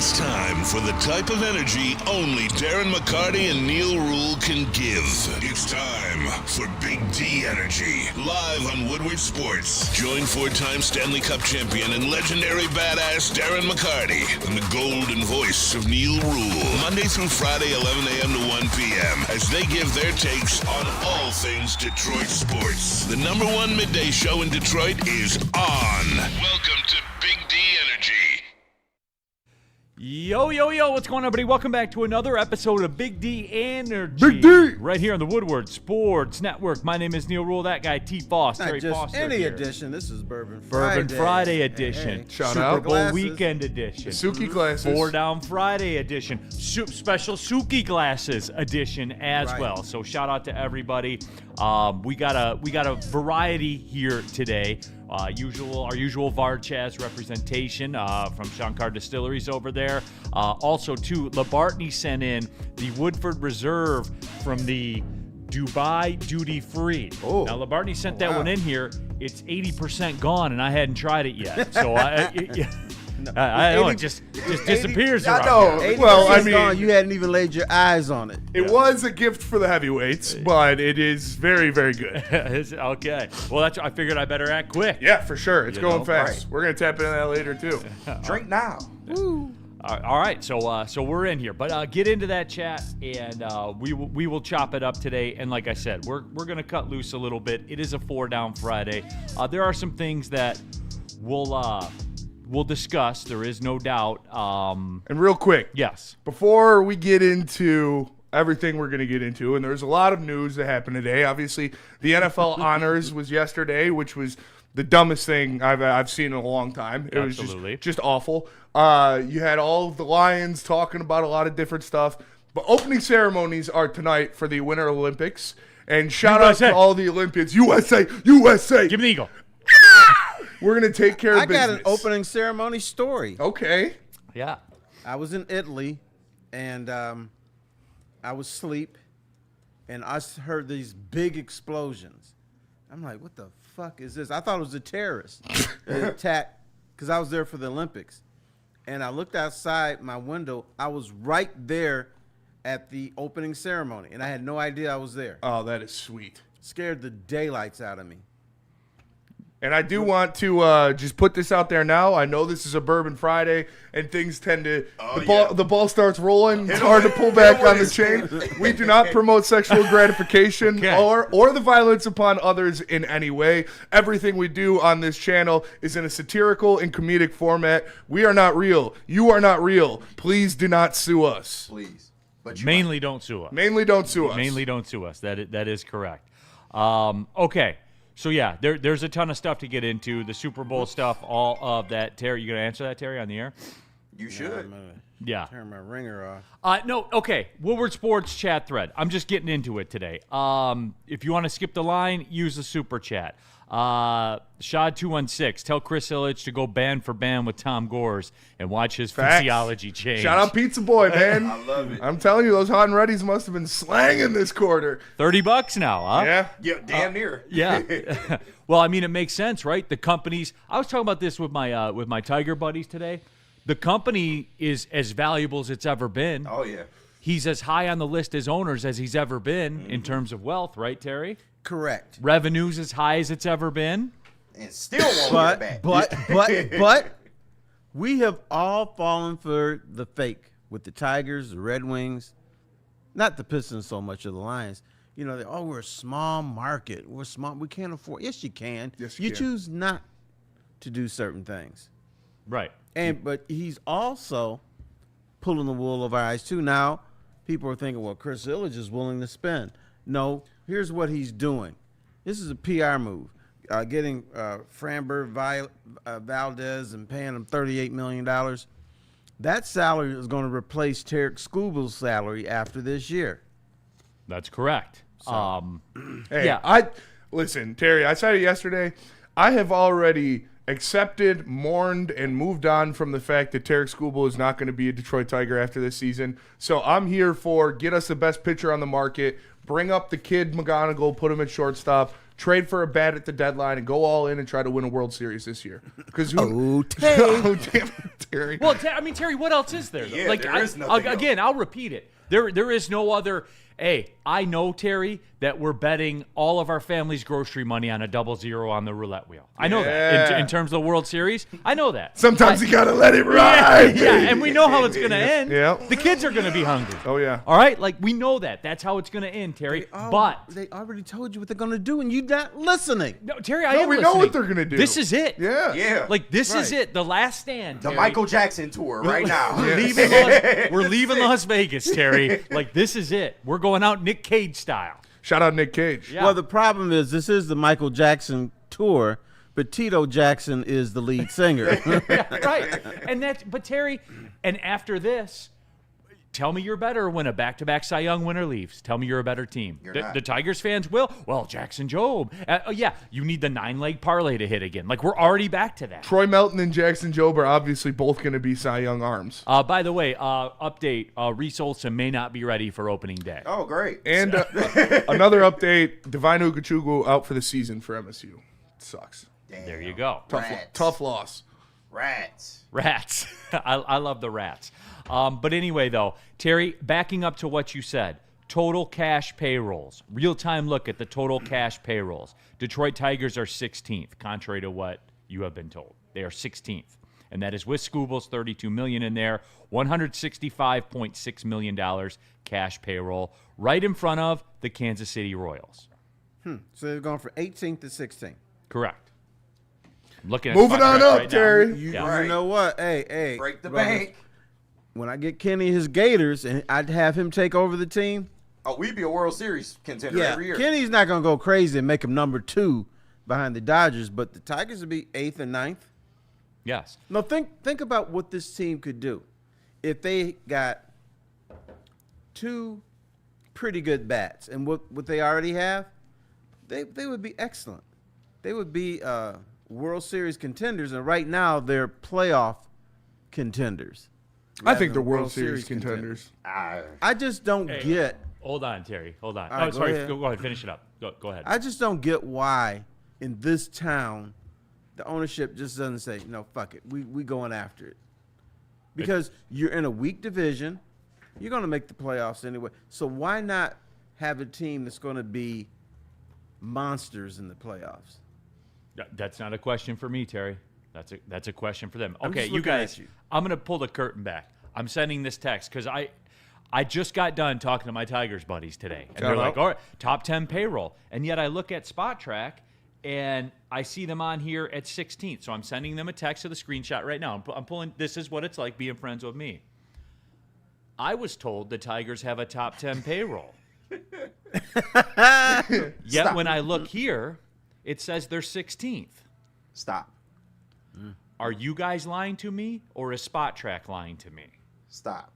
It's time for the type of energy only Darren McCarty and Neil Rule can give. It's time for Big D Energy, live on Woodward Sports. Join four-time Stanley Cup champion and legendary badass Darren McCarty and the golden voice of Neil Rule, Monday through Friday, 11 a.m. to 1 p.m., as they give their takes on all things Detroit sports. The number one midday show in Detroit is on. Welcome to Big D Energy. Yo, what's going on, everybody? Welcome back to another episode of Big D Energy. Big D! Right here on the Woodward Sports Network. My name is Neil Rule, that guy, T. Foss, Not Terry just Foster any here. edition. This is Bourbon Friday. Bourbon Friday edition. Hey. Shout Super out. Bowl Glasses. weekend edition. Suki glasses. Four Down Friday edition. Special Suki glasses edition as Right. well. So shout out to everybody. We got a variety here today. Our usual Varchaz representation from Shankar Distilleries over there. Also, too, Labartney sent in the Woodford Reserve from the Dubai Duty Free. Oh. Now, Labartney sent that wow. one in here. It's 80% gone, and I hadn't tried it yet. So I know it just disappears I around know. here. 80% Well, I mean- gone. You hadn't even laid your eyes on it. It was a gift for the heavyweights, but it is very, very good. Okay. Well, I figured I better act quick. Yeah, for sure. It's You going know, fast. right. We're going to tap into that later, too. Drink now. All right, so we're in here, but get into that chat, and we will chop it up today. And like I said, we're gonna cut loose a little bit. It is a 4 Down Friday. There are some things that we'll discuss. There is no doubt. And real quick, Yes. before we get into everything we're going to get into, and there's a lot of news that happened today. Obviously, the NFL Honors was yesterday, which was the dumbest thing I've seen in a long time. It Absolutely. was just awful. You had all of the Lions talking about a lot of different stuff. But opening ceremonies are tonight for the Winter Olympics. And shout out USA. to all the Olympians. USA! USA! Give me the eagle. We're going to take care of I business. got an opening ceremony story. Okay. Yeah. I was in Italy, and I was asleep, and I heard these big explosions. I'm like, what the fuck is this? I thought it was a terrorist attack because I was there for the Olympics. And I looked outside my window. I was right there at the opening ceremony, and I had no idea I was there. Oh, that is sweet. Scared the daylights out of me. And I do want to just put this out there now. I know this is a Bourbon Friday, and things tend to the ball starts rolling. It's hard to pull back on the chain. We do not promote sexual gratification Okay. or the violence upon others in any way. Everything we do on this channel is in a satirical and comedic format. We are not real. You are not real. Please do not sue us. Please. But you Mainly don't sue us. Mainly don't sue us. Mainly don't sue us. That is correct. Okay. So, yeah, there's a ton of stuff to get into. The Super Bowl stuff, all of that. Terry, you going to answer that, Terry, on the air? You should. I'm gonna Yeah. turn my ringer off. No, okay. Woodward Sports chat thread. I'm just getting into it today. If you want to skip the line, use the super chat. Shad216, tell Chris Illich to go band for band with Tom Gores and watch his Facts. physiology change. Shout out Pizza Boy, man. I love it. I'm telling you, those hot and readies must have been slanging this quarter. $30 now, huh? Yeah. Yeah, damn near. Yeah. Well, I mean, it makes sense, right? The companies. I was talking about this with my Tiger buddies today. The company is as valuable as it's ever been. Oh, yeah. He's as high on the list as owners as he's ever been in terms of wealth, right, Terry? Correct. Revenue's as high as it's ever been. And still won't get it back. But we have all fallen for the fake with the Tigers, the Red Wings, not the Pistons so much, of the Lions. You know, we're a small market. We're small. We can't afford. Yes, you can. Yes, you you can. choose not to do certain things. Right. But he's also pulling the wool over our eyes too. Now, people are thinking, well, Chris Illich is willing to spend. No, here's what he's doing. This is a PR move. Getting Framber Valdez and paying him $38 million. That salary is going to replace Tarek Scooble's salary after this year. That's correct. Hey, Yeah. Listen, Terry, I said it yesterday. I have already accepted, mourned, and moved on from the fact that Tarek Skubal is not going to be a Detroit Tiger after this season. So I'm here for get us the best pitcher on the market, bring up the kid McGonigal, put him at shortstop, trade for a bat at the deadline and go all in and try to win a World Series this year. Because Oh, Terry. oh, damn it, Terry. Well, I mean, Terry, what else is there? Yeah, there is nothing else. Again, I'll repeat it. There is no other. Hey, I know, Terry, that we're betting all of our family's grocery money on a 0-0 on the roulette wheel. I know that. In terms of the World Series, I know that. Sometimes you gotta let it ride. Yeah, and we know how it's going to end. Yeah. The kids are going to be hungry. Oh yeah. All right? Like, we know that. That's how it's going to end, Terry. But, they already told you what they're gonna do, and you're not listening. no, Terry, I No, am we know listening. what they're gonna do. This is it. Yeah. Yeah. Like, this is Right. it. The last stand, the Terry. Michael Jackson tour right now. We're leaving Las Vegas, Terry. Like, this is it. We're going out Nick Cage style. Shout out Nick Cage. Yeah. Well, the problem is this is the Michael Jackson tour, but Tito Jackson is the lead singer. Yeah, right. But Terry, and after this, tell me you're better when a back-to-back Cy Young winner leaves. Tell me you're a better team. You're not. The Tigers fans will. Well, Jackson Jobe. Yeah, you need the 9-leg parlay to hit again. Like, we're already back to that. Troy Melton and Jackson Jobe are obviously both going to be Cy Young arms. By the way, update, Reese Olson may not be ready for opening day. Oh, great. And another update, Divine Ugochukwu out for the season for MSU. Sucks. Damn. There you go. Tough loss. Rats. Rats. I love the rats. But anyway, though, Terry, backing up to what you said, total cash payrolls, real-time look at the total cash payrolls. Detroit Tigers are 16th, contrary to what you have been told. They are 16th, and that is with Scooble's $32 million in there, $165.6 million cash payroll, right in front of the Kansas City Royals. So they're going from 18th to 16th. Correct. I'm looking at Moving on Spotrac up, right now. Terry. You, Yeah. you know what? Hey. Break the brothers, bank. When I get Kenny his Gators and I'd have him take over the team, Oh, we'd be a World Series contender every year. Kenny's not going to go crazy and make him number 2 behind the Dodgers, but the Tigers would be 8th and 9th. Yes. No, think about what this team could do if they got 2 pretty good bats, and what they already have, they would be excellent. They would be World Series contenders, and right now they're playoff contenders. I rather think they're than World Series contenders. I just don't get. Hold on, Terry. Hold on. All right, Oh, sorry. go ahead. Go ahead. Finish it up. Go ahead. I just don't get why in this town the ownership just doesn't say, no, fuck it. We going after it. Because you're in a weak division. You're going to make the playoffs anyway. So why not have a team that's going to be monsters in the playoffs? That's not a question for me, Terry. That's a question for them. I'm Okay, just you looking guys. at you. I'm gonna pull the curtain back. I'm sending this text because I just got done talking to my Tigers buddies today, and they're Shout like, out. "All right, top 10 payroll," and yet I look at Spotrac and I see them on here at 16th. So I'm sending them a text with a screenshot right now. I'm pulling. This is what it's like being friends with me. I was told the Tigers have a top 10 payroll. Yet when I look here, it says they're 16th. Stop. Are you guys lying to me, or is Spotrac lying to me? Stop.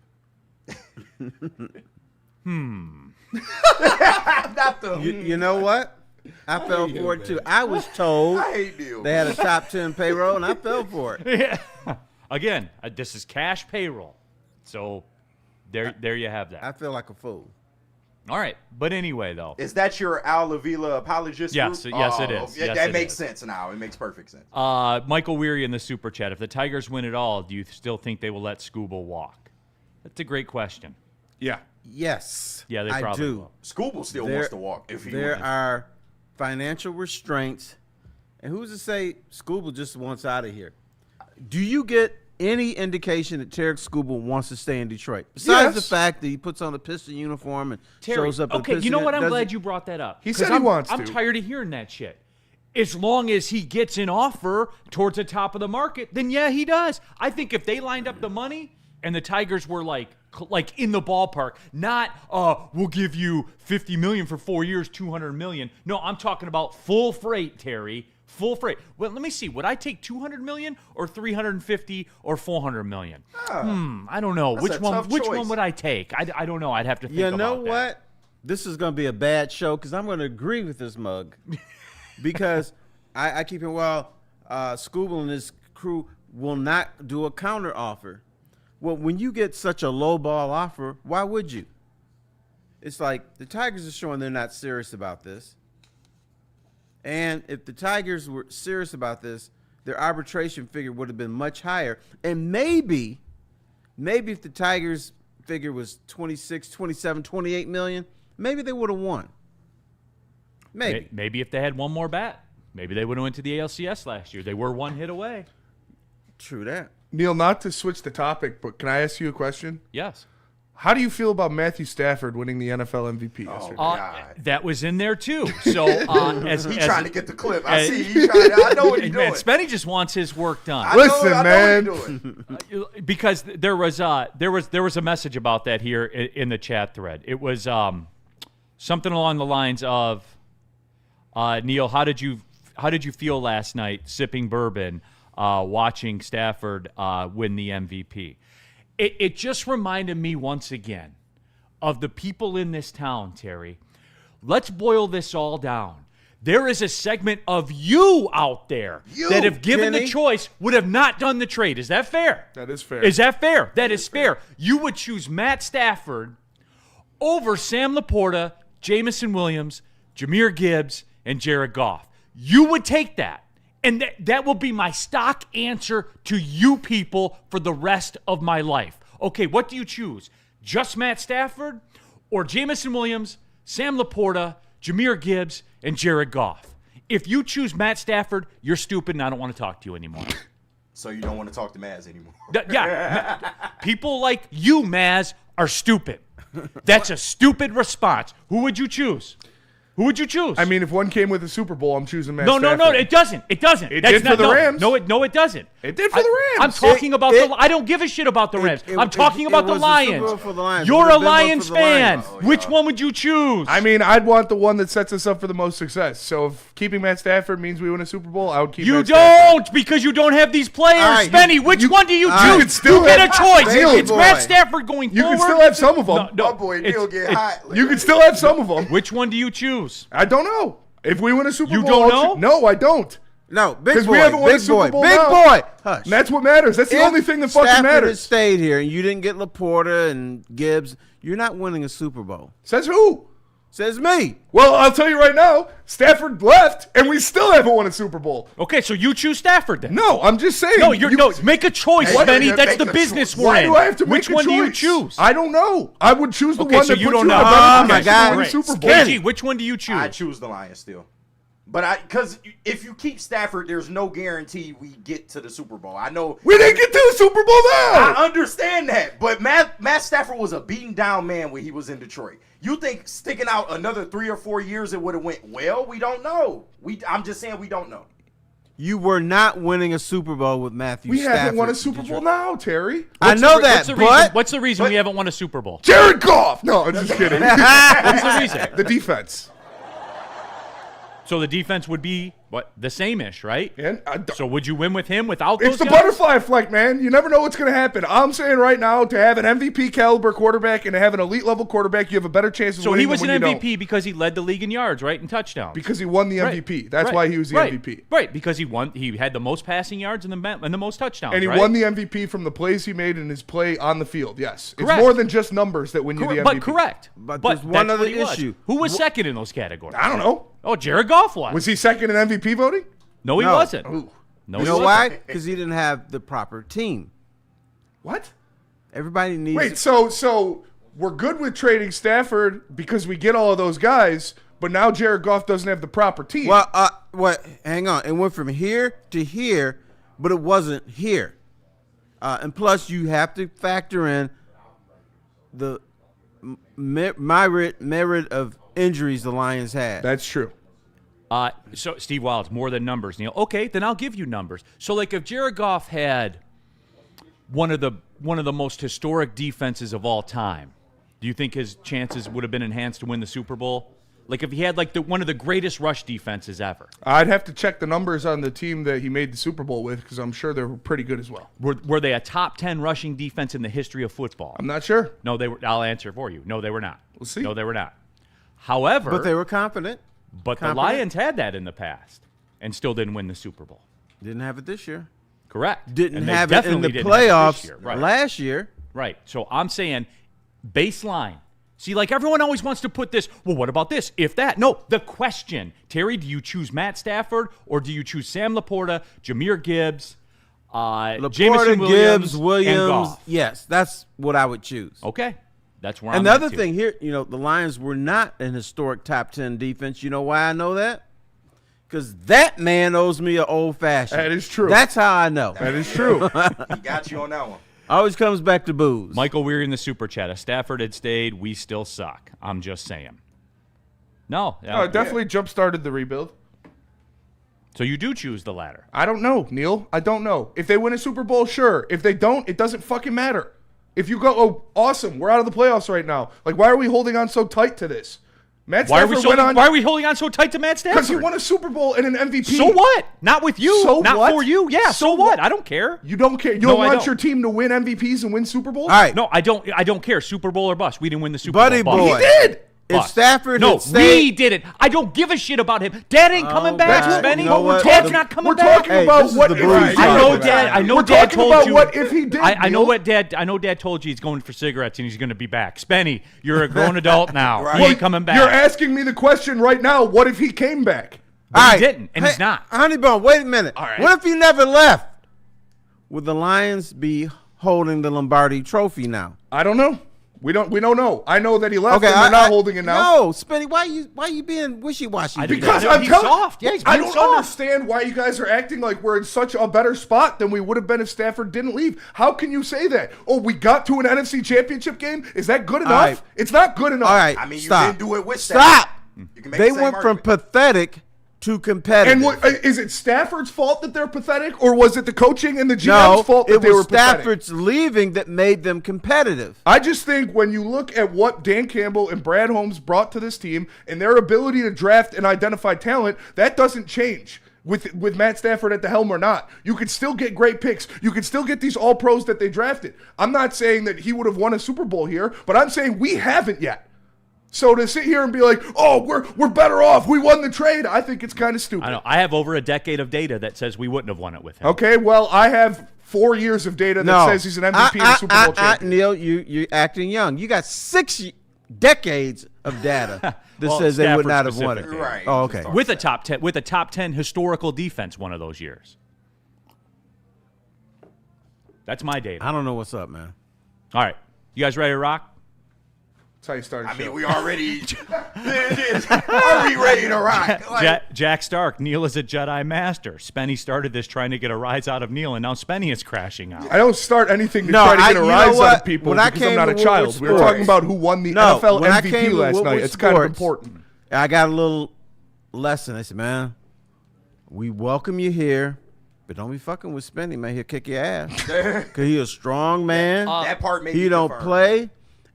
You know what? I fell for it too. I was told I hate Neil. they had a top 10 payroll, and I fell for it. Yeah. Again, this is cash payroll. So there you have that. I feel like a fool. All right. But anyway, though. Is that your Al Lavila apologist Yes, group? yes, it is. Yeah, Yes, that it makes is. sense now. It makes perfect sense. Michael Weary in the Super Chat. If the Tigers win it all, do you still think they will let Scooble walk? That's a great question. Yeah. Yes, Yeah, they I probably do. will. Scooball still wants to walk if he There wins. are financial restraints, and who's to say Scooble just wants out of here? Do you get any indication that Tarek Scooble wants to stay in Detroit? Besides Yes. the fact that he puts on the Piston uniform and Terry, shows up. okay, at the you know Piston, what? I'm doesn't- glad you brought that up. He 'Cause said he wants I'm to. tired of hearing that shit. As long as he gets an offer towards the top of the market, then yeah, he does. I think if they lined up the money and the Tigers were like in the ballpark, not we'll give you $50 million for 4 years, $200 million. No, I'm talking about full freight, Terry. Full freight. Well, let me see. Would I take $200 million or $350 or $400 million? I don't know. That's Which a one? tough Which choice. one would I take? I don't know. I'd have to think You about know that. what? This is going to be a bad show because I'm going to agree with this mug because I keep it. Well, Scooble and his crew will not do a counter offer. Well, when you get such a low ball offer, why would you? It's like the Tigers are showing they're not serious about this. And if the Tigers were serious about this, their arbitration figure would have been much higher. And maybe if the Tigers figure was 26, 27, 28 million, maybe they would have won. Maybe if they had one more bat, maybe they would have went to the ALCS last year. They were one hit away. True that. Neil, not to switch the topic, but can I ask you a question? Yes. How do you feel about Matthew Stafford winning the NFL MVP yesterday? That was in there too. So he's trying to get the clip. I see. I know what he's doing. Man, Spenny just wants his work done. I know what he's doing. Because there was a message about that here in the chat thread. It was something along the lines of, Neil, how did you feel last night sipping bourbon, watching Stafford win the MVP? It just reminded me once again of the people in this town, Terry. Let's boil this all down. There is a segment of you out there that, if given the choice, would have not done the trade. Is that fair? That is fair. Is that fair? That is fair. You would choose Matt Stafford over Sam Laporta, Jamison Williams, Jahmyr Gibbs, and Jared Goff. You would take that. And that will be my stock answer to you people for the rest of my life. Okay, what do you choose? Just Matt Stafford or Jamison Williams, Sam Laporta, Jahmyr Gibbs, and Jared Goff? If you choose Matt Stafford, you're stupid and I don't want to talk to you anymore. So you don't want to talk to Maz anymore? People like you, Maz, are stupid. That's a stupid response. Who would you choose? Who would you choose? I mean, if one came with a Super Bowl, I'm choosing Matt Stafford. No, it doesn't. It doesn't. It did for the Rams. No, it doesn't. It did for the Rams. I'm talking about I don't give a shit about the Rams. I'm talking about the Lions. For the Lions. You're a Lions fan. Which one would you choose? I mean, I'd want the one that sets us up for the most success. So if keeping Matt Stafford means we win a Super Bowl, I would keep Matt Stafford. Don't, because you don't have these players. Right, Spenny, which one do you choose? You get a choice. It's Matt Stafford going You forward. can still have some of them. Oh, boy, Neil get hot. You can still have some of them. Which one do you choose? I don't know. If we win a Super Bowl, You don't know? No, I don't. No, big boy. Because we haven't won a Super Bowl Big now. boy. Hush. And that's what matters. That's the only thing that fucking Stafford had matters. stayed here and you didn't get Laporta and Gibbs, you're not winning a Super Bowl. Says who? Says me. Well, I'll tell you right now, Stafford left, and we still haven't won a Super Bowl. Okay, so you choose Stafford then. No, I'm just saying. No, make a choice, Benny. That's the business we're in. Why do I have to make Which a one choice? do you choose? I don't know. I would choose the Okay, one so that you puts don't you know. in a better Oh, my position God. to win a Super Bowl. KG, which one do you choose? I choose the Lions still. But because if you keep Stafford, there's no guarantee we get to the Super Bowl. I know We didn't get to the Super Bowl now. I understand that, but Matt Stafford was a beaten down man when he was in Detroit. You think sticking out another 3 or 4 years it would have went well? We don't know. I'm just saying we don't know. You were not winning a Super Bowl with Matthew We Stafford. haven't won a Super Bowl now, Terry. I know that, What's the reason we haven't won a Super Bowl? Jared Goff. No, I'm just kidding. What's the reason? The defense. So the defense would be the same-ish, right? And So would you win with him without those it's the guys? butterfly effect, man. You never know what's going to happen. I'm saying right now, to have an MVP caliber quarterback and to have an elite level quarterback, you have a better chance of So winning. he was than an when you MVP because he led the league in yards, right, and touchdowns. because he won the MVP. That's why he was the MVP. Right, because he won. He had the most passing yards and the most touchdowns. And he right? won the MVP from the plays he made and his play on the field. Yes, Correct. it's more than just numbers that win you the MVP. But correct. But there's one that's other what he was. issue. Who was second in those categories? I don't know. Oh, Jared Goff was. Was he second in MVP voting? No, he No. wasn't. Ooh. No, You he know wasn't. why? Because he didn't have the proper team. What? Everybody needs. Wait, so we're good with trading Stafford because we get all of those guys, but now Jared Goff doesn't have the proper team. Well, what? Hang on. It went from here to here, but it wasn't here. And plus, you have to factor in the merit of injuries the Lions had. That's true. So Steve Wilds, more than numbers, Neil. Okay, then I'll give you numbers. So like if Jared Goff had one of the most historic defenses of all time, do you think his chances would have been enhanced to win the Super Bowl? Like if he had like one of the greatest rush defenses ever. I'd have to check the numbers on the team that he made the Super Bowl with because I'm sure they were pretty good as well. Were they a top 10 rushing defense in the history of football? I'm not sure. No, they were. I'll answer for you. No, they were not. We'll see. No, they were not. However, But they were confident. the Lions had that in the past and still didn't win the Super Bowl. Didn't have it this year. Correct. Didn't And they have it in definitely the didn't have it this playoffs year. Right. last year. Right. So I'm saying baseline, See, like everyone always wants to put this, well, what about this? If that. No, the question, Terry, do you choose Matt Stafford or do you choose Sam Laporta, Jahmyr Gibbs, Jameson Gibbs, and Williams. Goff? Yes, that's what I would choose. Okay. That's where I'm And the at, other too. thing here, the Lions were not an historic top 10 defense. You know why I know that? Because that man owes me an old-fashioned. That is true. That's how I know. That is true. He got you on that one. Always comes back to booze. Michael Weir in the super chat. If Stafford had stayed, we still suck. I'm just saying. No. No, it definitely jump-started the rebuild. So you do choose the latter. I don't know, Neil. I don't know. If they win a Super Bowl, sure. If they don't, it doesn't fucking matter. If you go, oh, awesome, we're out of the playoffs right now. Like, why are we holding on so tight to this? Matt Why Stafford went on are we holding on so tight to Matt Stafford? because he won a Super Bowl and an MVP. So what? Not with you. So Not what? for you. Yeah, so, So what? what? I don't care. You don't care. You No, don't I want don't. your team to win MVPs and win Super Bowls? All right. No, I don't care. Super Bowl or bust. We didn't win the Super Buddy Bowl. boy. Bust. He did. If Bust. Stafford No, had stayed, we did it. I don't give a shit about him. Dad ain't coming back, that's what- Spenny. you know what? Dad's The- not coming We're back. talking Hey, about this is what the if Bruce he Jones. did. I know Dad. I know We're Dad talking told about you. what if he did. I know Neil. what Dad. I know Dad told you he's going for cigarettes and he's going to be back. Spenny, you're a grown adult now. Right. He Well, ain't coming back. You're asking me the question right now. What if he came back? But All he right. didn't, and he's not. Honeybone, wait a minute. All right. What if he never left? Would the Lions be holding the Lombardi Trophy now? I don't know. We don't know. I know that he left and they're not holding it now. No, Spenny, why you being wishy-washy? today? Because He's I'm telling soft. Yeah, he's I being don't soft. understand why you guys are acting like we're in such a better spot than we would have been if Stafford didn't leave. How can you say that? Oh, we got to an NFC Championship game? Is that good enough? right. It's not good enough. All right, I mean, you stop. didn't do it with Stop. Stafford. You can make They the same went from argument. pathetic to competitive. And what, is it Stafford's fault that they're pathetic, or was it the coaching and the GM's no, fault that it they were was pathetic? Stafford's leaving that made them competitive. I just think when you look at what Dan Campbell and Brad Holmes brought to this team and their ability to draft and identify talent, that doesn't change with Matt Stafford at the helm or not. You could still get great picks. You could still get these all-pros that they drafted. I'm not saying that he would have won a Super Bowl here, but I'm saying we haven't yet. So to sit here and be like, oh, we're better off. We won the trade. I think it's kind of stupid. I know. I have over a decade of data that says we wouldn't have won it with him. Okay, well, I have 4 years of data that says he's an MVP and Super Bowl champion. Neil, you're acting young. You got 6 decades of data that Well, says they would Stafford not have won it. specifically. Right. Oh, okay. With a top 10 historical defense one of those years. That's my data. I don't know what's up, man. All right. You guys ready to rock? That's how you start a I show. mean, we already are we ready to rock? Like, Jack Stark, Neil is a Jedi Master. Spenny started this trying to get a rise out of Neil, and now Spenny is crashing out. I don't start anything to No, try to get a you know rise out what? of people When I because I'm came not to a child. Woodward We were Sports- talking about who won the No, NFL when I came MVP to last Woodward night. It's kind of Sports, important. I got a little lesson. I said, man, we welcome you here, but don't be fucking with Spenny, man. He'll kick your ass. Because he's a strong man. that part made He me don't confirm. play.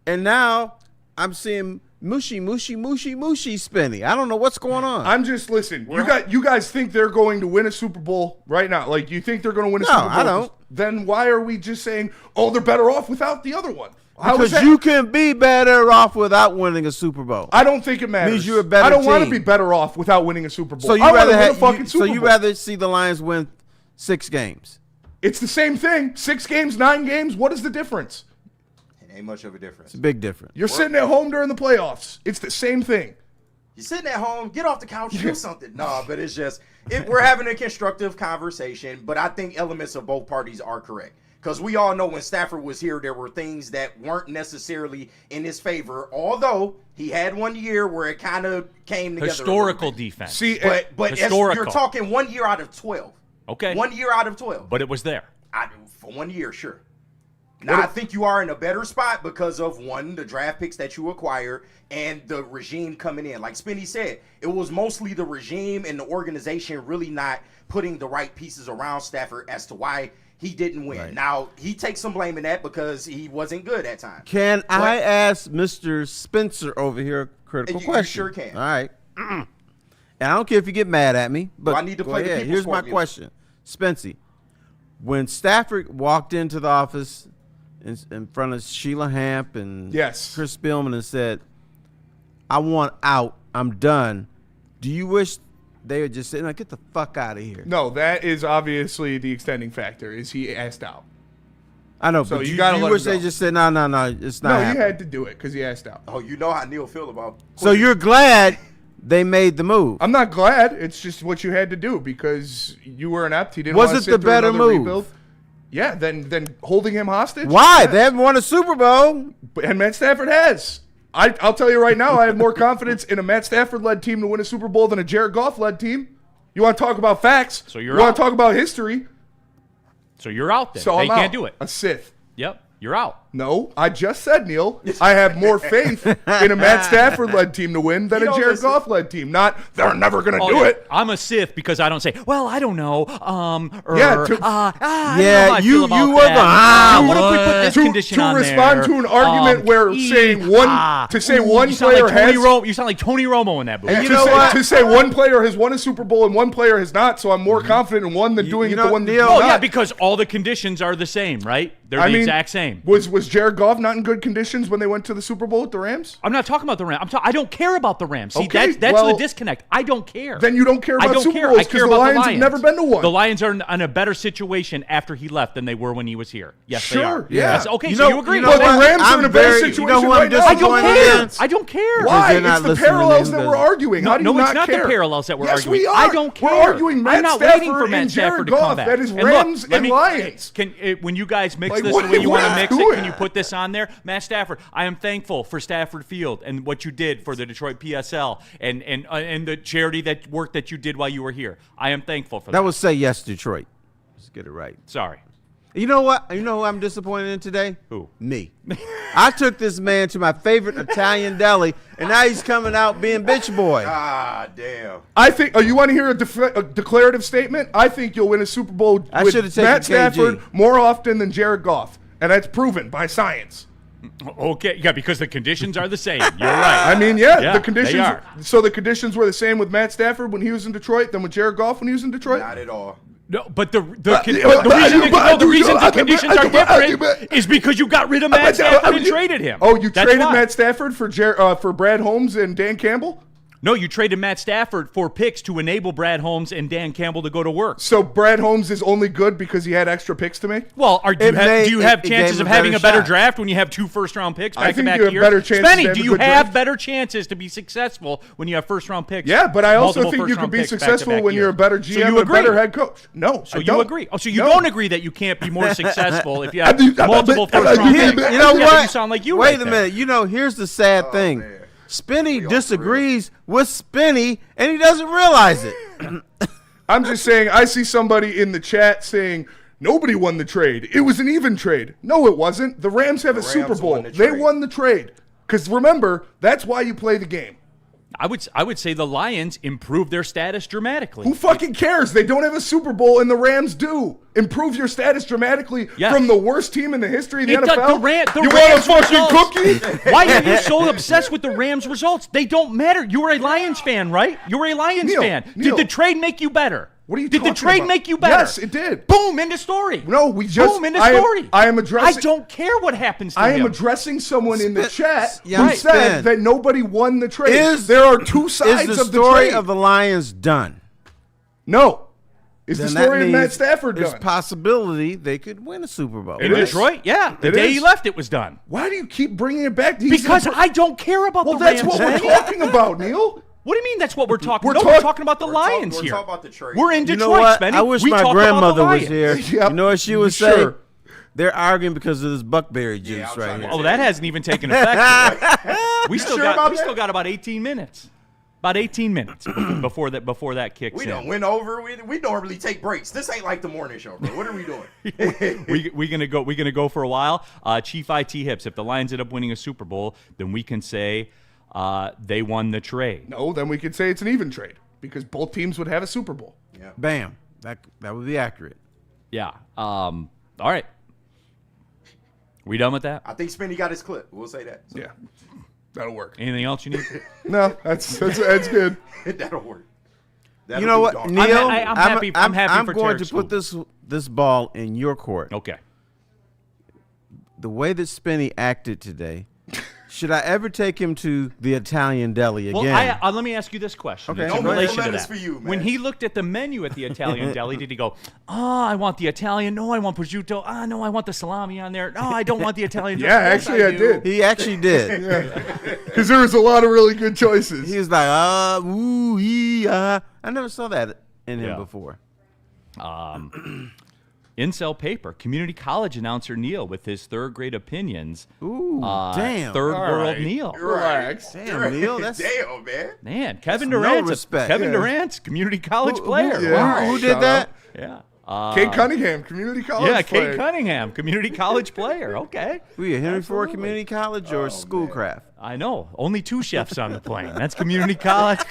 And now I'm seeing mushy Spenny. I don't know what's going on. I'm just listen. You guys think they're going to win a Super Bowl right now? Like you think they're going to win a No, Super Bowl? I don't. Then why are we just saying, oh, they're better off without the other one? How is Because that? you can be better off without winning a Super Bowl. I don't think it matters. Means you're a better I don't want to team. be better off without winning a Super Bowl. So you I want rather to win a have fucking Super you Bowl. rather see the Lions win 6 games. It's the same thing. 6 games, 9 games. What is the difference? It ain't much of a difference. Big difference. You're sitting at home during the playoffs. It's the same thing. You're sitting at home, get off the couch, do something. No, but it's just we're having a constructive conversation, but I think elements of both parties are correct. Because we all know when Stafford was here, there were things that weren't necessarily in his favor, although he had 1 year where it kind of came together. Historical defense. See, But as Historical. you're talking 1 year out of 12. Okay. 1 year out of 12. But it was there. For 1 year, sure. Now, I think you are in a better spot because of, one, the draft picks that you acquired and the regime coming in. Like Spenny said, it was mostly the regime and the organization really not putting the right pieces around Stafford as to why he didn't win. Right. Now, he takes some blame in that because he wasn't good at times. Can I ask Mr. Spencer over here a critical You question? sure can. All right. And I don't care if you get mad at me, but I need to go play the ahead. people's Here's my court music. question. Spency, when Stafford walked into the office in front of Sheila Hamp and Yes. Chris Spielman and said, I want out, I'm done, do you wish they would just say, no, get the fuck out of here? No, that is obviously the extending factor. Is he asked out? I know, So but you you gotta let wish him they go. just said, no, it's not No, happening. you had to do it because he asked out. Oh, you know how Neil feel about. So you're glad they made the move. I'm not glad. It's just what you had to do because you were inept. He didn't Was want it to sit the through better another move? rebuild. Yeah, then holding him hostage. Why? Yeah. They haven't won a Super Bowl. And Matt Stafford has. I'll tell you right now, I have more confidence in a Matt Stafford-led team to win a Super Bowl than a Jared Goff-led team. You want to talk about facts? So you're You want out. to talk about history? So you're out then. So They I'm can't out. do it. A Sith. Yep, you're out. No, I just said, Neil, I have more faith in a Matt Stafford-led team to win than You a know, Jared listen. Goff-led team. Not, they're never going to Oh, do yeah. it. I'm a Sith because I don't say, well, I don't know. Yeah, Yeah, you were the, what if we put this condition to on respond there? to an argument where saying one to say one you sound player like Tony has Romo. You sound like Tony Romo in that movie. And to, you know say, what? to say one player has won a Super Bowl and one player has not, so I'm more confident in one than doing you it the know, one that Neil- did Oh not. yeah, because all the conditions are the same, right? They're the exact same. Was Jared Goff not in good conditions when they went to the Super Bowl with the Rams? I'm not talking about the Rams. I don't care about the Rams. See, Okay, that's well, the disconnect. I don't care. Then you don't care I about don't Super care. Bowls I care because the about Lions the have Lions. never been to one. The Lions are in a better situation after he left than they were when he was here. Yes, they Sure, are. yeah. Yes, okay, You so know- you agree. you know But the what? Rams are I'm in a better very- situation you know who I'm right now. I don't disappointed care. in? I don't care. Why? they're not It's the listening to parallels him, that does we're it? arguing. No, How do you no, not it's not the care? parallels that we're yes, arguing. we are. I don't care. We're arguing Matt I'm not Stafford waiting for Matt and Stafford Jared to come Goff. back. That is And look, Rams let and me- Lions. When you guys mix Like, this what- the way you what want to are you mix it, doing? can you put this on there? Matt Stafford, I am thankful for Stafford Field and what you did for the Detroit PSL and the charity work that you did while you were here. I am thankful for that. That was Say Yes Detroit. Let's get it right. Sorry. You know what? You know who I'm disappointed in today? Who? Me. I took this man to my favorite Italian deli, and now he's coming out being bitch boy. Ah, damn. I think. Oh, you want to hear a declarative statement? I think you'll win a Super Bowl I with should've taken Matt KG. Stafford more often than Jared Goff, and that's proven by science. Okay, yeah, because the conditions are the same. You're right. I mean, yeah, Yeah, the conditions. they are. So the conditions were the same with Matt Stafford when he was in Detroit than with Jared Goff when he was in Detroit. Not at all. No, but the reason the conditions are different is because you got rid of Matt Stafford and traded him. Oh, you That's traded why. Matt Stafford for Brad Holmes and Dan Campbell? No, you traded Matt Stafford for picks to enable Brad Holmes and Dan Campbell to go to work. So Brad Holmes is only good because he had extra picks to make? Well, do you have it chances gave of him a having better a better shot. draft when you have 2 first-round picks I think back-to-back you have years? better chances to Spenny, have do a you good have draft. better chances to be successful when you have first-round picks? Yeah, but I also multiple think you first-round can be picks successful back-to-back when you're a years? better So GM you and a agree? better head coach. No, So I you don't. agree? Oh, so you No. don't agree that you can't be more successful if you have I- multiple I- first-round Here- picks? you know Yeah, what? You sound like you Wait right a there. minute. You know, here's the sad thing. man. Spinny We all disagrees with Spinny, and he doesn't realize it. I'm just saying, I see somebody in the chat saying, nobody won the trade. It was an even trade. No, it wasn't. The Rams have a Rams Super Bowl. won the They trade. won the trade. Because remember, that's why you play the game. I would say the Lions improved their status dramatically. Who fucking cares? They don't have a Super Bowl, and the Rams do. Improve your status dramatically Yes. from the worst team in the history of the It does- NFL. the you Rams want a fucking results. cookie? Why are you so obsessed with the Rams results? They don't matter. You were a Lions fan, right? You were a Lions Neil, fan. Neil. Did the trade make you better? What are you Did the talking trade about? make you better? Yes, it did. Boom, end of story. No, we just. Boom, end of I am- story. I am addressing. I don't care what happens to I him. am addressing someone in the chat Yeah, who right. said Ben. that nobody won the trade. Is- there are two sides Is the of the story trade. of the Lions done? No. Is the Then that story of Matt means Stafford there's done? possibility they could win a Super Bowl. In It is. Detroit, yeah. The It day is. he left, it was done. Why do you keep bringing it back? Because I don't care about Well, the that's Rams. what we're talking about, Neil. What do you mean that's what we're talking We're about? talk- We're talking about the we're Lions talk- here. we're talking about the trade. We're in You Detroit, know what? Spenny. I wish We my talk about the grandmother was Lions. here. Yep. You know what she would say? Sure. They're arguing because of this buckberry juice I was right trying to here. Oh, that hasn't even taken effect. we still sure got about we that? still got about 18 minutes. About 18 minutes before that kicks We in. don't win over. We normally take breaks. This ain't like the morning show, bro. What are we doing? we gonna go for a while. Chief IT Hips. If the Lions end up winning a Super Bowl, then we can say they won the trade. No, then we could say it's an even trade because both teams would have a Super Bowl. Yeah. Bam. That would be accurate. Yeah. All right. We done with that? I think Spinny got his clip. We'll say that. So, Yeah, that'll work. Anything else you need? No, that's good. that'll work. That'll You know do what, dog. Neil? I'm happy- I'm happy I'm for going Tarek's to put this ball in your court. Okay. The way that Spinny acted today Should I ever take him to the Italian deli again? Well, let me ask you this question. Okay. It's No in more relation to lettuce that. for you, man. When he looked at the menu at the Italian deli, did he go, "Oh, I want the Italian. No, I want prosciutto. Ah, no, I want the salami on there. No, I don't want the Italian." Yeah, Yes, actually, I do." did. He actually did. Because there was a lot of really good choices. He was like, ooh, I never saw that in him Yeah. before. Incel paper. Community college announcer Neil with his third grade opinions. Ooh, damn. Third All world right. Neil. Relax. Damn, Neil, that's Damn, man. Man, Kevin no Durant. respect. Kevin Yeah. Durant's community college Who- player. Who, Yeah. who Shout did that? Yeah. Kate Cunningham, community college Yeah, player. Kate Cunningham, community college player. Okay. We at Henry Ford Absolutely. Community College or Schoolcraft? I know. Only 2 chefs on the plane. That's community college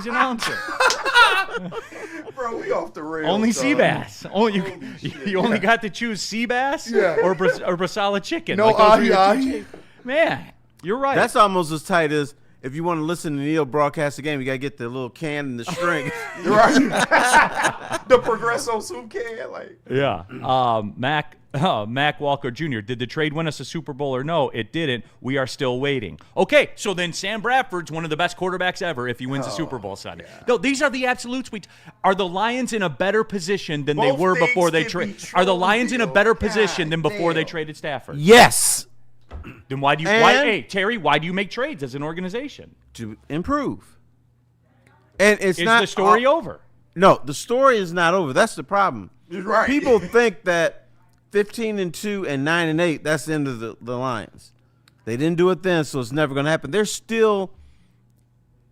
announcer. Bro, we off the rails. Only dog. sea bass. Only Holy shit. you only got to choose sea bass Yeah. or brasala chicken. No Like those were your ahi two ahi. cha- Man, you're right. That's almost as tight as if you want to listen to Neil broadcast the game, you got to get the little can and the string. Right. The Progresso soup can, like. yeah. Mac Walker Jr. Did the trade win us a Super Bowl or no? It didn't. We are still waiting. Okay, so then Sam Bradford's one of the best quarterbacks ever if he wins a Super Bowl Sunday. No, these are the absolutes. Are the Lions in a better position than they Both were before they things can be traded? true, Are the Lions in a Neil. better God position than before they damn. traded Stafford? Yes, Then why do you? And- Terry, why do you make trades as an organization? to improve. And it's Is not the story over? No, the story is not over. That's the problem. Right. People think that 15-2 and 9-8, that's the end of the Lions. They didn't do it then, so it's never going to happen. They're still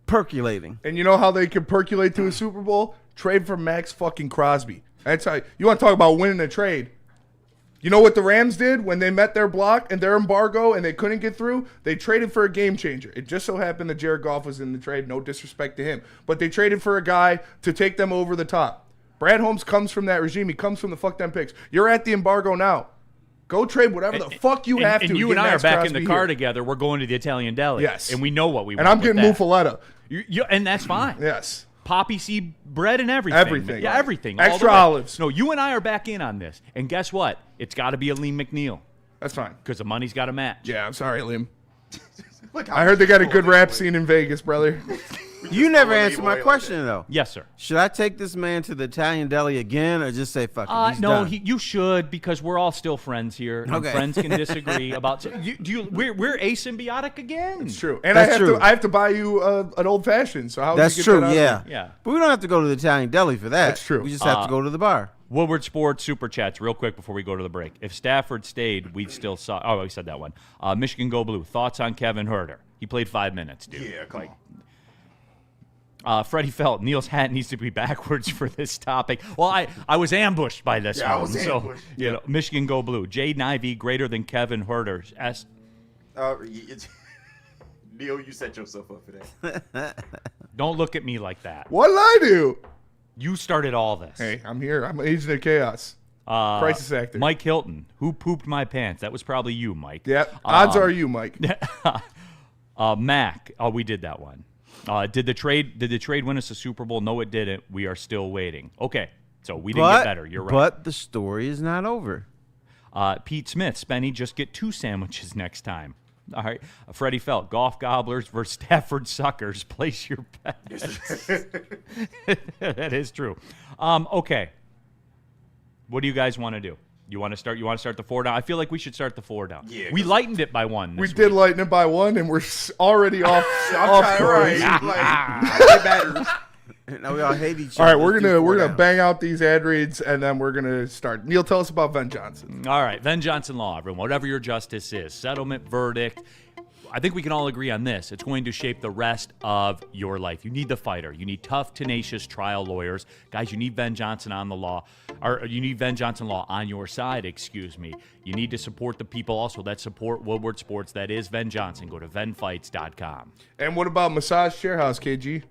percolating. And you know how they can percolate to a Super Bowl? Trade for Maxx fucking Crosby. That's how you want to talk about winning a trade. You know what the Rams did when they met their block and their embargo and they couldn't get through? They traded for a game changer. It just so happened that Jared Goff was in the trade. No disrespect to him. But they traded for a guy to take them over the top. Brad Holmes comes from that regime. He comes from the fuck them picks. You're at the embargo now. Go trade whatever the fuck you have to. And you get and I are Maxx back Crosby in the car here. together. We're going to the Italian deli. Yes. And we know what we And want I'm with getting that. muffaletta. And that's fine. Yes. Poppy seed bread and everything. Everything. Yeah, everything. Extra all the way. olives. No, you and I are back in on this. And guess what? It's got to be a Lee McNeil That's fine. because the money's got to match. Yeah, I'm sorry, Liam. Look how I heard they got a much good you rap know, scene in Vegas, brother. You never Leave answered my away like question, though. Yes, sir. Should I take this man to the Italian deli again or just say, fuck it, he's No, done? you should because we're all still friends here. And Okay. friends can disagree about. We're asymbiotic again. It's true. And That's I true. have to buy you an old fashioned. So how would That's you get true, that out of yeah. me? Yeah. But we don't have to go to the Italian deli for that. That's true. We just have to go to the bar. Woodward Sports Super Chats, real quick before we go to the break. If Stafford stayed, we'd still saw. Oh, we said that one. Michigan Go Blue. Thoughts on Kevin Huerter? He played 5 minutes, dude. Yeah, come Freddie Felt, Neil's hat needs to be backwards for this topic. Well, I was ambushed by this Yeah, I one. was So, ambushed. you know, Michigan Go Blue. Jade Ivey greater than Kevin Huerter. Neil, you set yourself up for that. Don't look at me like that. What did I do? You started all this. Hey, I'm here. I'm agent of chaos. Crisis actor. Mike Hilton, who pooped my pants? That was probably you, Mike. Yep. Odds are you, Mike. Mac. Oh, we did that one. Did the trade win us a Super Bowl? No, it didn't. We are still waiting. Okay, so we didn't get better. You're right. But the story is not over. Pete Smith, Spenny, just get 2 sandwiches next time. All right. Freddie Felt, golf gobblers versus Stafford suckers. Place your bets. That is true. Okay. What do you guys want to do? You want to start the 4 down? I feel like we should start the 4 down. Yeah, we lightened it by 1. We this did week. lighten it by 1, and we're already off. I'm off trying course. right. Like, it matters. Now we all hate each All other. right, we're Let's do gonna 4 gonna downs. bang out these ad reads, and then we're gonna start. Neil, tell us about Ben Johnson. All right, Ven Johnson Law, everyone. Whatever your justice is, settlement, verdict. I think we can all agree on this. It's going to shape the rest of your life. You need the fighter. You need tough, tenacious trial lawyers. Guys, you need Ben Johnson on the law, or you need Ben Johnson Law on your side, excuse me. You need to support the people also that support Woodward Sports. That is Ven Johnson. Go to venfights.com. And what about Massage Chair House, KG?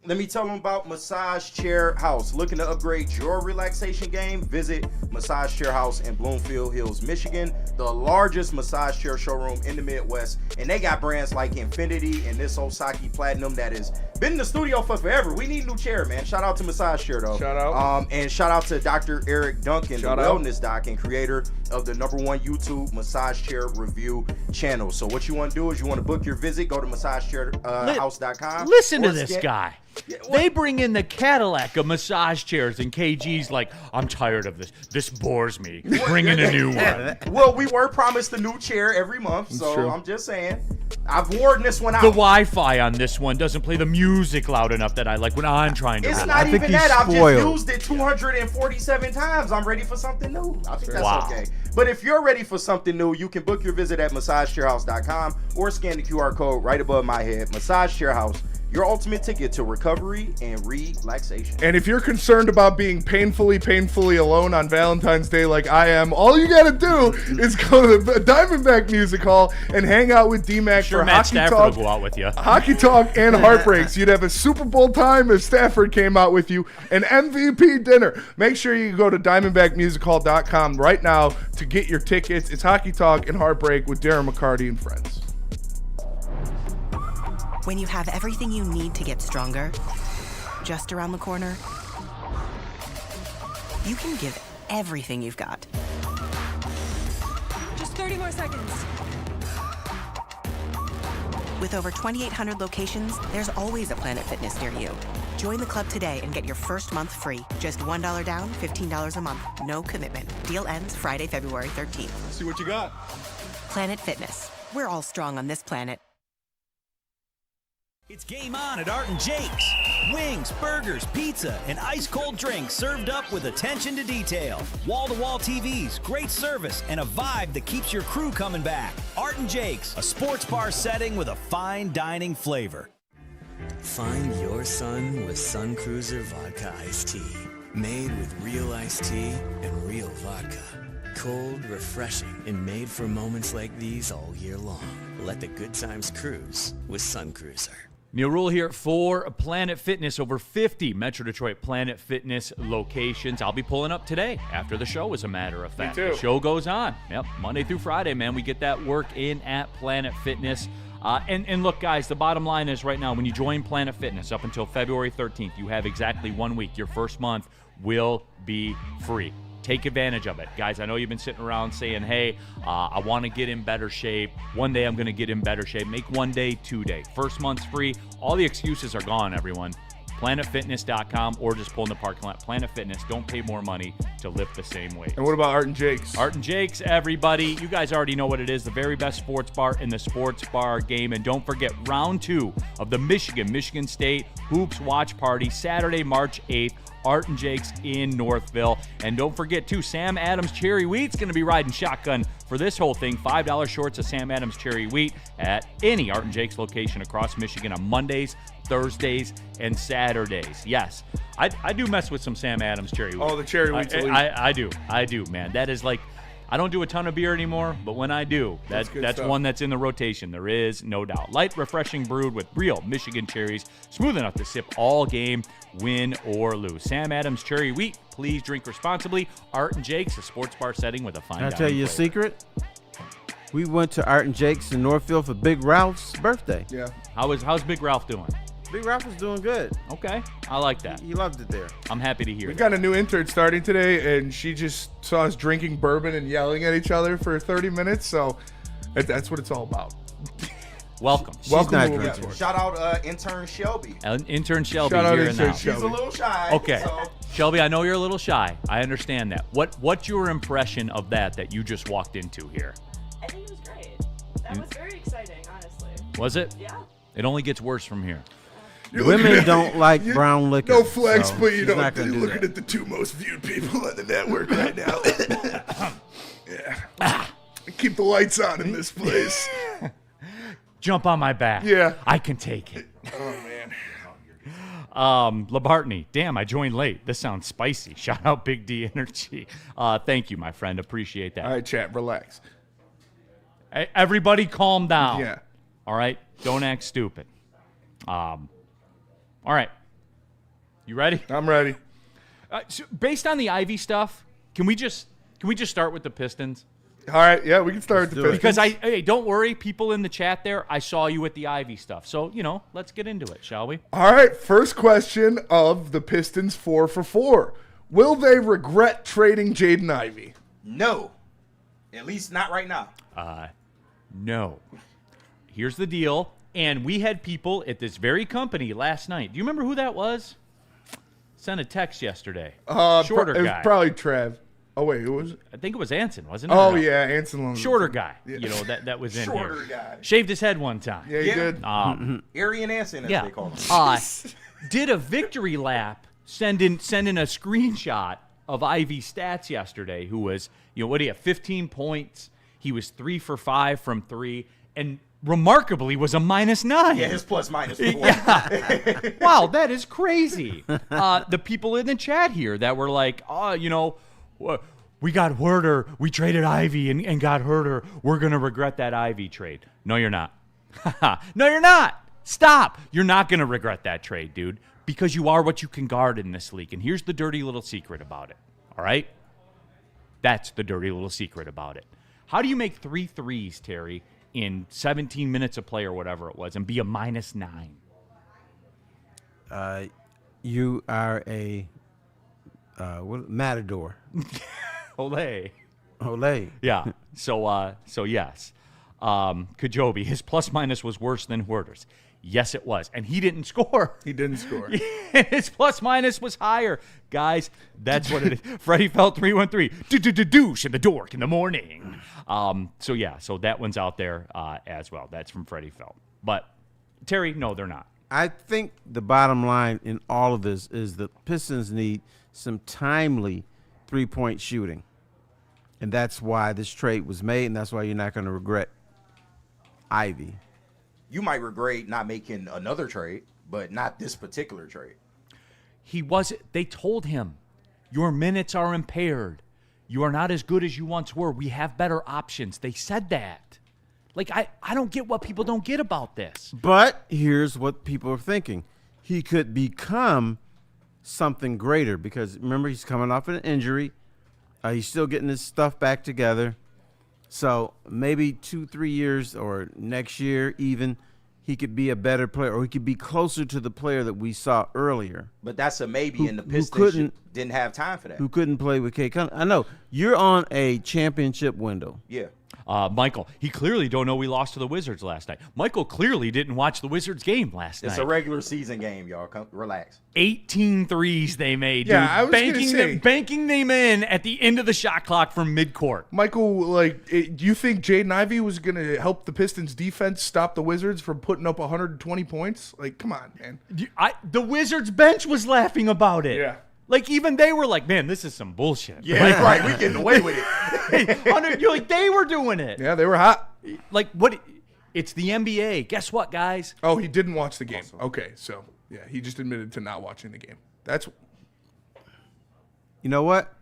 Let me tell them about Massage Chair House. Looking to upgrade your relaxation game? Visit Massage Chair House in Bloomfield Hills, Michigan, the largest massage chair showroom in the Midwest. And they got brands like Infinity and this Osaki Platinum that is been in the studio for forever. We need a new chair, man. Shout out to Massage Chair, though. Shout out. And shout out to Dr. Eric Duncan, Shout the out. wellness doc and creator of the #1 YouTube massage chair review channel. So what you want to do is you want to book your visit, go to massagechairhouse.com. Listen to or this scan- guy. Yeah, what? They bring in the Cadillac of massage chairs, and KG's like, I'm tired of this. This bores me. Bring in a new one. Well, we were promised a new chair every month, so true. I'm just saying. I've worn this one out. The Wi-Fi on this one doesn't play the music loud enough that I like when I'm trying to. It's relax. not I think even he's that. I've just spoiled. used it 247 times. I'm ready for something new. I think that's Wow. okay. But if you're ready for something new, you can book your visit at massagechairhouse.com or scan the QR code right above my head. Massage Chair House, your ultimate ticket to recovery and relaxation. And if you're concerned about being painfully alone on Valentine's Day like I am, all you gotta do is go to the Diamondback Music Hall and hang out with D-Mac Sure, for Matt hockey Stafford talk. will go out with you. Hockey talk and heartbreaks. You'd have a Super Bowl time if Stafford came out with you. An MVP dinner. Make sure you go to DiamondbackMusicHall.com right now to get your tickets. It's Hockey Talk and Heartbreak with Darren McCarty and friends. When you have everything you need to get stronger, just around the corner, you can give everything you've got. Just 30 more seconds. With over 2,800 locations, there's always a Planet Fitness near you. Join the club today and get your first month free. Just $1 down, $15 a month. No commitment. Deal ends Friday, February 13th. See what you got. Planet Fitness. We're all strong on this planet. It's game on at Art & Jake's. Wings, burgers, pizza, and ice-cold drinks served up with attention to detail. Wall-to-wall TVs, great service, and a vibe that keeps your crew coming back. Art & Jake's, a sports bar setting with a fine dining flavor. Find your sun with Sun Cruiser Vodka Iced Tea. Made with real iced tea and real vodka. Cold, refreshing, and made for moments like these all year long. Let the good times cruise with Sun Cruiser. Neil Rule here for Planet Fitness. Over 50 Metro Detroit Planet Fitness locations. I'll be pulling up today after the show, as a matter of fact. Me too. The show goes on. Yep, Monday through Friday, man. We get that work in at Planet Fitness. And look, guys, the bottom line is right now, when you join Planet Fitness up until February 13th, you have exactly 1 week. Your first month will be free. Take advantage of it. Guys, I know you've been sitting around saying, hey, I want to get in better shape. One day I'm going to get in better shape. Make one day, 2 day. First month's free. All the excuses are gone, everyone. PlanetFitness.com or just pull in the parking lot. Planet Fitness. Don't pay more money to lift the same weight. And what about Art & Jake's? Art & Jake's, everybody. You guys already know what it is. The very best sports bar in the sports bar game. And don't forget, round 2 of the Michigan State Hoops Watch Party, Saturday, March 8th. Art & Jake's in Northville. And don't forget, too, Sam Adams Cherry Wheat's going to be riding shotgun for this whole thing. $5 shorts of Sam Adams Cherry Wheat at any Art & Jake's location across Michigan on Mondays, Thursdays, and Saturdays. Yes, I do mess with some Sam Adams Cherry Wheat. Oh, the Cherry Wheat's elite. I do, man. That is like, I don't do a ton of beer anymore, but when I do, that's stuff. one that's in the rotation. There is no doubt. Light, refreshing, brewed with real Michigan cherries, smooth enough to sip all game, win or lose. Sam Adams Cherry Wheat. Please drink responsibly. Art & Jake's, a sports bar setting with a fine Can I dining tell you a flavor. secret? We went to Art & Jake's in Northfield for Big Ralph's birthday. Yeah. How's Big Ralph doing? Big Ralph was doing good. Okay, I like that. He loved it there. I'm happy to hear We that. got a new intern starting today, and she just saw us drinking bourbon and yelling at each other for 30 minutes, so that's what it's all about. Welcome. Welcome not to Woodward drinking. Sports. Shout out intern Shelby. Intern Shelby Shout out here intern now. Shelby. He's a little shy. Okay. So Shelby, I know you're a little shy. I understand that. What's your impression of that you just walked into here? I think it was great. That was very exciting, honestly. Was it? Yeah. It only gets worse from here. Women don't like brown liquor. No flex, so but you she's know, not gonna do looking that. at the 2 most viewed people on the network right now. Yeah. Keep the lights on in this place. Jump on my back. Yeah. I can take it. Oh, man. Labartney, damn, I joined late. This sounds spicy. Shout out Big D Energy. Thank you, my friend. Appreciate that. All right, chat, relax. Hey, everybody calm down. Yeah. All right? Don't act stupid. All right. You ready? I'm ready. So based on the Ivy stuff, can we just start with the Pistons? All right, yeah, we can start with the Pistons. Because hey, don't worry, people in the chat there, I saw you with the Ivy stuff. So, let's get into it, shall we? All right, first question of the Pistons 4 for 4. Will they regret trading Jaden Ivey? No. At least not right now. No. Here's the deal. And we had people at this very company last night. Do you remember who that was? Sent a text yesterday. Shorter it was guy. probably Trev. Oh, wait, who was it? I think it was Anson, wasn't it? Oh, yeah, Anson Long. Shorter guy. Yeah. That was in Shorter here. guy. Shaved his head one time. Yeah, he did. Aryan Anson, as Yeah. they call him. Did a victory lap, sending a screenshot of Ivy's stats yesterday, who was, what do you have, 15 points. He was 3 for 5 from 3, and remarkably was a -9. Yeah, his plus minus 4. Yeah. Wow, that is crazy. The people in the chat here that were like, we got Herder, we traded Ivy and got Herder. We're going to regret that Ivy trade. No, you're not. No, you're not. Stop. You're not going to regret that trade, dude, because you are what you can guard in this league. And here's the dirty little secret about it, all right? That's the dirty little secret about it. How do you make 3 threes, Terry, in 17 minutes of play or whatever it was and be a -9? You are a matador. Olay. Olay. Yeah. So yes. Kajobi, his plus-minus was worse than Huerter's. Yes, it was. And he didn't score. He didn't score. His plus-minus was higher. Guys, that's what it is. Freddie Felt 313. Douche in the dork in the morning. So that one's out there as well. That's from Freddie Felt. But, Terry, no, they're not. I think the bottom line in all of this is the Pistons need some timely three-point shooting. And that's why this trade was made, and that's why you're not going to regret Ivy. You might regret not making another trade, but not this particular trade. They told him, your minutes are impaired. You are not as good as you once were. We have better options. They said that. Like, I don't get what people don't get about this. But here's what people are thinking. He could become something greater because, remember, he's coming off an injury. He's still getting his stuff back together. So maybe 2-3 years or next year even, he could be a better player or he could be closer to the player that we saw earlier. But that's a maybe, and the Pistons didn't have time for that. Who couldn't play with Kate Cunningham. I know. You're on a championship window. Yeah. Michael, he clearly don't know we lost to the Wizards last night. Michael clearly didn't watch the Wizards game last night. It's a regular season game, y'all. Relax. 18 threes they made, dude. Yeah, I was gonna say. Banking them in at the end of the shot clock from midcourt. Michael, do you think Jaden Ivey was going to help the Pistons defense stop the Wizards from putting up 120 points? Like, come on, man. The Wizards bench was laughing about it. Yeah. Like, even they were like, man, this is some bullshit. Yeah, right. We getting away with it. You're like, they were doing it. Yeah, they were hot. Like, what? It's the NBA. Guess what, guys? Oh, he didn't watch the game. Okay, so, yeah, he just admitted to not watching the game. That's. You know what?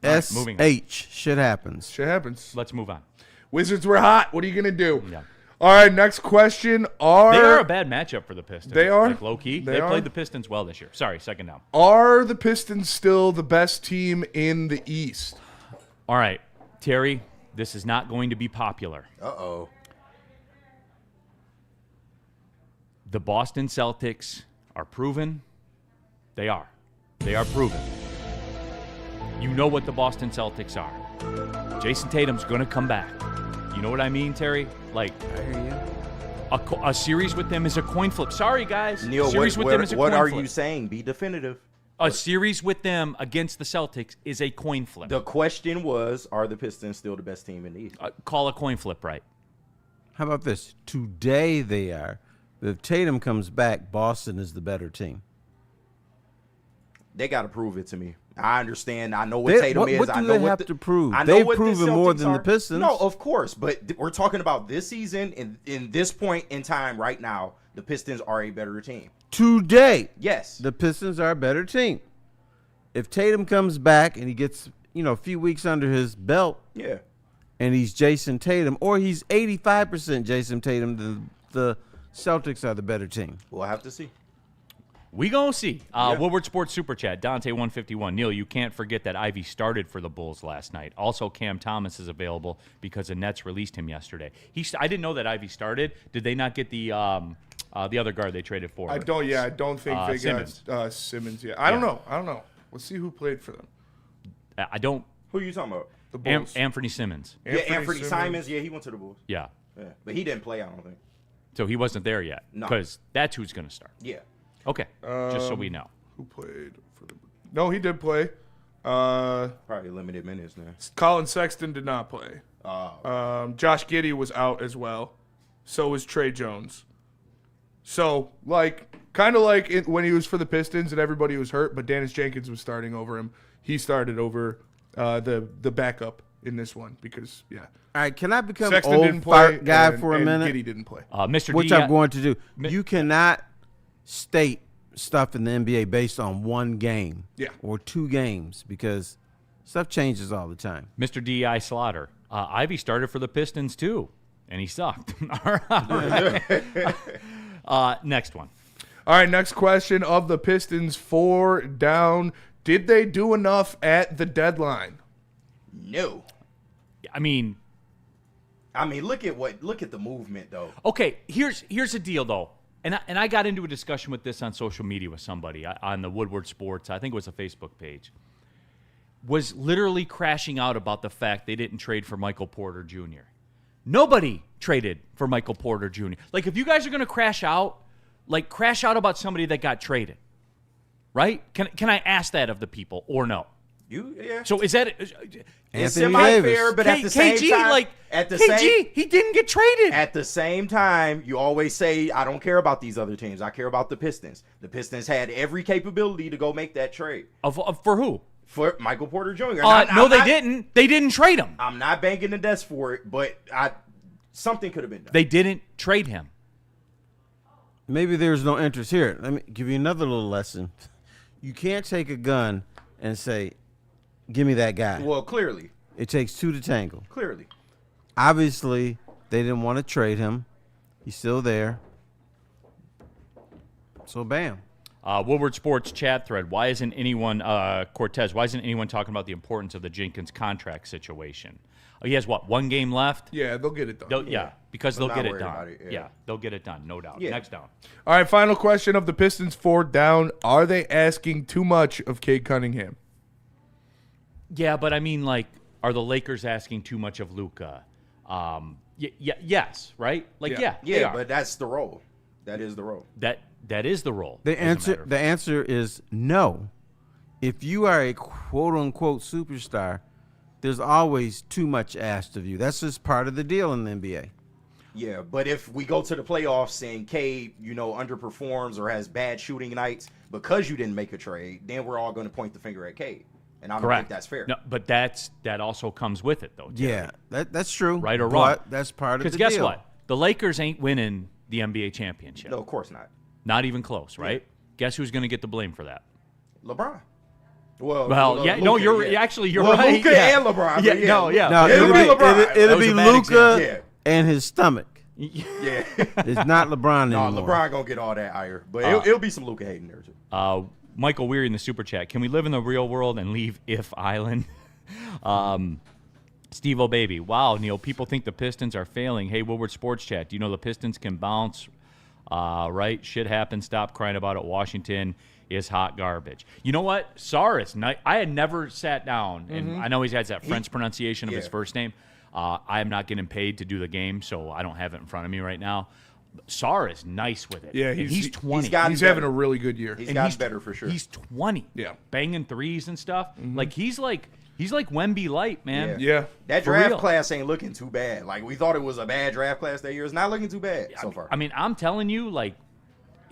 Right, moving on. SH. Shit happens. Shit happens. Let's move on. Wizards were hot. What are you going to do? Yeah. All right, next question. They are a bad matchup for the Pistons. They are? Like, low-key. They played the Pistons well this year. Sorry, second down. Are the Pistons still the best team in the East? All right, Terry, this is not going to be popular. Uh-oh. The Boston Celtics are proven. They are. They are proven. You know what the Boston Celtics are. Jason Tatum's going to come back. You know what I mean, Terry? Like, I hear you. A series with them is a coin flip. Sorry, guys. Neil, a series with them is a what coin are flip. you saying? Be definitive. A series with them against the Celtics is a coin flip. The question was, are the Pistons still the best team in the East? Call a coin flip, right? How about this? Today they are. If Tatum comes back, Boston is the better team. They got to prove it to me. I understand. I know what Tatum is. What do I know they have the, to prove? I know They've what proven the more Celtics than the are. Pistons. No, of course. But we're talking about this season. In this point in time right now, the Pistons are a better team. Today, Yes. the Pistons are a better team. If Tatum comes back and he gets, a few weeks under his belt, Yeah. and he's Jason Tatum, or he's 85% Jason Tatum, the Celtics are the better team. We'll have to see. We gonna see. Woodward Sports Super Chat, Dante151. Neil, you can't forget that Ivy started for the Bulls last night. Also, Cam Thomas is available because the Nets released him yesterday. I didn't know that Ivy started. Did they not get the other guard they traded for? I don't think they Simmons. got Simmons yet. I don't know. Let's see who played for them. I don't. Who are you talking about? The Bulls. Anthony Simmons. Anthony Simons. Yeah, he went to the Bulls. Yeah. But he didn't play, I don't think. So he wasn't there yet. No. Because that's who's going to start. Yeah. Okay. Just so we know. Who played for the? No, he did play. Probably limited minutes now. Colin Sexton did not play. Josh Giddey was out as well. So was Trey Jones. So, kind of like when he was for the Pistons and everybody was hurt, but Dennis Jenkins was starting over him. He started over the backup in this one because, All right, can I become Sexton old didn't play fart guy and, for a and minute? Giddey didn't play. Mr. Which D, I'm going to do. You cannot state stuff in the NBA based on one game or 2 games because stuff changes all the time. Mr. D.I. Slaughter. Ivy started for the Pistons, too, and he sucked. All right. Next one. All right, next question of the Pistons 4 down. Did they do enough at the deadline? No. I mean, look at the movement though. okay, here's the deal, though. And I got into a discussion with this on social media with somebody on the Woodward Sports. I think it was a Facebook page. Was literally crashing out about the fact they didn't trade for Michael Porter Jr. Nobody traded for Michael Porter Jr. Like, if you guys are going to crash out about somebody that got traded, right? Can I ask that of the people or no? So is that It's Anthony semi-fair, Davis. but at the same time, he didn't get traded. At the same time, you always say, I don't care about these other teams. I care about the Pistons. The Pistons had every capability to go make that trade. For who? For Michael Porter Jr. They didn't. They didn't trade him. I'm not banging the desk for it, but something could have been done. They didn't trade him. Maybe there's no interest here. Let me give you another little lesson. You can't take a gun and say, give me that guy. Well, clearly. It takes 2 to tangle. Clearly. Obviously, they didn't want to trade him. He's still there. So, bam. Woodward Sports chat thread. Why isn't anyone, Cortez, why isn't anyone talking about the importance of the Jenkins contract situation? He has, 1 game left? Yeah, they'll get it done. Because they'll get it done. about it, yeah. They'll get it done, no doubt. Yeah. Next down. All right, final question of the Pistons 4 down. Are they asking too much of Cade Cunningham? Yeah, but I mean, are the Lakers asking too much of Luka? Yes, right? Yeah, but that's the role. That is the role. That is the role. The answer is no. If you are a quote unquote superstar, there's always too much asked of you. That's just part of the deal in the NBA. Yeah, but if we go to the playoffs and Cade, underperforms or has bad shooting nights because you didn't make a trade, then we're all going to point the finger at Cade. And I don't think that's fair. No, but that also comes with it, though. Terry. Yeah, that's true. Right or wrong. But that's part of the deal. Because guess what? The Lakers ain't winning the NBA championship. No, of course not. Not even close, right? Yeah. Guess who's going to get the blame for that? LeBron. You're actually well, right. Luka and LeBron. No, it'll be LeBron. It'll be Luka and his stomach. Yeah. It's not LeBron anymore. No, LeBron gonna get all that ire, but it'll be some Luka hating there too. Michael Weary in the super chat. Can we live in the real world and leave If Island? Steve O'Baby. Wow, Neil. People think the Pistons are failing. Hey, Woodward Sports Chat. Do you know the Pistons can bounce? Right? Shit happens. Stop crying about it. Washington is hot garbage. You know what? Saris. I had never sat down, and I know he has that French pronunciation of his first name. I am not getting paid to do the game, so I don't have it in front of me right now. Sar is nice with it. Yeah, he's 20. He's having a really good year. He's gotten better for sure. He's 20. Yeah, banging threes and stuff. He's like Wemby light, man. Yeah. That draft class ain't looking too bad. Like, we thought it was a bad draft class that year. It's not looking too bad so far. I mean, I'm telling you,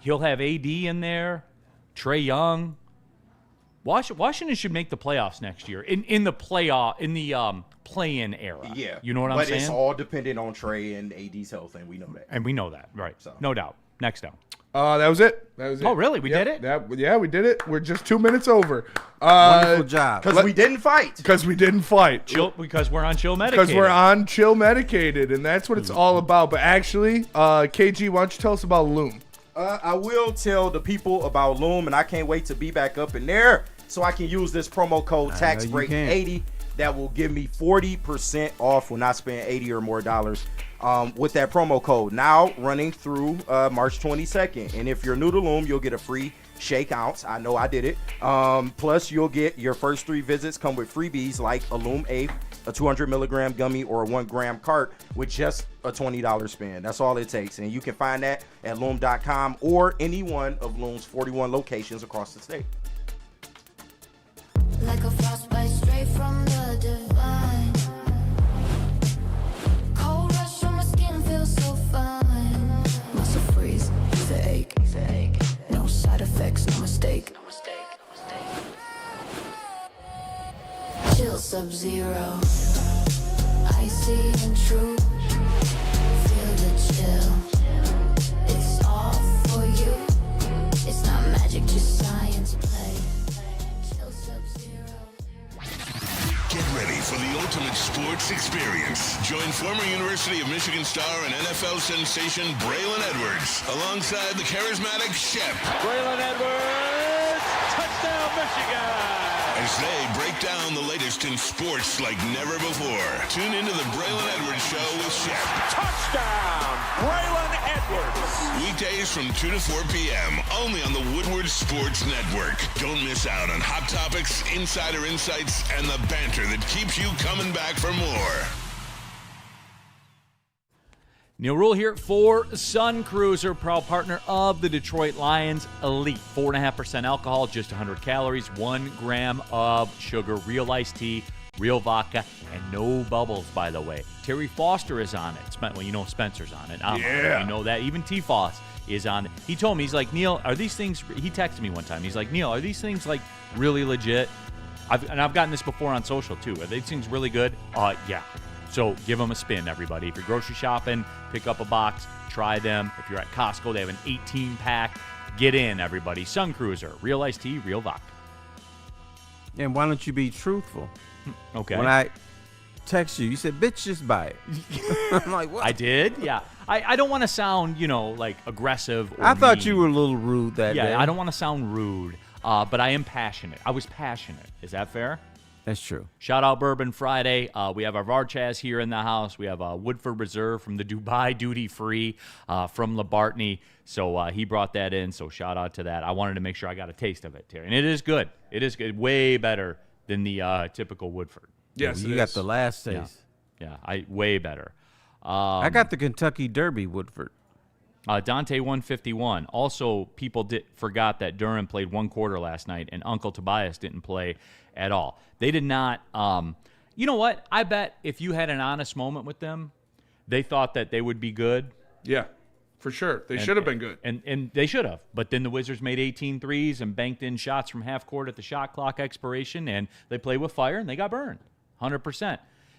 he'll have AD in there, Trae Young. Washington should make the playoffs next year in the play-in era. Yeah, you know what I'm saying? But it's all dependent on Trae and AD's health, and we know that. And we know that, right? So. No doubt. Next down. That was it. Oh, really? We did it? We did it. We're just 2 minutes over. Wonderful job. Because we didn't fight. Because we didn't fight. Because we're on chill medicated. Because we're on chill medicated, and that's what it's all about. But actually, KG, why don't you tell us about Loom? I will tell the people about Loom, and I can't wait to be back up in there so I can use this promo code TaxBreak80. That will give me 40% off when I spend $80 or more with that promo code. Now running through March 22nd. And if you're new to Loom, you'll get a free shake ounce. I know I did it. Plus, you'll get your first 3 visits come with freebies like a Loom Ape, a 200 milligram gummy, or a 1 gram cart with just a $20 spend. That's all it takes. And you can find that at Loom.com or any one of Loom's 41 locations across the state. Like a frostbite straight from the divine. Cold rush on my skin feels so fine. Muscle freeze, the ache. No side effects, no mistake. Chill Sub-Zero, icy and true. Feel the chill. It's all for you. It's not magic, just science play. Chill Sub-Zero. Get ready for the ultimate sports experience. Join former University of Michigan star and NFL sensation Braylon Edwards alongside the charismatic Shep. Braylon Edwards, touchdown Michigan! As they break down the latest in sports like never before. Tune into the Braylon Edwards Show with Shep. Touchdown, Braylon Edwards! Weekdays from 2 to 4 p.m. only on the Woodward Sports Network. Don't miss out on hot topics, insider insights, and the banter that keeps you coming back for more. Neil Rule here for Sun Cruiser, proud partner of the Detroit Lions Elite. 4.5% alcohol, just 100 calories, 1 gram of sugar, real iced tea, real vodka, and no bubbles, by the way. Terry Foster is on it. Well, you know Spencer's on it. Yeah. You know that. Even T-Foss is on it. He told me, he's like, Neil, are these things, he texted me one time. He's like, Neil, are these things, like, really legit? I've gotten this before on social, too. Are these things really good? Yeah. So give them a spin, everybody. If you're grocery shopping, pick up a box, try them. If you're at Costco, they have an 18-pack. Get in, everybody. Sun Cruiser, real iced tea, real vodka. And why don't you be truthful? Okay. When I text you, you said, bitch, just buy it. I'm like, what? I did, yeah. I don't want to sound, like, aggressive or I thought mean. you were a little rude that day. Yeah, I don't want to sound rude, but I am passionate. I was passionate. Is that fair? That's true. Shout out Bourbon Friday. We have our Varchaz here in the house. We have Woodford Reserve from the Dubai Duty Free from Labartney. So he brought that in, so shout out to that. I wanted to make sure I got a taste of it, Terry. And it is good. It is good. Way better than the typical Woodford. Yes, you got the last taste. Yeah, way better. I got the Kentucky Derby Woodford. Dante 151. Also, people forgot that Durham played 1 quarter last night, and Uncle Tobias didn't play at all. They did not. You know what? I bet if you had an honest moment with them, they thought that they would be good. Yeah, for sure. They should have been good. And they should have. But then the Wizards made 18 threes and banked in shots from half court at the shot clock expiration, and they played with fire, and they got burned 100%.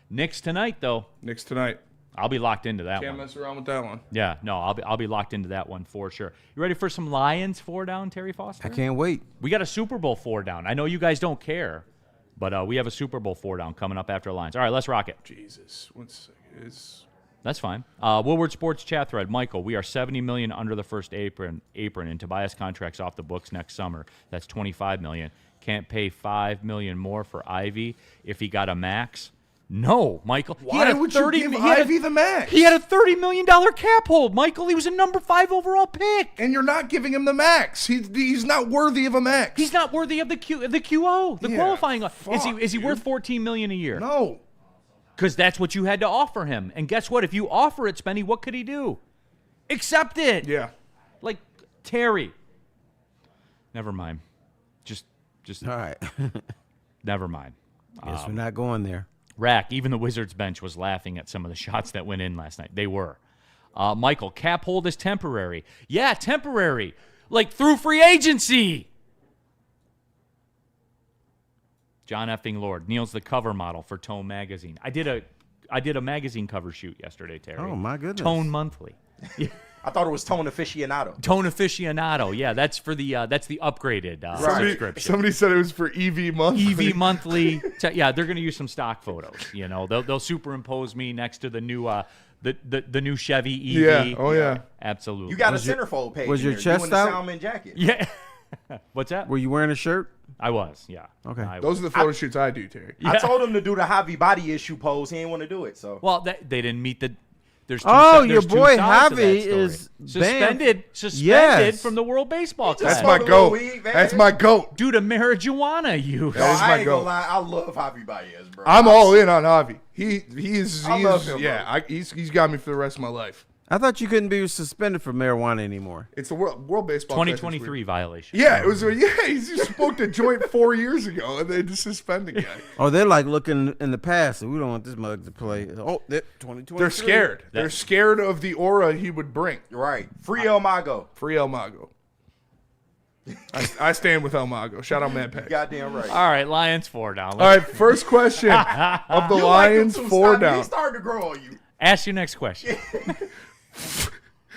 Knicks tonight, though. Knicks tonight. I'll be locked into that Can't one. mess around with that one. Yeah, no, I'll be locked into that one for sure. You ready for some Lions 4 down, Terry Foster? I can't wait. We got a Super Bowl 4 down. I know you guys don't care, but we have a Super Bowl 4 down coming up after Lions. All right, let's rock it. Jesus. 1 second. That's fine. Woodward Sports chat thread. Michael, we are $70 million under the first apron, and Tobias contract's off the books next summer. That's $25 million. Can't pay $5 million more for Ivy if he got a max. No, Michael. Why would you give Ivy the max? He had a $30 million cap hold, Michael. He was a number 5 overall pick. And you're not giving him the max. He's not worthy of a max. He's not worthy of the QO, the qualifying. Is he worth $14 million a year? No. Because that's what you had to offer him. And guess what? If you offer it, Spenny, what could he do? Accept it. Yeah. Like Terry. Never mind. Just all right. Never mind. Guess we're not going there. Rack, even the Wizards bench was laughing at some of the shots that went in last night. They were. Michael, cap hold is temporary. Yeah, temporary. Like through free agency. John Effing Lord. Neil's the cover model for Tone Magazine. I did a magazine cover shoot yesterday, Terry. Oh, my goodness. Tone Monthly. I thought it was Tone Aficionado. Tone Aficionado. Yeah, that's for the that's the upgraded subscription. Somebody said it was for EV Monthly. EV Monthly. Yeah, they're going to use some stock photos. They'll superimpose me next to the new the new Chevy EV. Yeah. Oh yeah. Absolutely. You got a centerfold page. was in your there. chest you in the out? Salmon jacket. Yeah. What's that? Were you wearing a shirt? I was. Yeah. Okay. Those are the photo shoots I do, Terry. I told him to do the Javi body issue pose. He didn't want to do it. So Well, they didn't meet the. There's two Oh, si- your there's two boy sides to that Javi story. is suspended Yes. from the World Baseball just Classic. That's my Smoke a goat. little weed, man. That's my goat. Due to marijuana use. No, That is I my ain't gonna goat. lie. I love Javi Baez, bro. I'm all in on Javi. He I love him, yeah. He's got me for the rest of my life. I thought you couldn't be suspended for marijuana anymore. It's the World Baseball Classic. 2023 violation. Yeah, it was. Yeah, he smoked a joint 4 years ago, and they just suspended the guy. Oh, they're like looking in the past. We don't want this mug to play. Oh, 2023. They're scared. They're scared of the aura he would bring. Right. Free El Mago. Free El Mago. I stand with El Mago. Shout out Matt Peck. Goddamn right. All right, Lions 4 down. All right, first question of the You Lions like him too, 4 Scotty. down. He's starting to grow on you. Ask your next question.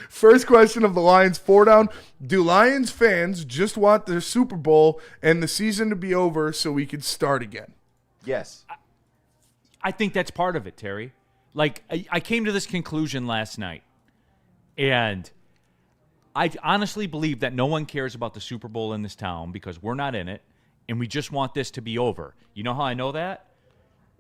First question of the Lions 4 down. Do Lions fans just want their Super Bowl and the season to be over so we can start again? Yes. I think that's part of it, Terry. Like, I came to this conclusion last night, and I honestly believe that no one cares about the Super Bowl in this town because we're not in it, and we just want this to be over. You know how I know that?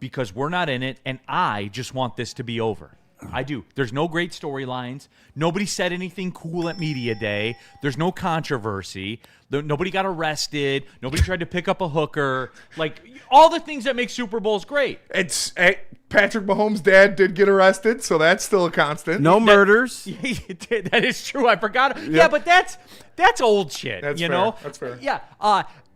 Because we're not in it, and I just want this to be over. I do. There's no great storylines. Nobody said anything cool at Media Day. There's no controversy. Nobody got arrested. Nobody tried to pick up a hooker. Like, all the things that make Super Bowls great. It's Patrick Mahomes' dad did get arrested, so that's still a constant. No murders. That is true. I forgot. Yeah, but that's old shit. That's you fair. know? That's fair. Yeah.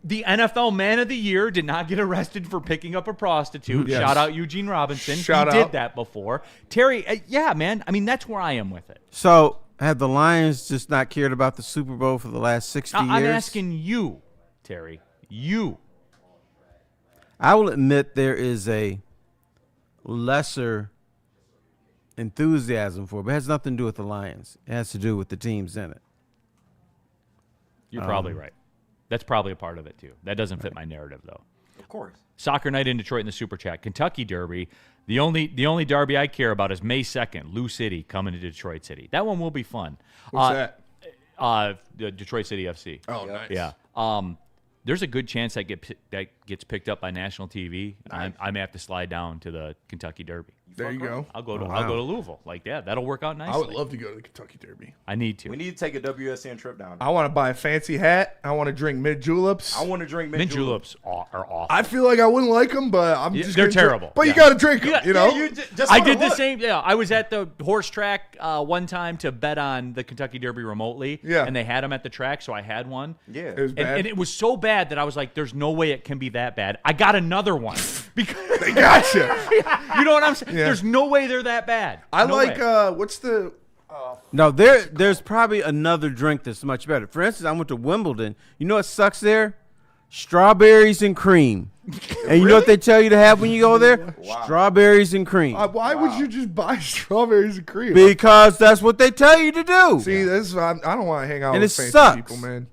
The NFL Man of the Year did not get arrested for picking up a prostitute. Yes. Shout out Eugene Robinson. Shout he out. did that before. Terry, yeah, man. I mean, that's where I am with it. So, have the Lions just not cared about the Super Bowl for the last 60 years? I'm asking you, Terry. You. I will admit there is a lesser enthusiasm for it, but it has nothing to do with the Lions. It has to do with the teams in it. You're probably right. That's probably a part of it, too. That doesn't fit my narrative, though. Of course. Soccer night in Detroit in the Super Chat. Kentucky Derby. The only derby I care about is May 2nd, Lou City coming to Detroit City. That one will be fun. What's that? The Detroit City FC. Oh, nice. Yeah. There's a good chance that gets picked up by national TV. Nice. I may have to slide down to the Kentucky Derby. There you go. I'll go to Louisville. Like, yeah, that'll work out nicely. I would love to go to the Kentucky Derby. I need to. We need to take a WSN trip down. I want to buy a fancy hat. I want to drink mint juleps. I want to drink Mint juleps are awful. I feel like I wouldn't like them, but I'm just they're gonna drink- terrible. But Yeah. you got to drink them, you know? just I for the did the look. same. Yeah, I was at the horse track one time to bet on the Kentucky Derby remotely. Yeah. And they had them at the track, so I had one. Yeah. It was bad. And it was so bad that I was like, "There's no way it can be that bad." I got another one because They got you. you know what I'm saying. Yeah. There's no way they're that bad. I No like, way. what's the... No, there's probably another drink that's much better. For instance, I went to Wimbledon. You know what sucks there? Strawberries and cream. And you know what they tell you to have when you go there? Strawberries and cream. Why would you just buy strawberries and cream? Because that's what they tell you to do. See, this I don't want to hang out And with it fancy sucks. people, man.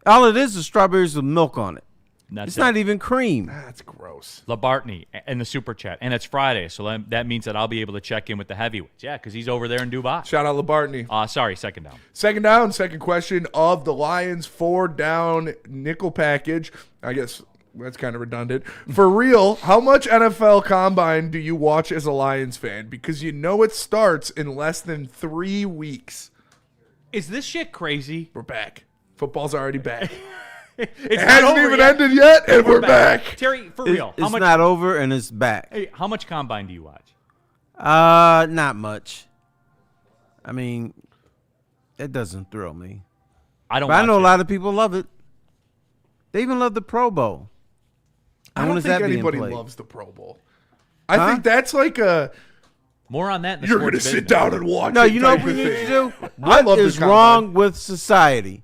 All it is strawberries with milk on it. That's It's it. not even cream. That's gross. Labartney in the super chat, and it's Friday, so that means that I'll be able to check in with the heavyweights. Yeah, because he's over there in Dubai. Shout out Labartney. Sorry, second down. Second down, second question of the Lions 4 down nickel package. I guess that's kind of redundant. For real, how much NFL Combine do you watch as a Lions fan? Because you know it starts in less than 3 weeks. Is this shit crazy? We're back. Football's already back. It's It not hasn't over even yet. ended yet, and we're back. Terry, for real, It's how much? not over and it's back. Hey, how much combine do you watch? Not much. I mean, it doesn't thrill me. I don't. But I watch know a it. lot of people love it. They even love the Pro Bowl. I And don't when is think that being anybody played? loves the Pro Bowl. I think that's like a More on that. In the you're going to sports sit business. down and watch. No, it you know type what we of need thing. to do? I What love is the Combine. wrong with society?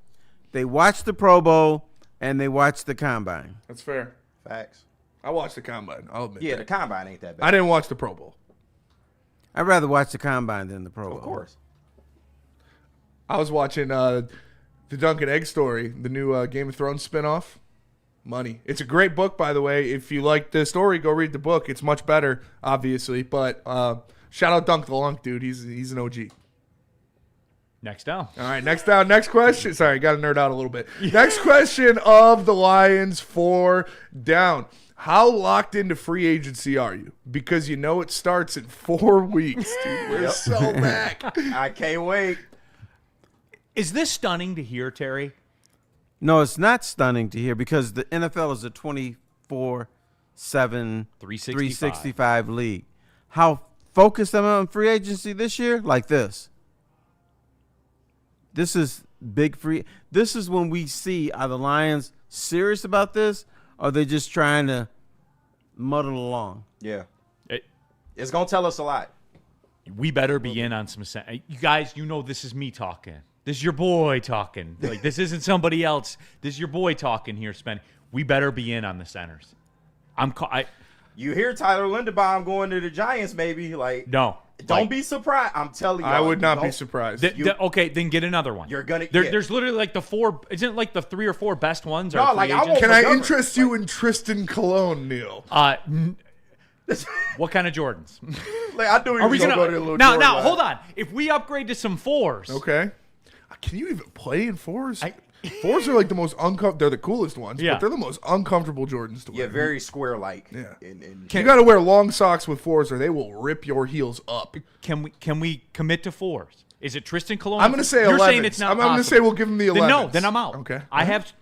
They watch the Pro Bowl and they watch the Combine. That's fair. Facts. I watched the Combine. I'll admit Yeah, that. the combine ain't that bad. I didn't watch the Pro Bowl. I'd rather watch the Combine than the Pro Bowl. Of course. I was watching the Duncan Egg story, the new Game of Thrones spinoff. Money. It's a great book, by the way. If you like the story, go read the book. It's much better, obviously. But Shout out Dunk the Lunk, dude. He's an OG. Next down. All right, next down. Next question. Sorry, got to nerd out a little bit. Next question of the Lions 4 down. How locked into free agency are you? Because you know it starts in 4 weeks, dude. We're so back. I can't wait. Is this stunning to hear, Terry? No, it's not stunning to hear because the NFL is a 24/7, 365 league. How focused am I on free agency this year? Like this. This is big free. This is when we see, are the Lions serious about this, or are they just trying to muddle along? Yeah. It's going to tell us a lot. We better be in on some – you guys, you know this is me talking. This is your boy talking. Like, this isn't somebody else. This is your boy talking here, Spen. We better be in on the centers. You hear Tyler Linderbaum going to the Giants, maybe. Like, no. Don't be surprised. I'm telling you. I would not be surprised. Okay, then get another one. You're going to There's literally like the 4 – isn't it like the 3 or 4 best ones? No, like I won't. Can I interest you in Tristan Colon, Neil? What kind of Jordans? Like, I knew he was going to go to a little Jordan Now, line. hold on. If we upgrade to some 4s. Okay. Can you even play in 4s? 4s are like the most uncomfortable. They're the coolest ones, but they're the most uncomfortable Jordans to wear. Yeah, very square-like. Yeah. You got to wear long socks with 4s or they will rip your heels up. Can we commit to 4s? Is it Tristan Colon? I'm going to say 11s. You're saying it's not I'm going to say we'll give him the 11s. Then I'm out. Okay. I have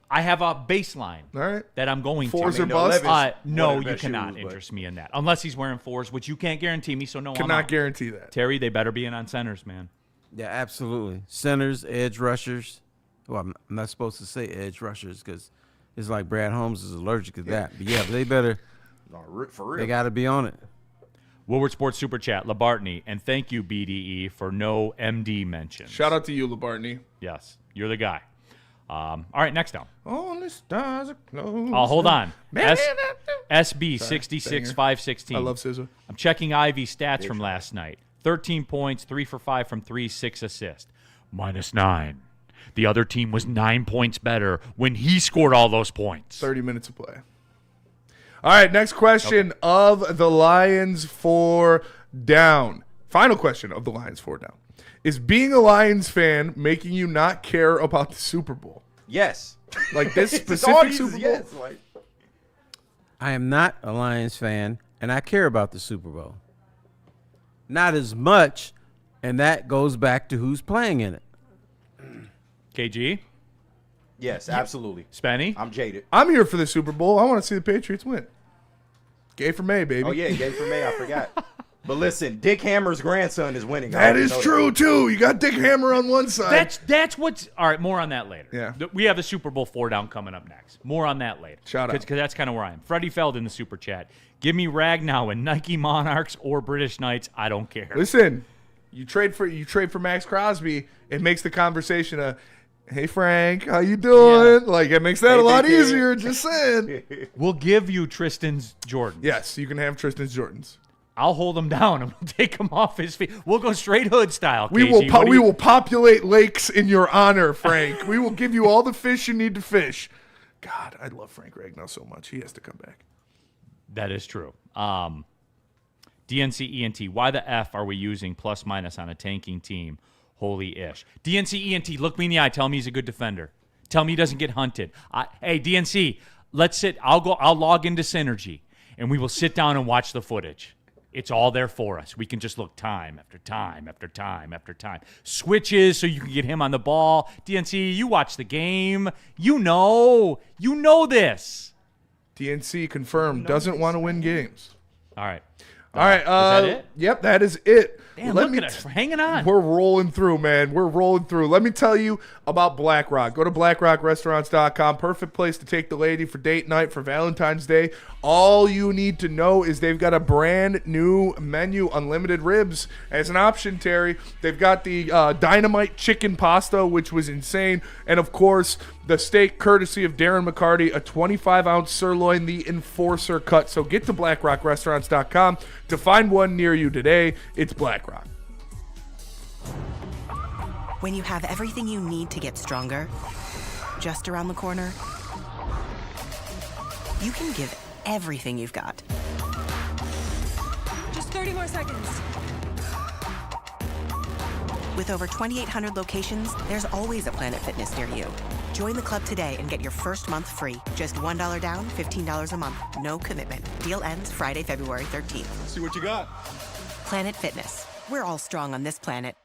a baseline that I'm going 4s to. or bust? No, you cannot interest me in that. Unless he's wearing 4s, which you can't guarantee me, so no, I'm Cannot out. guarantee that. Terry, they better be in on centers, man. Yeah, absolutely. Centers, edge rushers. Well, I'm not supposed to say edge rushers because it's like Brad Holmes is allergic to that. But yeah, they better. For real. They got to be on it. Woodward Sports Super Chat, LaBartney, and thank you, BDE, for no MD mentions. Shout out to you, LaBartney. Yes, you're the guy. All right, next down. Only stars are close. Oh, hold on. SB 66516. I love SZA. I'm checking Ivy's stats from last night. 13 points, 3 for 5 from 3, 6 assists. -9. The other team was 9 points better when he scored all those points. 30 minutes of play. All right, next question of the Lions 4 down. Final question of the Lions 4 down. Is being a Lions fan making you not care about the Super Bowl? Yes. Like this specific Super Bowl? Yes. I am not a Lions fan, and I care about the Super Bowl. Not as much, and that goes back to who's playing in it. KG? Yes, absolutely. Spenny? I'm jaded. I'm here for the Super Bowl. I want to see the Patriots win. Gay for May, baby. Oh, yeah, gay for May. I forgot. But listen, Dick Hammer's grandson is winning. That is true, too. You got Dick Hammer on one side. That's what's – all right, more on that later. Yeah. We have the Super Bowl 4 down coming up next. More on that later. Shout out. Because that's kind of where I am. Freddie Feld in the Super Chat. Give me Ragnow and Nike Monarchs or British Knights. I don't care. Listen, you trade for Maxx Crosby. It makes the conversation a – hey, Frank, how you doing? Yeah. Like, it makes that a lot easier, just saying. We'll give you Tristan's Jordans. Yes, you can have Tristan's Jordans. I'll hold him down and we'll take him off his feet. We'll go straight hood style. We will populate lakes in your honor, Frank. We will give you all the fish you need to fish. God, I love Frank Ragnow so much. He has to come back. That is true. DNC ENT, why the F are we using plus minus on a tanking team? Holy ish. DNC ENT, look me in the eye. Tell me he's a good defender. Tell me he doesn't get hunted. Hey, DNC, let's sit. I'll log into Synergy, and we will sit down and watch the footage. It's all there for us. We can just look time after time after time after time. Switches so you can get him on the ball. DNC, you watch the game. You know this. DNC confirmed doesn't want to win games. All right. All right. Is that it? Yep, that is it. Damn, look at us. We're hanging on. We're rolling through, man. We're rolling through. Let me tell you about Black Rock. Go to blackrockrestaurants.com. Perfect place to take the lady for date night for Valentine's Day. All you need to know is they've got a brand new menu, unlimited ribs as an option, Terry. They've got the dynamite chicken pasta, which was insane. And, of course, the steak courtesy of Darren McCarty, a 25-ounce sirloin, the Enforcer cut. So get to blackrockrestaurants.com to find one near you today. It's Black Rock. When you have everything you need to get stronger just around the corner, you can give everything you've got. Just 30 more seconds. With over 2,800 locations, there's always a Planet Fitness near you. Join the club today and get your first month free. Just $1 down, $15 a month. No commitment. Deal ends Friday, February 13th. See what you got. Planet Fitness. We're all strong on this planet.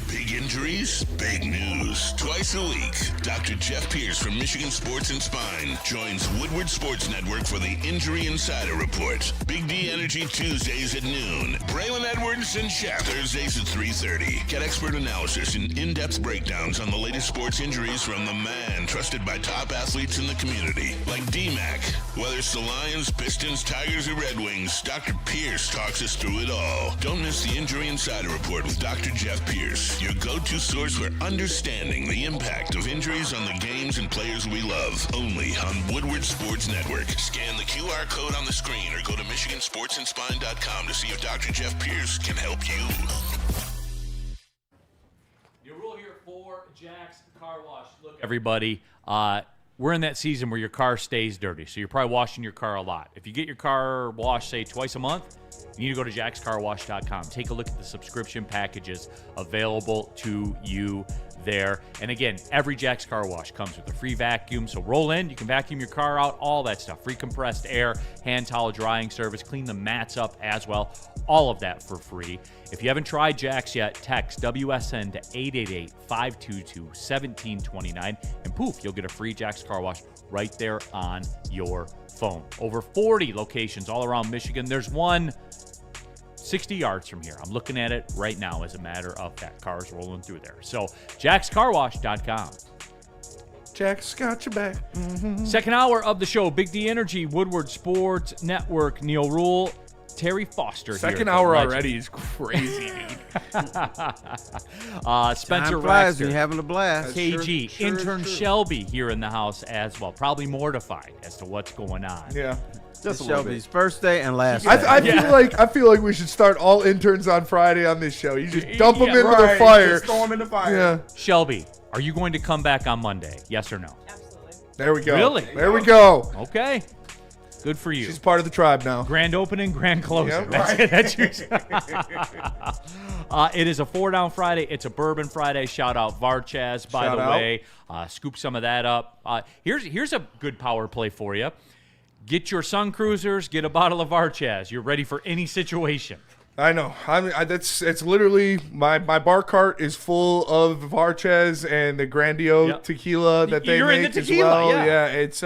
Big injuries, big news. Twice a week, Dr. Jeff Pierce from Michigan Sports and Spine joins Woodward Sports Network for the Injury Insider Report. Big D Energy Tuesdays at noon. Braylon Edwards and Shaq Thursdays at 3:30. Get expert analysis and in-depth breakdowns on the latest sports injuries from the man trusted by top athletes in the community, like D-Mac. Whether it's the Lions, Pistons, Tigers, or Red Wings, Dr. Pierce talks us through it all. Don't miss the Injury Insider Report with Dr. Jeff Pierce, your go-to source for understanding the impact of injuries on the games and players we love. Only on Woodward Sports Network. Scan the QR code on the screen or go to MichiganSportsandSpine.com to see if Dr. Jeff Pierce can help you. Your rule here for Jack's Car Wash. Look, everybody, we're in that season where your car stays dirty, so you're probably washing your car a lot. If you get your car washed, say, twice a month, you need to go to jackscarwash.com. Take a look at the subscription packages available to you there. And again, every Jack's Car Wash comes with a free vacuum. So roll in, you can vacuum your car out, all that stuff. Free compressed air, hand towel drying service, clean the mats up as well. All of that for free. If you haven't tried Jack's yet, text WSN to 888-522-1729. And poof, you'll get a free Jack's Car Wash right there on your phone. Over 40 locations all around Michigan. There's one 60 yards from here. I'm looking at it right now as a matter of fact. Cars rolling through there. So, jackscarwash.com. Jack's got your back. Mm-hmm. Second hour of the show, Big D Energy, Woodward Sports Network, Neil Rule, Terry Foster. Second hour already is crazy, dude. Spencer Time flies, Raxter, you're having a blast. KG, Sure, intern Shelby here in the house as well. Probably mortified as to what's going on. Yeah. This is Shelby's first day and last day. I feel like we should start all interns on Friday on this show. You just dump them into the fire. Just throw them in the fire. Yeah. Shelby, are you going to come back on Monday? Yes or no? Absolutely. There we go. Really? There we go. Okay. Good for you. She's part of the tribe now. Grand opening, grand closing. Yep. That's it. That's yours. It is a 4-Down Friday. It's a Bourbon Friday. Shout out Varchaz, by Shout the out. way. Scoop some of that up. Here's a good power play for you. Get your Sun Cruisers. Get a bottle of Varchaz. You're ready for any situation. I know. It's literally my bar cart is full of Varchaz and the Grandio tequila that they You're in make the tequila, as well. yeah. It's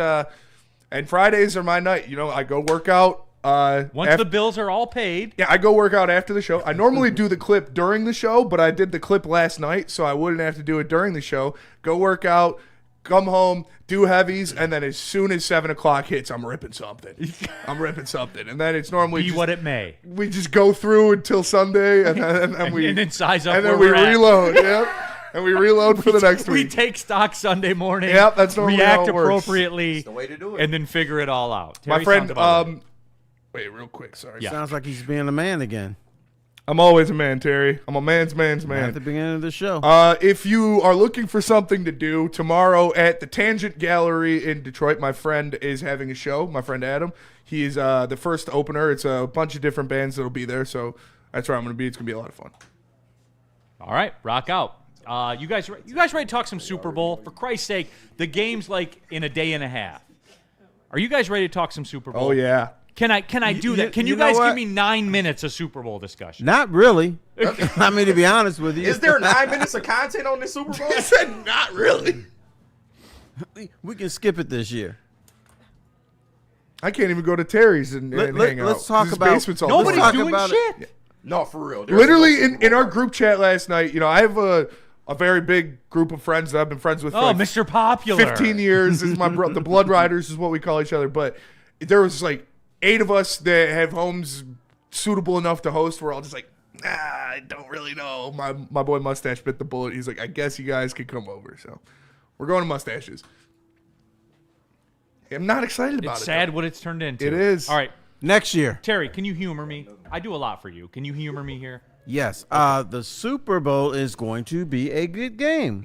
and Fridays are my night. You know, I go work out. Once the bills are all paid. Yeah, I go work out after the show. I normally do the clip during the show, but I did the clip last night, so I wouldn't have to do it during the show. Go work out, come home, do heavies, and then as soon as 7 o'clock hits, I'm ripping something. And then it's normally Be what it may. We just go through until Sunday, and then we and then size up and then where we we're at. reload. Yep. And we reload for the next We week. take stock Sunday morning. Yep, that's normally react how it works. appropriately. That's the way to do it. And then figure it all out. My Terry, friend, sounds about right. wait, real quick, sorry. Yeah. Sounds like he's being a man again. I'm always a man, Terry. I'm a man's At man. the beginning of the show. If you are looking for something to do tomorrow at the Tangent Gallery in Detroit, my friend is having a show. My friend Adam, he is the first opener. It's a bunch of different bands that'll be there, so that's where I'm going to be. It's going to be a lot of fun. All right, rock out. You guys ready to talk some Super Bowl? For Christ's sake, the game's like in a day and a half. Are you guys ready to talk some Super Bowl? Oh yeah. Can I do that? Can you know guys what? give me 9 minutes of Super Bowl discussion? Not really. I mean, to be honest with you. Is there 9 minutes of content on this Super Bowl? I said not really. We can skip it this year. I can't even go to Terry's and hang out. Let's talk His about- basement's all Nobody's talk full. doing about shit. it. No, for real. There's Literally no Super in our Bowl. group chat last night, you know, I have a very big group of friends that I've been friends with for Oh, like Mr. Popular. 15 years. This is my the Blood Riders is what we call each other. But there was like 8 of us that have homes suitable enough to host. We're all just like, I don't really know. My boy Mustache bit the bullet. He's like, I guess you guys could come over. So we're going to Mustaches. I'm not excited about It's it. sad though. what it's turned into. It is. All right, Next year. Terry, can you humor me? I do a lot for you. Can you humor me here? Yes. The Super Bowl is going to be a good game.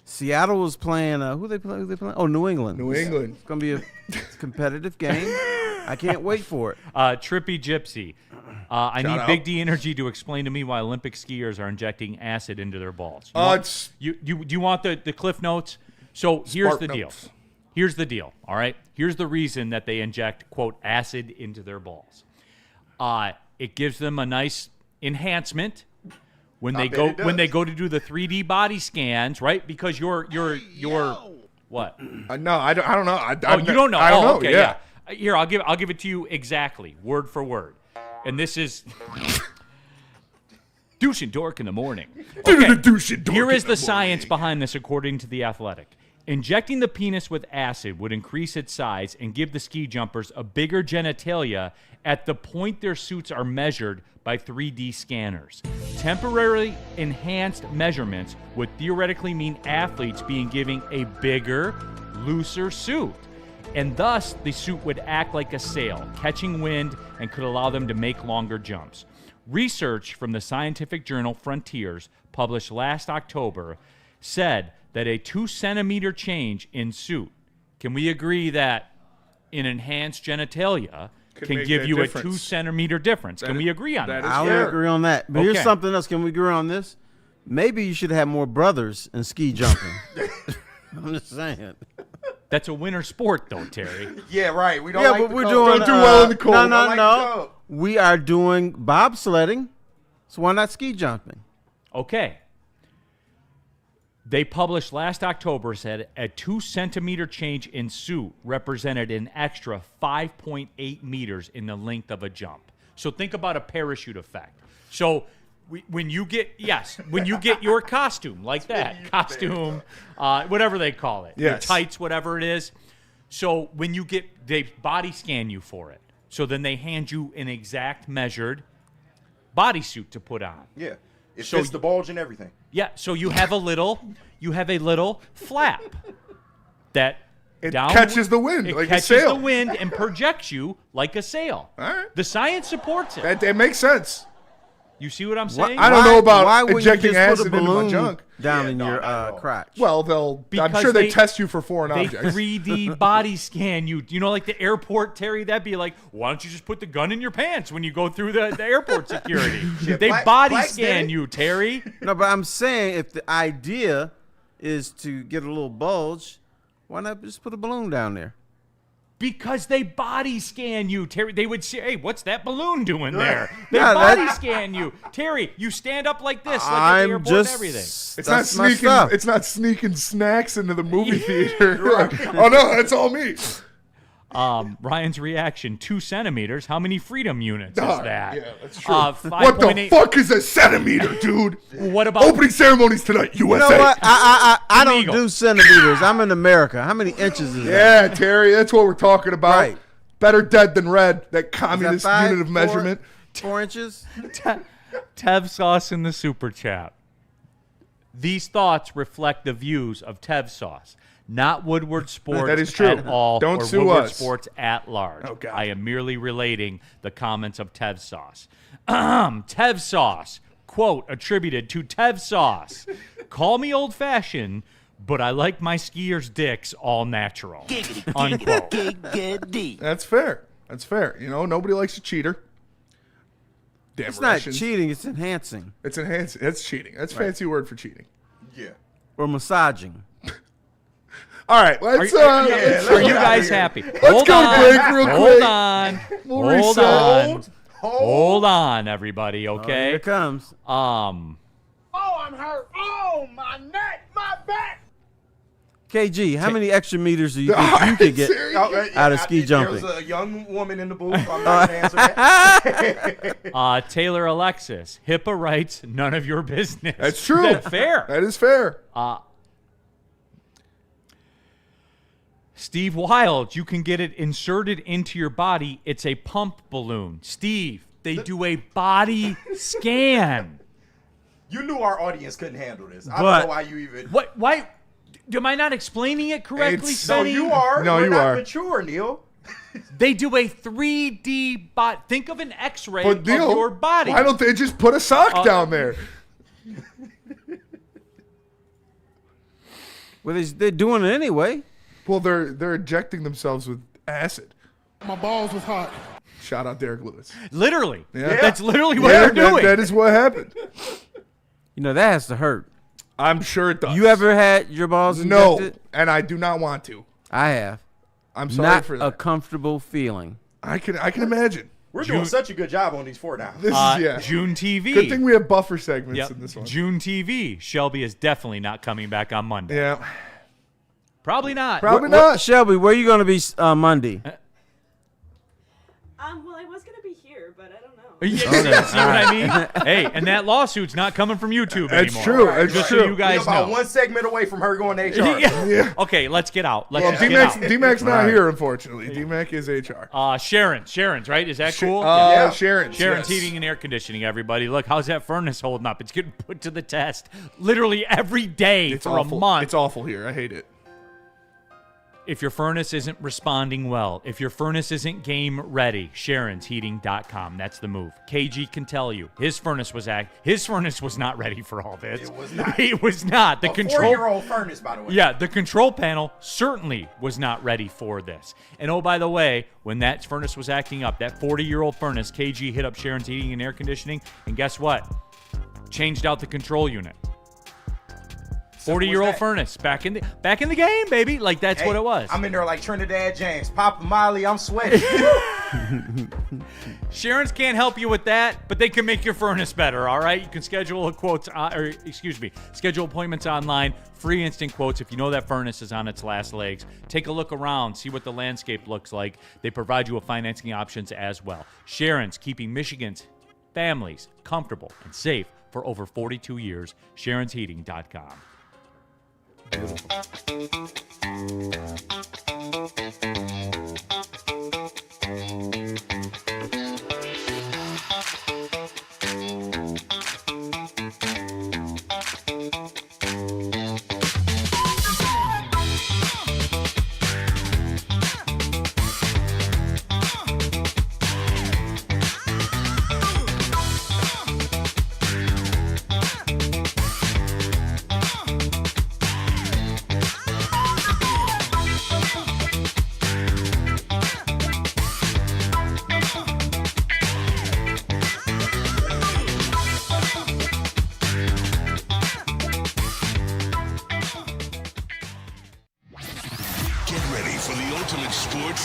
Seattle was playing. Who they playing? Oh, New England. New England. It's going to be a competitive game. I can't wait for it. Trippy Gypsy. I Shout need out. Big D Energy to explain to me why Olympic skiers are injecting acid into their balls. Do you want the Cliff Notes? So here's Spark the deal. Notes. Here's the deal, all right? Here's the reason that they inject, quote, acid into their balls. It gives them a nice enhancement when they go to do the 3D body scans, right? Because you're what? No, I don't know. You don't know. I don't know. Okay, yeah. Here, I'll give it to you exactly, word for word. And this is douche and dork in the morning. Okay. Here is the science behind this, according to The Athletic. Injecting the penis with acid would increase its size and give the ski jumpers a bigger genitalia at the point their suits are measured by 3D scanners. Temporarily enhanced measurements would theoretically mean athletes being given a bigger, looser suit. And thus, the suit would act like a sail, catching wind, and could allow them to make longer jumps. Research from the scientific journal Frontiers, published last October, said that a 2-centimeter change in suit, can we agree that an enhanced genitalia can give you a 2-centimeter difference? Can we agree on that? I would agree on that. But here's something else. Can we agree on this? Maybe you should have more brothers in ski jumping. I'm just saying. That's a winter sport, though, Terry. Yeah, right. We don't. Yeah, like but the we're cold. doing. Don't do well in the cold. No. We are doing bobsledding, so why not ski jumping? Okay. They published last October said a 2-centimeter change in suit represented an extra 5.8 meters in the length of a jump. So think about a parachute effect. So when you get your costume like that, whatever they call it, your tights, whatever it is. So when you they body scan you for it. So then they hand you an exact measured bodysuit to put on. Yeah, it fits the bulge and everything. Yeah, so you have a little flap that catches the wind like a sail. It catches the wind and projects you like a sail. All right. The science supports it. That makes sense. You see what I'm saying? I don't know about why would injecting you just acid put a into my balloon junk. down in your crotch? Well, I'm Because sure they test you for foreign They objects. 3D body scan you. You know, like the airport, Terry, that'd be like, why don't you just put the gun in your pants when you go through the airport security? They body scan you, Terry. No, but I'm saying if the idea is to get a little bulge, why not just put a balloon down there? Because they body scan you, Terry. They would say, hey, what's that balloon doing there? They Yeah, body scan you. Terry, you stand up like this, like at the airport and everything. It's not sneaking snacks into the movie theater. Oh, no, that's all me. Ryan's reaction, 2 centimeters. How many freedom units is that? Yeah, that's true. What the fuck is a centimeter, dude? What about opening ceremonies tonight, USA? You know what? I don't do centimeters. I'm in America. How many inches is that? Yeah, Terry, that's what we're talking about. Right. Better dead than red, that communist unit of measurement. 4 inches? Tev Sauce in the super chat. These thoughts reflect the views of Tev Sauce, not Woodward Sports That is true. at all, Don't or sue Woodward us. Sports at large. Oh, God. I am merely relating the comments of Tev Sauce. Tev Sauce, quote, attributed to Tev Sauce. Call me old-fashioned, but I like my skiers' dicks all natural. Unquote. That's fair. That's fair. You know, nobody likes a cheater. Damn It's Russians. not cheating. It's enhancing. It's enhancing. That's cheating. That's a fancy word for cheating. Yeah. Or massaging. All right, let's. Are you guys happy? Let's go break real quick. Hold on. We'll Hold reset. on. Hold on, everybody. Okay. Here it comes. Oh, I'm hurt. Oh, my neck, my back. KG, how many extra meters do you think you could get out of ski jumping? There's a young woman in the booth. I'm not going to answer that. Taylor Alexis, HIPAA rights, none of your business. That's true. That's fair. That is fair. Steve Wild, you can get it inserted into your body. It's a pump balloon. Steve, they do a body scan. You knew our audience couldn't handle this. I don't know why you even. What? Why? Am I not explaining it correctly, No, Spenny? you are. No, We're you not are. mature, Neil. They do a 3D bot. Think of an X-ray But of Neil, your body. why don't they just put a sock down there? Well, they're doing it anyway. Well, they're injecting themselves with acid. My balls was hot. Shout out Derek Lewis. Literally. Yeah. That's literally what they're doing. That is what happened. You know, that has to hurt. I'm sure it does. You ever had your balls injected? No, and I do not want to. I have. I'm sorry Not for that. a comfortable feeling. I can imagine. We're doing such a good job on these 4 now. This is June TV. Good thing we have buffer segments in this one. June TV. Shelby is definitely not coming back on Monday. Yeah. Probably not. Probably not. Shelby, where are you going to be Monday? Well, I was gonna be here, but I don't know. Yeah, see what I mean? Hey, and that lawsuit's not coming from YouTube That's anymore. true. That's Just true. so you guys We're about know. 1 segment away from her going to HR. Yeah. Okay, let's get out. Let's Well, just get out. D-Mac's not here, unfortunately. D-Mac is HR. Sharon's, right? Is that cool? Sharon's Sharon's heating and air conditioning, everybody. Look, how's that furnace holding up? It's getting put to the test literally every day for awful. a month. It's awful here. I hate it. If your furnace isn't responding well, if your furnace isn't game ready, SharonsHeating.com. That's the move. KG can tell you his furnace was not ready for all this. It was not. It was not. The A control 4-year-old furnace, by the way. Yeah, the control panel certainly was not ready for this. And oh, by the way, when that furnace was acting up, that 40-year-old furnace, KG hit up Sharon's Heating and Air Conditioning, and guess what? Changed out the control unit. 40-year-old furnace back in the game, baby. Like that's what it was. I'm in there like Trinidad James, Papa Miley. I'm sweating. Sharon's can't help you with that, but they can make your furnace better. All right, you can schedule schedule appointments online. Free instant quotes if you know that furnace is on its last legs. Take a look around, see what the landscape looks like. They provide you with financing options as well. Sharon's, keeping Michigan's families comfortable and safe for over 42 years. SharonsHeating.com.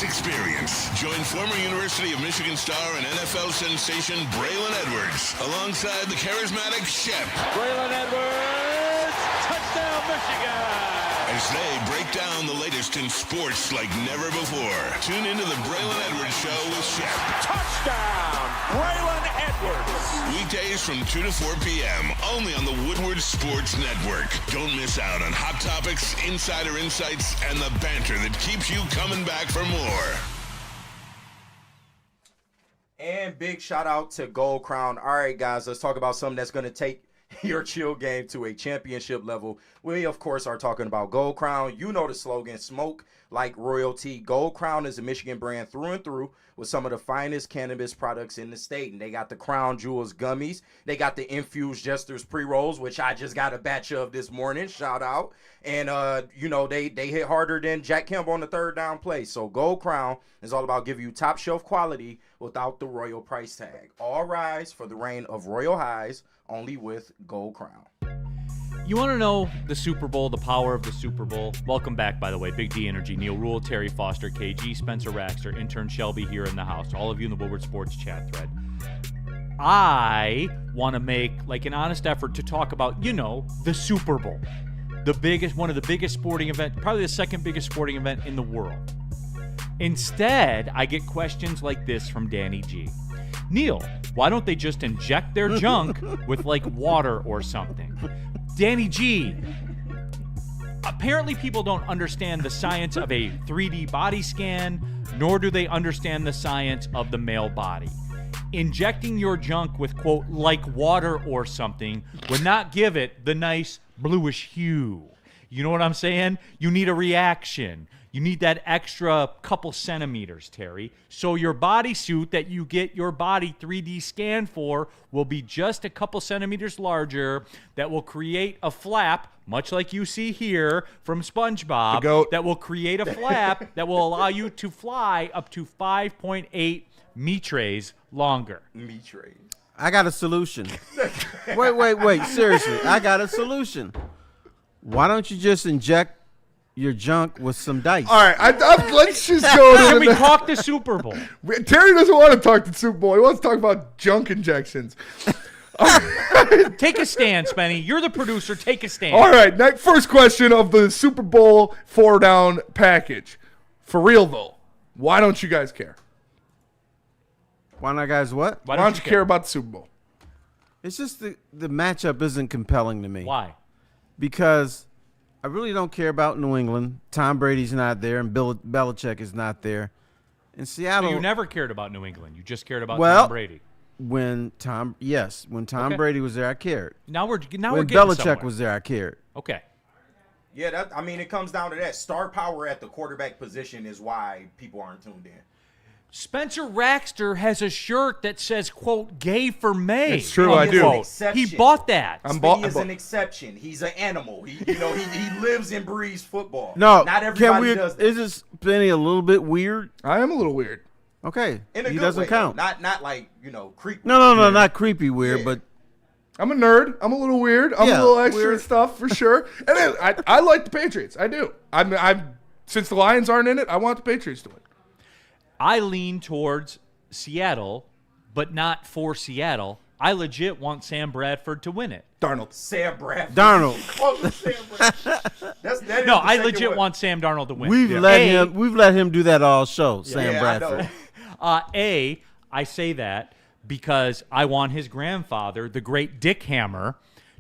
Experience. Join former University of Michigan star and NFL sensation Braylon Edwards alongside the charismatic Shep. Braylon Edwards, touchdown Michigan! As they break down the latest in sports like never before. Tune into the Braylon Edwards Show with Shep. Touchdown, Braylon Edwards! Weekdays from 2 to 4 p.m. only on the Woodward Sports Network. Don't miss out on hot topics, insider insights, and the banter that keeps you coming back for more. And big shout out to Gold Crown. All right, guys, let's talk about something that's going to take your chill game to a championship level. We, of course, are talking about Gold Crown. You know the slogan, smoke like royalty. Gold Crown is a Michigan brand through and through with some of the finest cannabis products in the state. And they got the Crown Jewels gummies. They got the infused Jester's pre-rolls, which I just got a batch of this morning. Shout out. And, they hit harder than Jack Campbell on the third down play. So Gold Crown is all about giving you top shelf quality without the royal price tag. All rise for the reign of royal highs, only with Gold Crown. You want to know the Super Bowl, the power of the Super Bowl? Welcome back, by the way. Big D Energy, Neil Rule, Terry Foster, KG, Spencer Raxter, intern Shelby here in the house. All of you in the Woodward Sports chat thread. I want to make like an honest effort to talk about, the Super Bowl. One of the biggest sporting events, probably the second biggest sporting event in the world. Instead, I get questions like this from Danny G. Neil, why don't they just inject their junk with like water or something? Danny G, apparently people don't understand the science of a 3D body scan, nor do they understand the science of the male body. Injecting your junk with, quote, like water or something would not give it the nice bluish hue. You know what I'm saying? You need a reaction. You need that extra couple centimeters, Terry. So your bodysuit that you get your body 3D scanned for will be just a couple centimeters larger. That will create a flap, much like you see here from SpongeBob. That will create a flap that will allow you to fly up to 5.8 meters longer. Meters. I got a solution. Wait. Seriously, I got a solution. Why don't you just inject your junk with some dice? All right, let's just go to Can we talk the Super Bowl? Terry doesn't want to talk the Super Bowl. He wants to talk about junk injections. Take a stand, Spenny. You're the producer. Take a stand. All right, first question of the Super Bowl 4-down package. For real, though, why don't you guys care? Why not, guys? What? Why don't you care about the Super Bowl? It's just the matchup isn't compelling to me. Why? Because I really don't care about New England. Tom Brady's not there, and Belichick is not there. In Seattle, So you never cared about New England. You just cared about Tom Brady. When Tom Brady was there, I cared. Now we're when getting Belichick somewhere. was there, I cared. Okay. Yeah, it comes down to that. Star power at the quarterback position is why people aren't tuned in. Spencer Raxter has a shirt that says, quote, gay for May. It's true, I do. He bought that. Speedy is an exception. He's an animal. He lives and breathes football. No, not everybody does that. Is this Benny a little bit weird? I am a little weird. Okay, In a he good doesn't way, count. Not like, creepy. No, not creepy weird, but I'm a nerd. I'm a little weird. I'm a little extra weird stuff for sure. And I like the Patriots. I do. I'm since the Lions aren't in it, I want the Patriots to win. I lean towards Seattle, but not for Seattle. I legit want Sam Bradford to win it. Darnold. Sam Bradford. Darnold. Oh, Sam Bradford. No, I legit want Sam Darnold to win. We've let him do that all show. Sam Bradford. I say that because I want his grandfather, the great Dick Hammer,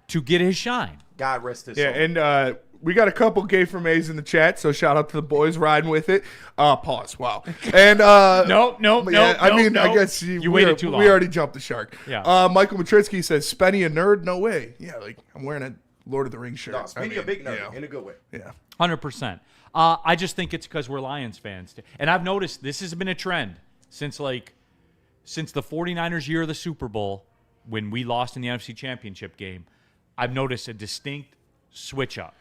to get his shine. God rest his soul. Yeah, and we got a couple gay from A's in the chat, so shout out to the boys riding with it. Pause. Wow. And No. I guess you waited too long. We already jumped the shark. Yeah. Michael Matritsky says, Spenny a nerd? No way. Yeah, I'm wearing a Lord of the Rings shirt. No, Spenny a big nerd in a good way. Yeah. 100%. I just think it's because we're Lions fans. And I've noticed this has been a trend since the 49ers year of the Super Bowl when we lost in the NFC Championship game. I've noticed a distinct switch up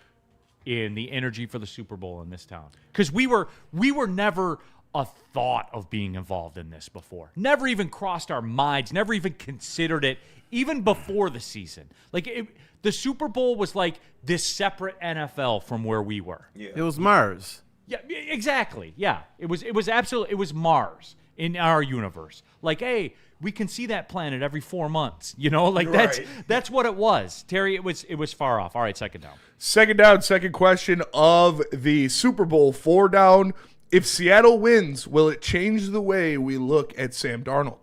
in the energy for the Super Bowl in this town. Because we were never a thought of being involved in this before. Never even crossed our minds, never even considered it, even before the season. The Super Bowl was like this separate NFL from where we were. Yeah. It was Mars. Yeah, exactly. Yeah. It was Mars in our universe. Hey, we can see that planet every 4 months. That's what it was. Terry, it was far off. All right, second down. Second down, second question of the Super Bowl 4-down. If Seattle wins, will it change the way we look at Sam Darnold?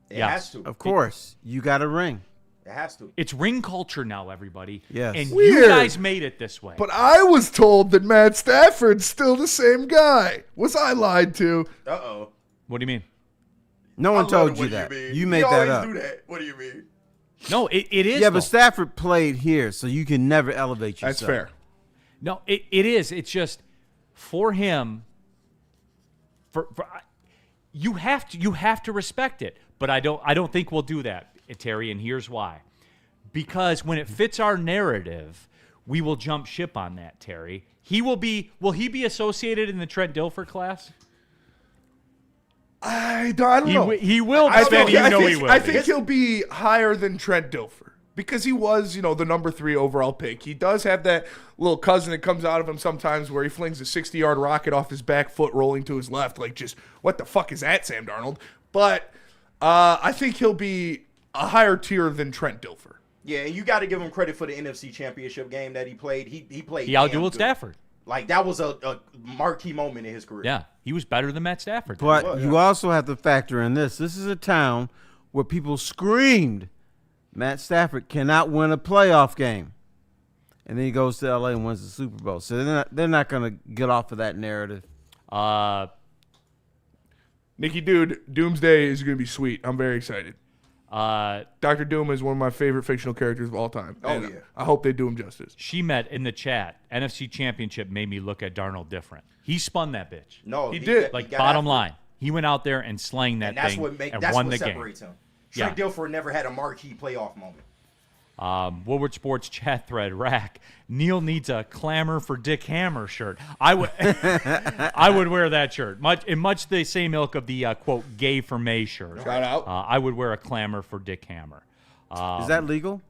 It has to. Of course. You got a ring. It has to. It's ring culture now, everybody. Yes. And Weird. you guys made it this way. But I was told that Matt Stafford's still the same guy. Was I lied to? Uh-oh. What do you mean? No one I love told it you when that. mean. You made that up. Do that. What do you mean? No, it is. Yeah, though. but Stafford played here, so you can never elevate yourself. That's fair. No, it is. It's just for him. You have to respect it, but I don't think we'll do that, Terry. And here's why: because when it fits our narrative, we will jump ship on that, Terry. Will he be associated in the Trent Dilfer class? I don't know. He will. I will. I think he'll be higher than Trent Dilfer because he was, the number 3 overall pick. He does have that little cousin that comes out of him sometimes where he flings a 60-yard rocket off his back foot rolling to his left. Just, what the fuck is that, Sam Darnold? But I think he'll be a higher tier than Trent Dilfer. Yeah, and you got to give him credit for the NFC Championship game that he played. He played. He outdueled Stafford. That was a marquee moment in his career. Yeah, he was better than Matt Stafford. But you also have to factor in this. This is a town where people screamed Matt Stafford cannot win a playoff game. And then he goes to L.A. and wins the Super Bowl. So they're not going to get off of that narrative. Nicky Dude, Doomsday is going to be sweet. I'm very excited. Dr. Doom is one of my favorite fictional characters of all time. Oh, and yeah. I hope they do him justice. She met in the chat. NFC Championship made me look at Darnold different. He spun that bitch. No, He did. Like, got bottom after it. line. He went out there and slang that And that's thing what and that's won what the game. separates him. Yeah. Trent Dilfer never had a marquee playoff moment. Woodward Sports chat thread rack. Neil needs a clamor for Dick Hammer shirt. I would I would wear that shirt. Much the same ilk of the quote gay for May shirt. Shout out. I would wear a clamor for Dick Hammer. Is that legal?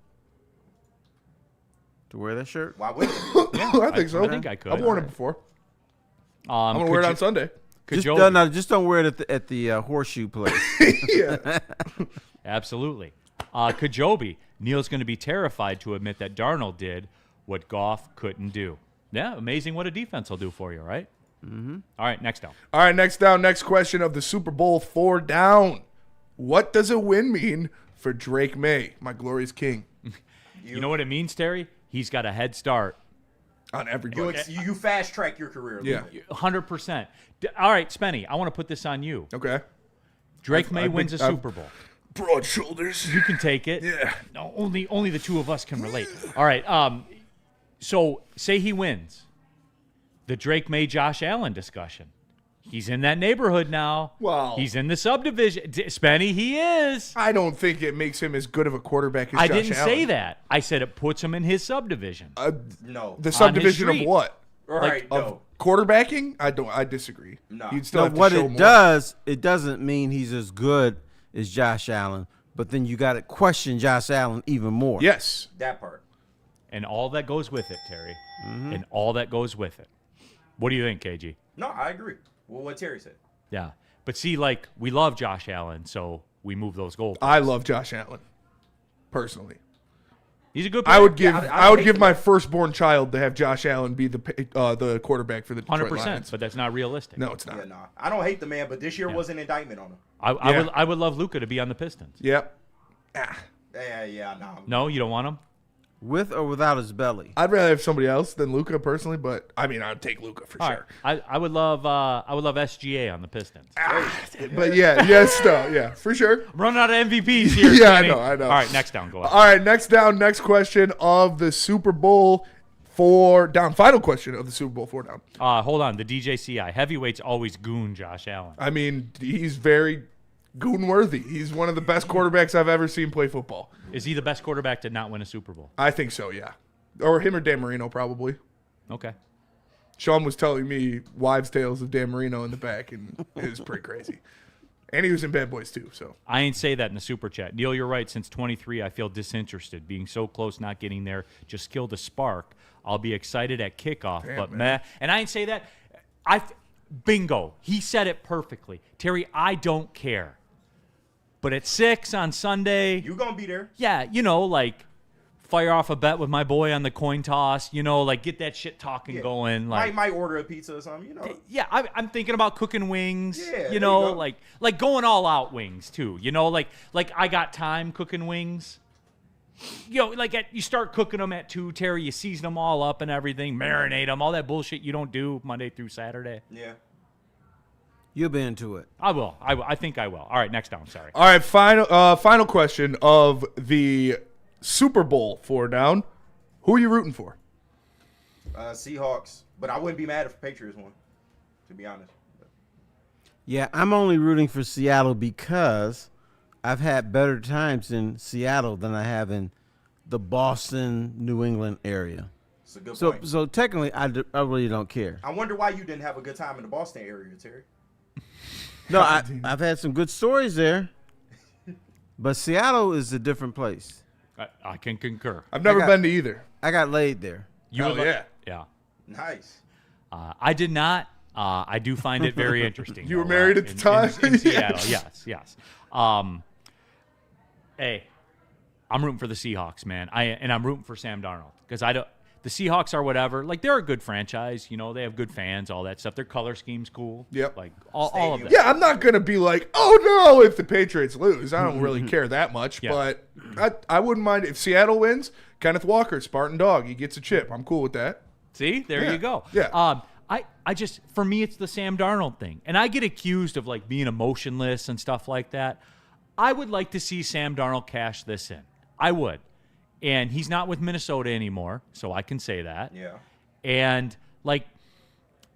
To wear that shirt? Why would I think so. I think I could. I've worn it before. I'm going to wear it on Sunday. Just don't wear it at the horseshoe place. Yeah. Absolutely. Kajobi. Neil's going to be terrified to admit that Darnold did what Goff couldn't do. Yeah, amazing what a defense will do for you, right? Mm-hmm. All right, next down. All right, next down. Next question of the Super Bowl 4 down. What does a win mean for Drake May, my glorious king? You know what it means, Terry? He's got a head start. On everybody. you fast track your career a little bit. 100%. All right, Spenny, I want to put this on you. Okay. Drake May wins a Super Bowl. Broad shoulders. You can take it. Yeah. No, only the two of us can relate. All right. So say he wins. The Drake May Josh Allen discussion. He's in that neighborhood now. Well, he's in the subdivision. Spenny, he is. I don't think it makes him as good of a quarterback as I Josh didn't Allen. say that. I said it puts him in his subdivision. No. The subdivision of what? All right, Of quarterbacking? I disagree. No. You'd still No, have to what show it more. does, it doesn't mean he's as good as Josh Allen, but then you got to question Josh Allen even more. Yes. That part. And all that goes with it, Terry. And all that goes with it. What do you think, KG? No, I agree. Well, what Terry said. Yeah. But see, like, we love Josh Allen, so we move those goals. I love Josh Allen, personally. He's a good player. I would give my firstborn child to have Josh Allen be the quarterback for the Detroit 100%, Lions. but that's not realistic. No, it's not. Yeah, nah. I don't hate the man, but this year was an indictment on him. I would love Luka to be on the Pistons. Yep. Yeah, no. No, you don't want him? With or without his belly? I'd rather have somebody else than Luka personally, but I mean, I'd take Luka for All sure. right. I would love SGA on the Pistons. But yeah, for sure. I'm running out of MVPs here. Yeah, Kenny. I know. All right, next down. Go ahead. All right, next down. Next question of the Super Bowl 4 down. Final question of the Super Bowl 4 down. Hold on. The DJCI. Heavyweights always goon Josh Allen. I mean, he's very goon worthy. He's one of the best quarterbacks I've ever seen play football. Is he the best quarterback to not win a Super Bowl? I think so, yeah. Or him or Dan Marino, probably. Okay. Sean was telling me wives' tales of Dan Marino in the back, and it was pretty crazy. And he was in Bad Boys, too. So I ain't say that in the super chat. Neil, you're right. Since 23, I feel disinterested. Being so close, not getting there, just killed a spark. I'll be excited at kickoff, Damn, but man. meh. And I ain't say that. Bingo. He said it perfectly. Terry, I don't care. But at 6 on Sunday, You gonna be there? yeah, like fire off a bet with my boy on the coin toss. Like get that shit talking going. Like might order a pizza or something. yeah, I'm thinking about cooking wings. Yeah, there you you know, go. like going all out wings too. Like I got time cooking wings. You start cooking them at 2, Terry. You season them all up and everything, marinate them, all that bullshit you don't do Monday through Saturday. Yeah. You'll be into it. I will. I think I will. All right, next down. Sorry. all right, final question of the Super Bowl 4 down. Who are you rooting for? Seahawks, but I wouldn't be mad if the Patriots won, to be honest. Yeah, I'm only rooting for Seattle because I've had better times in Seattle than I have in the Boston, New England area. It's a good point. So technically, I really don't care. I wonder why you didn't have a good time in the Boston area, Terry. No, I've had some good stories there, but Seattle is a different place. I can concur. I've never been to either. I got laid there. You Hell would yeah. Yeah. Nice. I did not. I do find it very interesting. You were though, married at the time? in Seattle. Yes. Hey, I'm rooting for the Seahawks, man. I'm rooting for Sam Darnold because the Seahawks are whatever. Like, they're a good franchise. They have good fans, all that stuff. Their color scheme's cool. Yep. Like, all of that. Yeah, I'm not going to be like, oh, no, if the Patriots lose. I don't really care that much. Yeah. But I wouldn't mind if Seattle wins. Kenneth Walker, Spartan Dog. He gets a chip. I'm cool with that. See? There you go. Yeah. I just, for me, it's the Sam Darnold thing. And I get accused of, like, being emotionless and stuff like that. I would like to see Sam Darnold cash this in. I would. And he's not with Minnesota anymore, so I can say that. Yeah. And, like,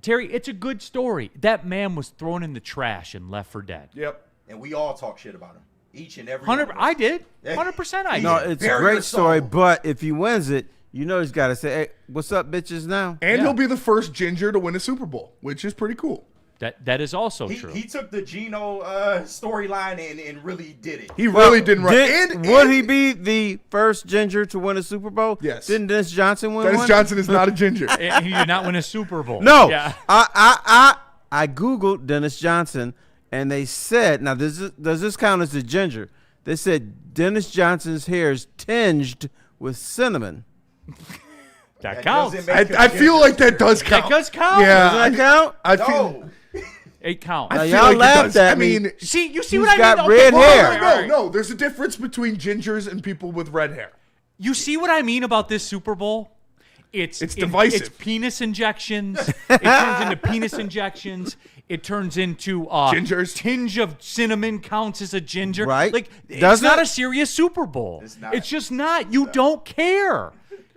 Terry, it's a good story. That man was thrown in the trash and left for dead. Yep. And we all talk shit about him. Each and every 100. one of us. I did. 100% I did. No, it's a Very great good story, song. but if he wins it, you know he's got to say, hey, what's up, bitches, now? And Yeah. he'll be the first ginger to win a Super Bowl, which is pretty cool. That is also true. He took the Geno storyline and really did it. He really didn't run. Would he be the first ginger to win a Super Bowl? Yes. Didn't Dennis Johnson win Dennis one? Johnson is not a ginger. And he did not win a Super Bowl. No. Yeah. I Googled Dennis Johnson, and they said, now does this count as a ginger? They said Dennis Johnson's hair is tinged with cinnamon. That counts. doesn't make him I feel like that does count. That does count. Yeah. Does that count? I feel. No. It counts. Now, I feel y'all like it laughed does. at I me. mean, See, you see He's what I got mean? red hair. all right. no. There's a difference between gingers and people with red hair. You see what I mean about this Super Bowl? It's divisive. It's penis injections. It turns into penis injections. It turns into Gingers. Tinge of cinnamon counts as a ginger. Right. Like Does it's not it? a serious Super Bowl. It's not. It's just not. You don't care.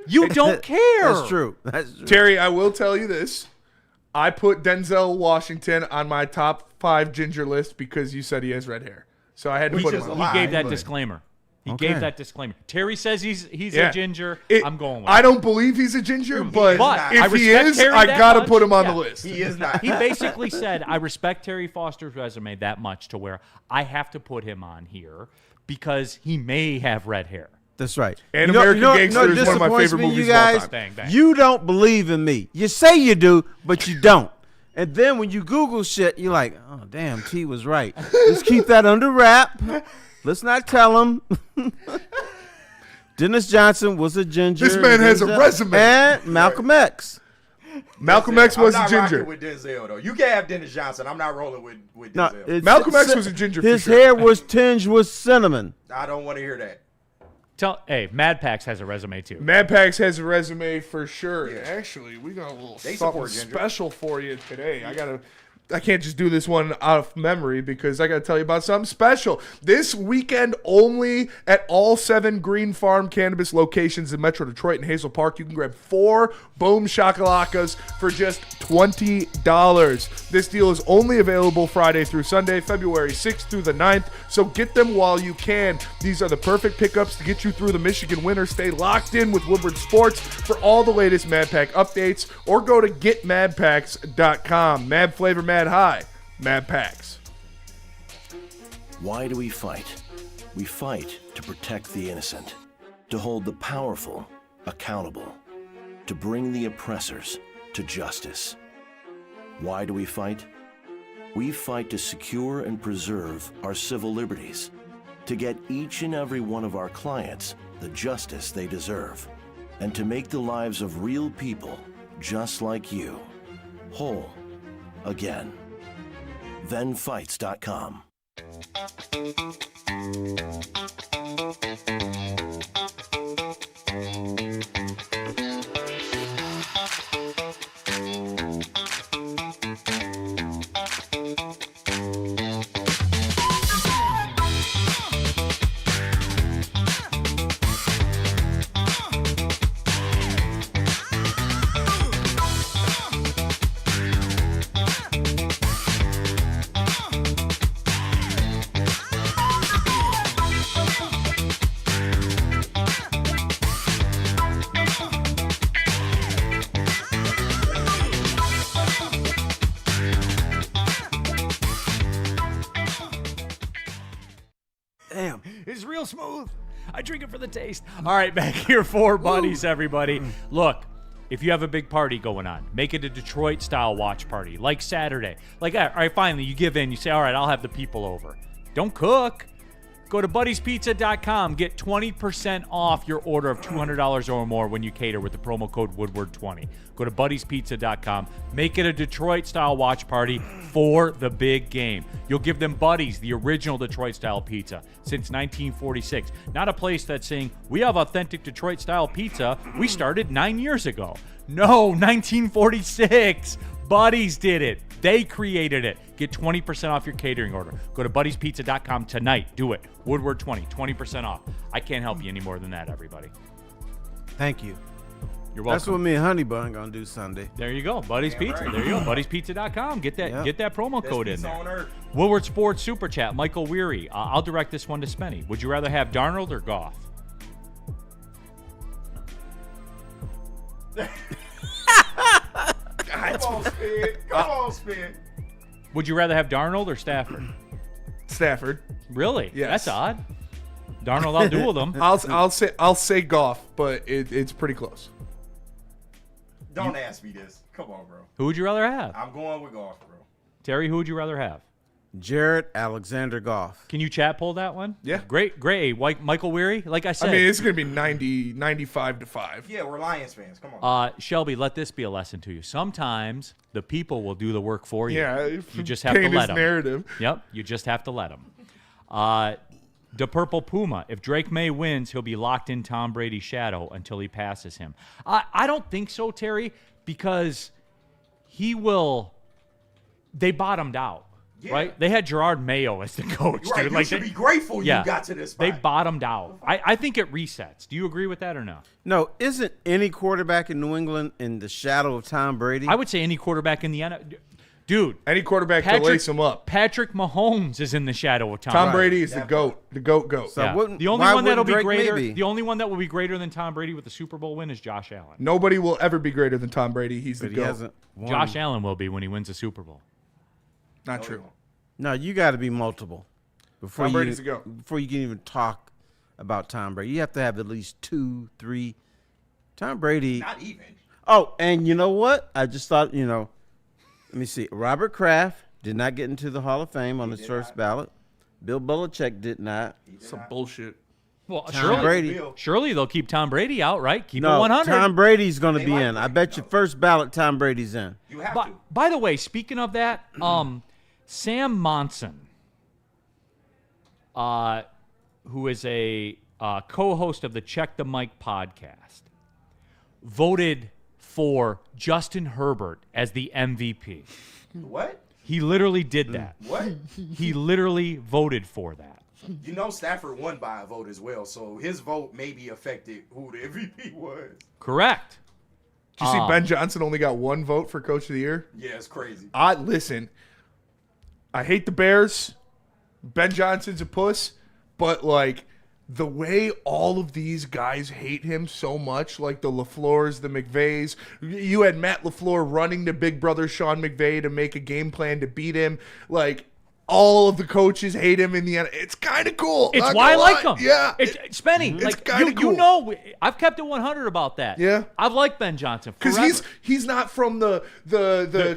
You don't care. That's true. That's true. Terry, I will tell you this. I put Denzel Washington on my top 5 ginger list because you said he has red hair. So I had to put him just on. He lie, gave that but- disclaimer. He Okay. gave that disclaimer. Terry says he's Yeah. a ginger. I'm going with I it. don't believe he's a ginger, but But if I he respect is, Terry I that gotta much. put him on Yeah. the list. He is not. He basically said, I respect Terry Foster's resume that much to where I have to put him on here because he may have red hair. That's right. And American Gangster is one of my disappoints favorite me, movies you of all guys, time. Bang, bang. You don't believe in me. You say you do, but you don't. And then when you Google shit, you're like, oh, damn, T was right. Let's keep that under wrap. Let's not tell him. Dennis Johnson was a ginger. This man has a resume. And Malcolm X. Malcolm X was I'm a not ginger. rocking with Denzel though. You can have Dennis Johnson. I'm not rolling with No, Denzel. Malcolm X was a ginger for His sure. hair was tinged with cinnamon. I don't want to hear that. Hey, Mad Pax has a resume too. Mad Pax has a resume for sure. Yeah. Actually, we got a little They something support ginger. special for you today. I can't just do this one out of memory because I got to tell you about something special. This weekend only at all 7 Green Farm cannabis locations in Metro Detroit and Hazel Park, you can grab 4 Boom Shakalacas for just $20. This deal is only available Friday through Sunday, February 6th through the 9th, so get them while you can. These are the perfect pickups to get you through the Michigan winter. Stay locked in with Woodward Sports for all the latest Mad Pack updates, or go to getmadpacks.com. Mad flavor, mad high. Mad Packs. Why do we fight? We fight to protect the innocent, to hold the powerful accountable, to bring the oppressors to justice. Why do we fight? We fight to secure and preserve our civil liberties, to get each and every one of our clients the justice they deserve, and to make the lives of real people just like you whole again. Thenfights.com. Damn, it's real smooth. I drink it for the taste. All right, back here, 4 buddies, everybody. Look, if you have a big party going on, make it a Detroit-style watch party, like Saturday. Like, all right, finally, you give in. You say, all right, I'll have the people over. Don't cook. Go to buddiespizza.com. Get 20% off your order of $200 or more when you cater with the promo code Woodward20. Go to buddiespizza.com. Make it a Detroit-style watch party for the big game. You'll give them Buddies, the original Detroit-style pizza since 1946. Not a place that's saying, we have authentic Detroit-style pizza. We started 9 years ago. No, 1946. Buddies did it. They created it. Get 20% off your catering order. Go to buddiespizza.com tonight. Do it. Woodward 20% off. I can't help you any more than that, everybody. Thank you. You're welcome. That's what me and Honey Bun gonna do Sunday. There you go, Buddy's Pizza. right. There you go, buddiespizza.com. Get that get that promo Best code in pizza there. on earth. Woodward Sports Super Chat, Michael Weary. I'll direct this one to Spenny. Would you rather have Darnold or Goff? Come on, Spin. Would you rather have Darnold or Stafford? Stafford. Really? Yes. That's odd. Darnold, I'll duel them. I'll say Goff, but it's pretty close. Don't ask me this. Come on, bro. Who would you rather have? I'm going with Goff, bro. Terry, who would you rather have? Jared Alexander Goff. Can you chat pull that one? Yeah. Great. Michael Weary, like I said. I mean, it's going to be 95-5. Yeah, we're Lions fans. Come on. Shelby, let this be a lesson to you. Sometimes the people will do the work for you. Yeah. You just have to paint let his them. narrative. Yep. You just have to let them. The Purple Puma. If Drake May wins, he'll be locked in Tom Brady's shadow until he passes him. I don't think so, Terry, because he will. They bottomed out. Yeah. Right? They had Gerard Mayo as the coach. Right, dude. you should be grateful you got to this spot. They bottomed out. I think it resets. Do you agree with that or no? No, isn't any quarterback in New England in the shadow of Tom Brady? I would say any quarterback in the NFL. Dude. Any quarterback to lace him up. Patrick Mahomes is in the shadow of Tom Tom Brady. Brady is the GOAT. The GOAT. So Yeah. wouldn't- The only why one that'll wouldn't be Drake greater. May be? The only one that will be greater than Tom Brady with the Super Bowl win is Josh Allen. Nobody will ever be greater than Tom Brady. He's But the he GOAT. hasn't won. Josh Allen will be when he wins the Super Bowl. Not true. No, you got to be multiple before Tom you Brady's the GOAT. before you can even talk about Tom Brady. You have to have at least 2, 3. Tom Brady. Not even. Oh, and you know what? I just thought, let me see. Robert Kraft did not get into the Hall of Fame on his first ballot. Bill Belichick did not. Some bullshit. Well, Tom Brady. Surely they'll keep Tom Brady out, right? Keep it No, 100. Tom Brady's going to be like in. I Brady, bet you first ballot Tom Brady's in. You have to. By the way, speaking of that, Sam Monson, who is a co-host of the Check the Mic podcast, voted for Justin Herbert as the MVP. What? He literally did that. What? He literally voted for that. You know Stafford won by a vote as well, so his vote maybe affected who the MVP was. Correct. Did you see Ben Johnson only got 1 vote for Coach of the Year? Yeah, it's crazy. Listen, I hate the Bears. Ben Johnson's a puss, but like the way all of these guys hate him so much, like the LaFleurs, the McVays. You had Matt LaFleur running to Big Brother Sean McVay to make a game plan to beat him. Like all of the coaches hate him in the end. It's kind of cool. It's Not why I gonna like lie. him. Yeah. It's Spenny. It's Like kinda cool. you know, I've kept it 100 about that. Yeah. I've liked Ben Johnson Because forever. he's not from the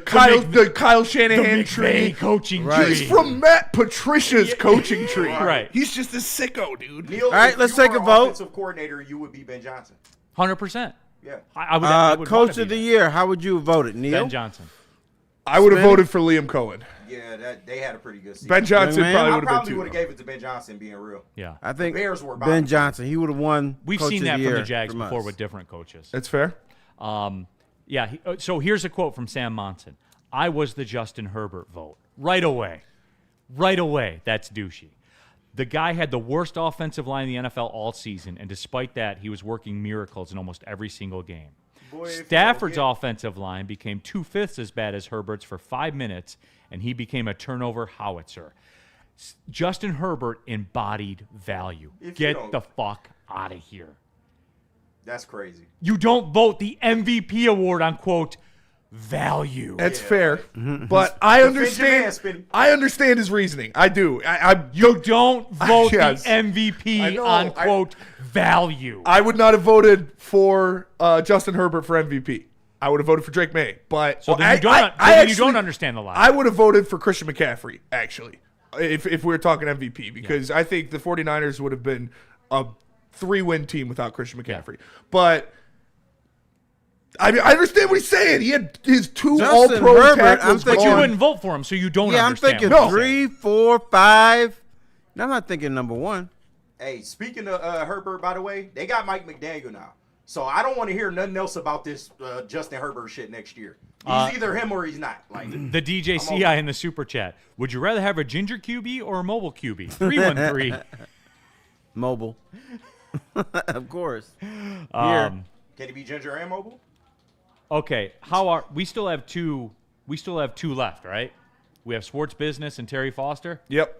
Kyle Shanahan the tree. McVay coaching Right. tree. He's from Matt Patricia's coaching tree. Right. He's just a sicko, dude. Neil, All right, if let's you take were a vote. Offensive coordinator, you would be Ben Johnson. 100%. Yeah. I would Coach wanna of be the that. year, how would you have voted, Neil? Ben Johnson. I would have Spinning? voted for Liam Cohen. Yeah, they had a pretty good season. Ben Johnson Young man. probably I would have probably been would have too. gave it to Ben Johnson, being real. Yeah. I think The Bears were Ben bottom. Johnson. He would have won. We've Coach seen of that the from year the Jags from before us. with different coaches. That's fair. So here's a quote from Sam Monson. I was the Justin Herbert vote. Right away. That's douchey. The guy had the worst offensive line in the NFL all season, and despite that, he was working miracles in almost every single game. Stafford's offensive line became 2/5 as bad as Herbert's for 5 minutes, and he became a turnover howitzer. Justin Herbert embodied value. Get the fuck out of here. That's crazy. You don't vote the MVP award on, quote, value. That's fair. But I your understand. man, Spinny. I understand his reasoning. I do. You don't vote Yes. the MVP I know. on, quote, value. I would not have voted for Justin Herbert for MVP. I would have voted for Drake May. But So then I you don't, you don't understand the line. I would have voted for Christian McCaffrey, actually, if we were talking MVP, because I think the 49ers would have been a 3-win team without Christian McCaffrey. But I mean, I understand what he's saying. He had his 2 Justin all-pro Herbert, tackles. I'm but thinking- you gone. wouldn't vote for him, so you don't Yeah, I'm understand. thinking what he's 3, saying. 4, 5. No, I'm not thinking number 1. Hey, speaking of Herbert, by the way, they got Mike McDaniel now. So I don't want to hear nothing else about this Justin Herbert shit next year. He's either him or he's not. Like the DJCI in the super chat. Would you rather have a ginger QB or a mobile QB? 313. Mobile. Of course. Can he be ginger and mobile? Okay. We still have two left, right? We have Sports Business and Terry Foster. Yep.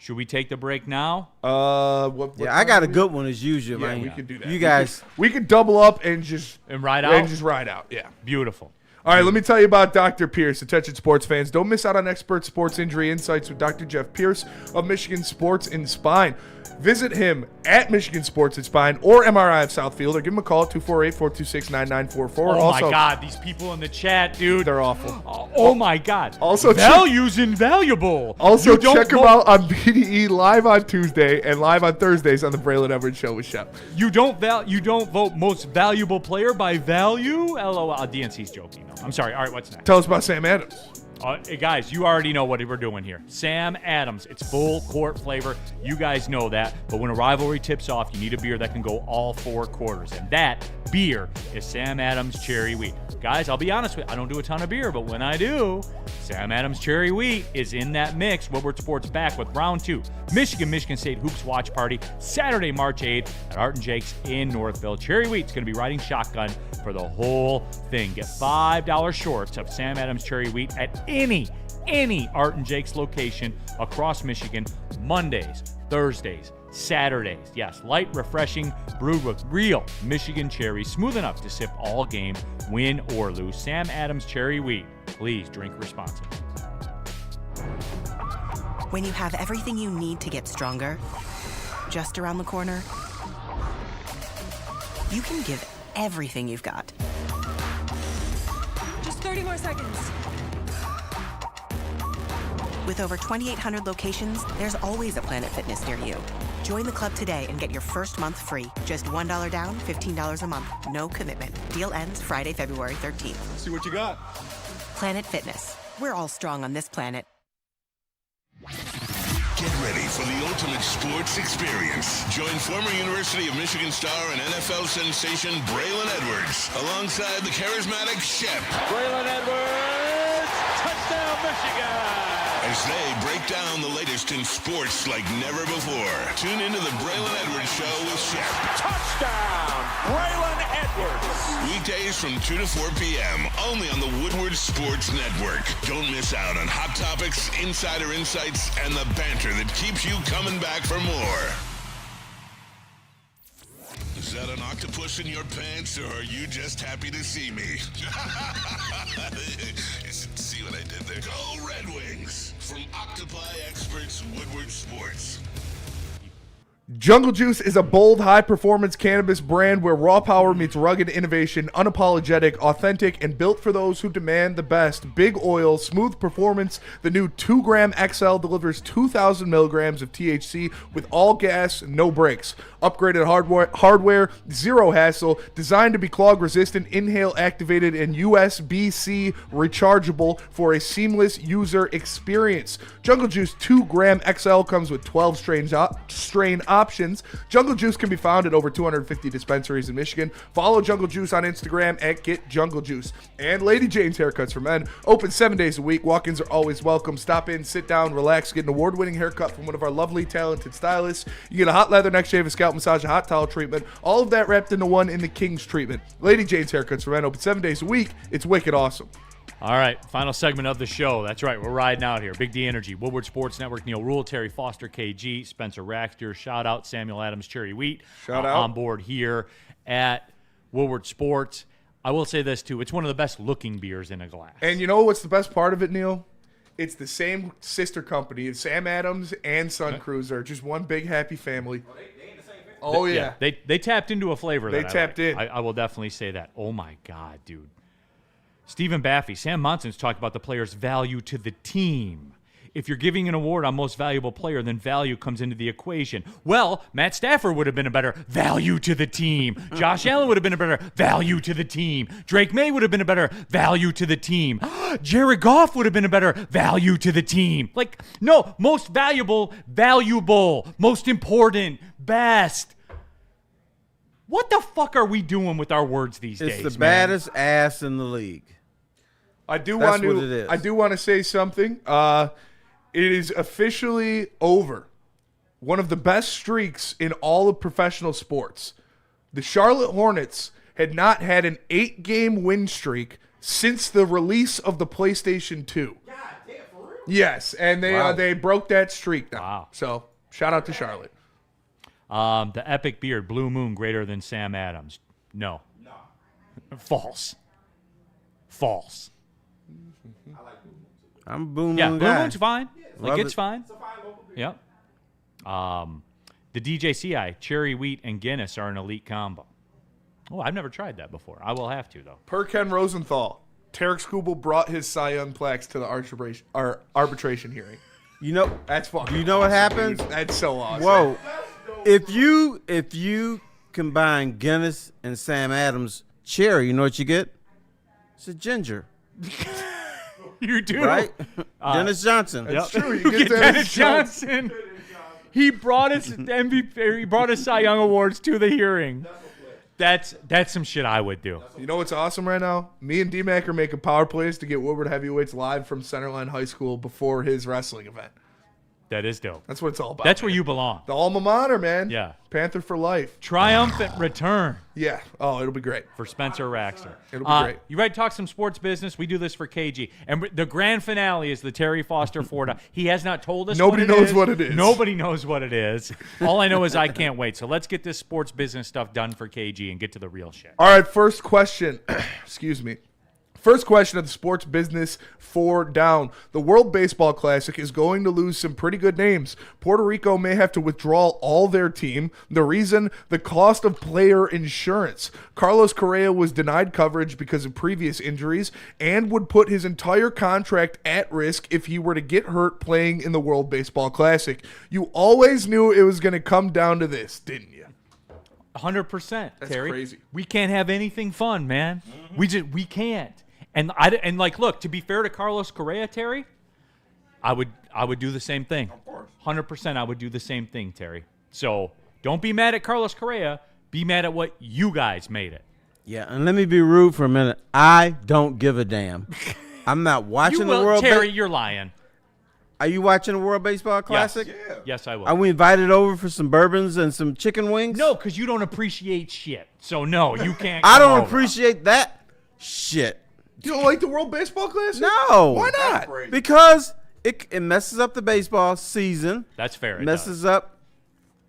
Should we take the break now? What I got a good one as usual, man. We could do that. You guys. We could double up and ride out? And just ride out, yeah. Beautiful. All right, let me tell you about Dr. Pierce. Attention sports fans, don't miss out on expert sports injury insights with Dr. Jeff Pierce of Michigan Sports and Spine. Visit him at Michigan Sports and Spine or MRI of Southfield, or give him a call at 248-426-9944. Oh, my God. These people in the chat, dude. They're awful. Oh my God. Also, value's invaluable. Also, check them out on BDE live on Tuesday and live on Thursdays on the Braylon Edwards Show with Shep. You don't vote most valuable player by value? LOL. DNC's joking. No, I'm sorry. All right, what's next? Tell us about Sam Adams. Hey guys, you already know what we're doing here. Sam Adams, it's full court flavor. You guys know that. But when a rivalry tips off, you need a beer that can go all 4 quarters. And that beer is Sam Adams Cherry Wheat. Guys, I'll be honest with you, I don't do a ton of beer, but when I do, Sam Adams Cherry Wheat is in that mix. Woodward Sports back with round 2. Michigan State Hoops Watch Party, Saturday, March 8th at Art and Jake's in Northville. Cherry Wheat's going to be riding shotgun for the whole thing. Get $5 shorts of Sam Adams Cherry Wheat at any Art and Jake's location across Michigan, Mondays, Thursdays, Saturdays. Yes, light, refreshing, brewed with real Michigan cherries, smooth enough to sip all game, win or lose. Sam Adams Cherry Wheat. Please drink responsibly. When you have everything you need to get stronger, just around the corner, you can give everything you've got. Just 30 more seconds. With over 2,800 locations, there's always a Planet Fitness near you. Join the club today and get your first month free. Just $1 down, $15 a month. No commitment. Deal ends Friday, February 13th. See what you got. Planet Fitness. We're all strong on this planet. Get ready for the ultimate sports experience. Join former University of Michigan star and NFL sensation Braylon Edwards alongside the charismatic Shep. Braylon Edwards, touchdown Michigan! As they break down the latest in sports like never before. Tune into the Braylon Edwards Show with Shep. Touchdown, Braylon Edwards! Weekdays from 2 to 4 p.m. only on the Woodward Sports Network. Don't miss out on hot topics, insider insights, and the banter that keeps you coming back for more. Is that an octopus in your pants, or are you just happy to see me? See what I did there? Go Red Wings! From Octopi Experts Woodward Sports. Jungle Juice is a bold, high-performance cannabis brand where raw power meets rugged innovation, unapologetic, authentic, and built for those who demand the best. Big oil, smooth performance. The new 2-gram XL delivers 2,000 milligrams of THC with all gas, no brakes. Upgraded hardware, zero hassle, designed to be clog-resistant, inhale-activated, and USB-C rechargeable for a seamless user experience. Jungle Juice 2-gram XL comes with 12 strain options. Jungle Juice can be found at over 250 dispensaries in Michigan. Follow Jungle Juice on Instagram at GetJungleJuice. And Lady Jane's Haircuts for Men, open 7 days a week. Walk-ins are always welcome. Stop in, sit down, relax, get an award-winning haircut from one of our lovely, talented stylists. You get a hot leather neck shave, a scalp massage, a hot towel treatment, all of that wrapped into one in the King's treatment. Lady Jane's Haircuts for Men, open 7 days a week. It's wicked awesome. All right, final segment of the show. That's right, we're riding out here. Big D Energy, Woodward Sports Network, Neil Rule, Terry Foster, KG, Spencer Raxter, shout out Samuel Adams, Cherry Wheat. Shout out. On board here at Woodward Sports. I will say this, too. It's one of the best looking beers in a glass. And you know what's the best part of it, Neil? It's the same sister company. It's Sam Adams and Sun Cruiser. Just one big happy family. Oh, yeah. They tapped into a flavor. They tapped in. I will definitely say that. Oh, my God, dude. Stephen Baffy, Sam Monson's talked about the player's value to the team. If you're giving an award on most valuable player, then value comes into the equation. Well, Matt Stafford would have been a better value to the team. Josh Allen would have been a better value to the team. Drake May would have been a better value to the team. Jared Goff would have been a better value to the team. Like, no, most valuable, most important, best. What the fuck are we doing with our words these It's days? the man? baddest ass in the league. I do That's want what it to. is. I do want to say something. It is officially over. One of the best streaks in all of professional sports. The Charlotte Hornets had not had an 8-game win streak since the release of the PlayStation 2. God damn, for real? Yes, and they broke that streak now. Wow. So shout out to Charlotte. The epic beard, Blue Moon, greater than Sam Adams. No. False. False. I'm a Blue Moon Yeah, guy. Blue Moon's fine. Like, Love it's it. fine. Yep. The DJCI, cherry wheat and Guinness are an elite combo. Oh, I've never tried that before. I will have to, though. Per Ken Rosenthal, Tarek Skubal brought his Cy Young plaques to the arbitration hearing. You know, That's fucking. you know what awesome, happens? dude. That's so awesome. Whoa. If you combine Guinness and Sam Adams cherry, you know what you get? It's a ginger, You do. right? Dennis Johnson. That's Yep. true. You You get get Dennis Dennis Johnson. He brought us MVP. He brought us Cy Young awards to the hearing. That's some shit I would do. You know what's awesome right now? Me and D-Mac are making power plays to get Woodward Heavyweights live from Centerline High School before his wrestling event. That is dope. That's what it's all about. That's where man. you belong. The alma mater, man. Yeah. Panther for life. Triumphant return Yeah. Oh, it'll be great. for Spencer Raxter. It'll be great. You ready to talk some sports business? We do this for KG. And the grand finale is the Terry Foster Ford. He has not told us Nobody knows what it is. Nobody knows what it is. All I know is I can't wait. So let's get this sports business stuff done for KG and get to the real shit. All right, first question. Excuse me. First question of the sports business 4 down. The World Baseball Classic is going to lose some pretty good names. Puerto Rico may have to withdraw all their team. The reason? The cost of player insurance. Carlos Correa was denied coverage because of previous injuries and would put his entire contract at risk if he were to get hurt playing in the World Baseball Classic. You always knew it was going to come down to this, didn't you? 100%, That's Terry. crazy. We can't have anything fun, man. We can't. And look, to be fair to Carlos Correa, Terry, I would do the same thing. Of course. 100% I would do the same thing, Terry. So, don't be mad at Carlos Correa, be mad at what you guys made it. Yeah, and let me be rude for a minute. I don't give a damn. I'm not watching You will, the World Terry, you're lying. Are you watching the World Baseball Classic? Yes, I will. Are we invited over for some bourbons and some chicken wings? No, because you don't appreciate shit. So, no, you can't I come don't over. appreciate that shit. You don't like the World Baseball Classic? No. Why not? Because it messes up the baseball season. That's fair. It Messes does. up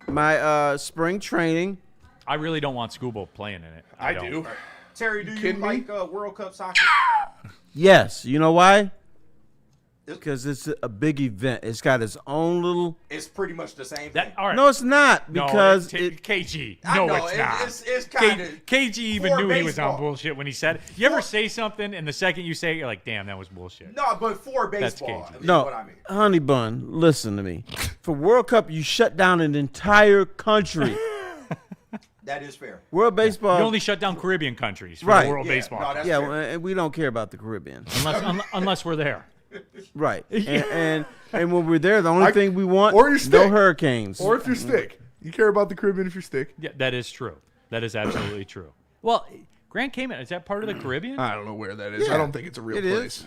my spring training. I really don't want Scuba playing in it. I don't. do. Terry, do you kidding me? like World Cup soccer? Yes. You know why? Because it's a big event. It's got its own little. It's pretty much the same thing. All right. No, it's not. Because KG. I No, know, it's not. it's kind of KG even for knew he was on baseball. bullshit when he said it. You ever say something and the second you say it, you're like, damn, that was bullshit. No, but for That's baseball, cagey. is no, what I mean. honey bun. Listen to me. For World Cup, you shut down an entire country. That is fair. World Baseball. You only shut down Caribbean countries for Right. the World Yeah, Baseball. no, that's yeah, fair. well, and we don't care about the Caribbean. unless we're there. Right. And when we're there, the only thing we want or your no stick. hurricanes. Or if you're stick. You care about the Caribbean if you're stick. Yeah, that is true. That is absolutely true. Well, Grand Cayman, is that part of the Caribbean? I don't know where that is. Yeah. I don't think it's a real It place.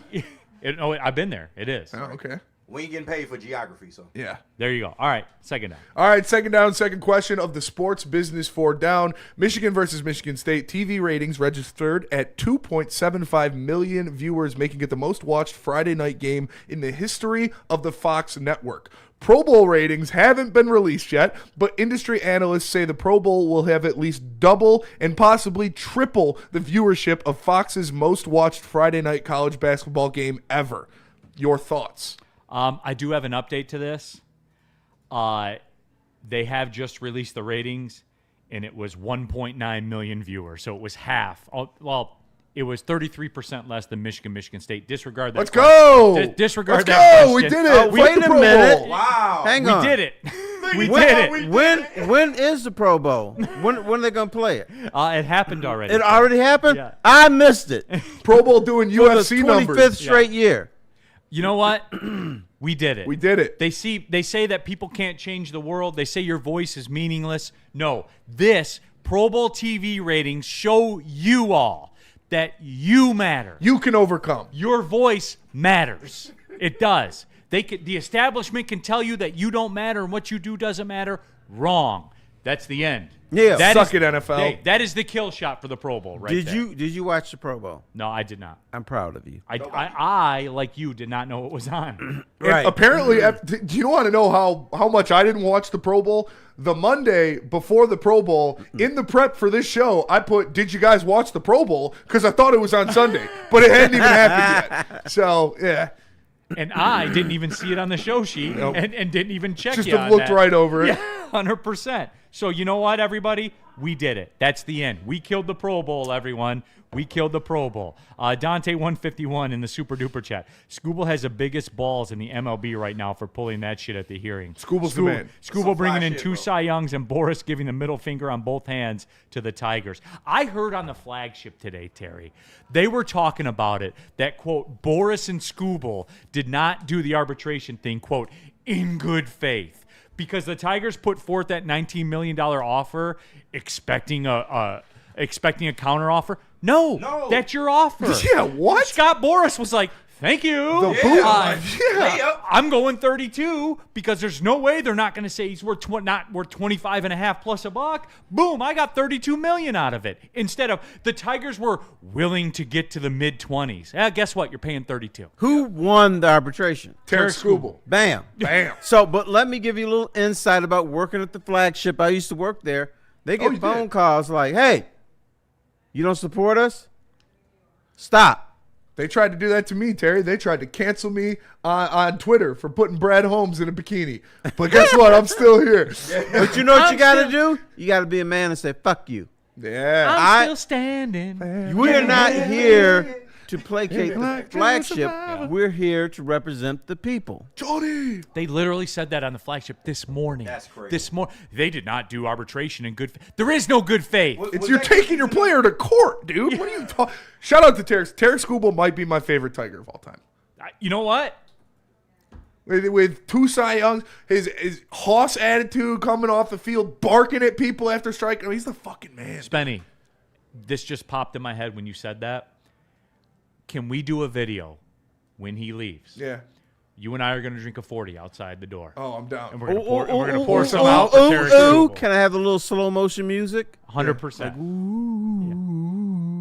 I've been there. It is. Oh, okay. We ain't getting paid for geography, so. Yeah. There you go. All right, second down. All right, second down, second question of the sports business 4 down. Michigan versus Michigan State. TV ratings registered at 2.75 million viewers, making it the most watched Friday night game in the history of the Fox network. Pro Bowl ratings haven't been released yet, but industry analysts say the Pro Bowl will have at least double and possibly triple the viewership of Fox's most watched Friday night college basketball game ever. Your thoughts? I do have an update to this. They have just released the ratings, and it was 1.9 million viewers, so it was half. Well, it was 33% less than Michigan State. Disregard that. Let's go! Disregard Let's that. go! We question. did it! Wait a minute. Wow. Hang We on. did it. We did it. When is the Pro Bowl? When are they gonna play it? It happened already. It already happened. Yeah. I missed it. Pro Bowl doing For the UFC 25th numbers. straight year. You know what? We did it. We did it. They say that people can't change the world. They say your voice is meaningless. No, this Pro Bowl TV ratings show you all that you matter. You can overcome. Your voice matters. It does. The establishment can tell you that you don't matter and what you do doesn't matter. Wrong. That's the end. Yeah. Suck it, NFL. Hey, that is the kill shot for the Pro Bowl right there. Did you watch the Pro Bowl? No, I did not. I'm proud of you. I like you, did not know it was on. Right. Apparently, do you want to know how much I didn't watch the Pro Bowl? The Monday before the Pro Bowl, in the prep for this show, I put, did you guys watch the Pro Bowl? Because I thought it was on Sunday, but it hadn't even happened yet. So, yeah. And I didn't even see it on the show sheet and didn't even check Just you have on looked that. right over it. Yeah, 100%. So you know what, everybody? We did it. That's the end. We killed the Pro Bowl, everyone. We killed the Pro Bowl. Dante151 in the super duper chat. Scooble has the biggest balls in the MLB right now for pulling that shit at the hearing. Scooble's the man. Scooble bringing in 2 Cy Youngs and Boris giving the middle finger on both hands to the Tigers. I heard on the flagship today, Terry, they were talking about it, that, quote, Boris and Scooble did not do the arbitration thing, quote, in good faith. Because the Tigers put forth that $19 million offer expecting a counter offer. No, that's your offer. Yeah, what? Scott Boras was like, thank you. I'm going 32 because there's no way they're not going to say he's worth 25 and a half plus a buck. Boom, I got 32 million out of it. Instead of the Tigers were willing to get to the mid 20s. Guess what? You're paying 32. Who won the arbitration? Tarek Scooble. Bam. So, but let me give you a little insight about working at the flagship. I used to work there. They get phone calls like, hey, you don't support us? Stop. They tried to do that to me, Terry. They tried to cancel me on Twitter for putting Brad Holmes in a bikini. But guess what? I'm still here. But you know what you got to do? You got to be a man and say, fuck you. Yeah. I'm still standing. We're not here to placate the flagship. We're here to represent the people. Johnny. They literally said that on the flagship this morning. That's crazy. This morning. They did not do arbitration in good faith. There is no good faith. You're taking your player to court, dude. What are you talking? Shout out to Tarek. Tarek Scooble might be my favorite Tiger of all time. You know what? With 2 Cy Youngs, his hoss attitude coming off the field, barking at people after striking. He's the fucking man. Spenny, this just popped in my head when you said that. Can we do a video when he leaves? Yeah. You and I are going to drink a 40 outside the door. Oh, I'm down. And we're going to pour some out for Terry Ooh, Scooble. can I have a little slow motion music? 100%.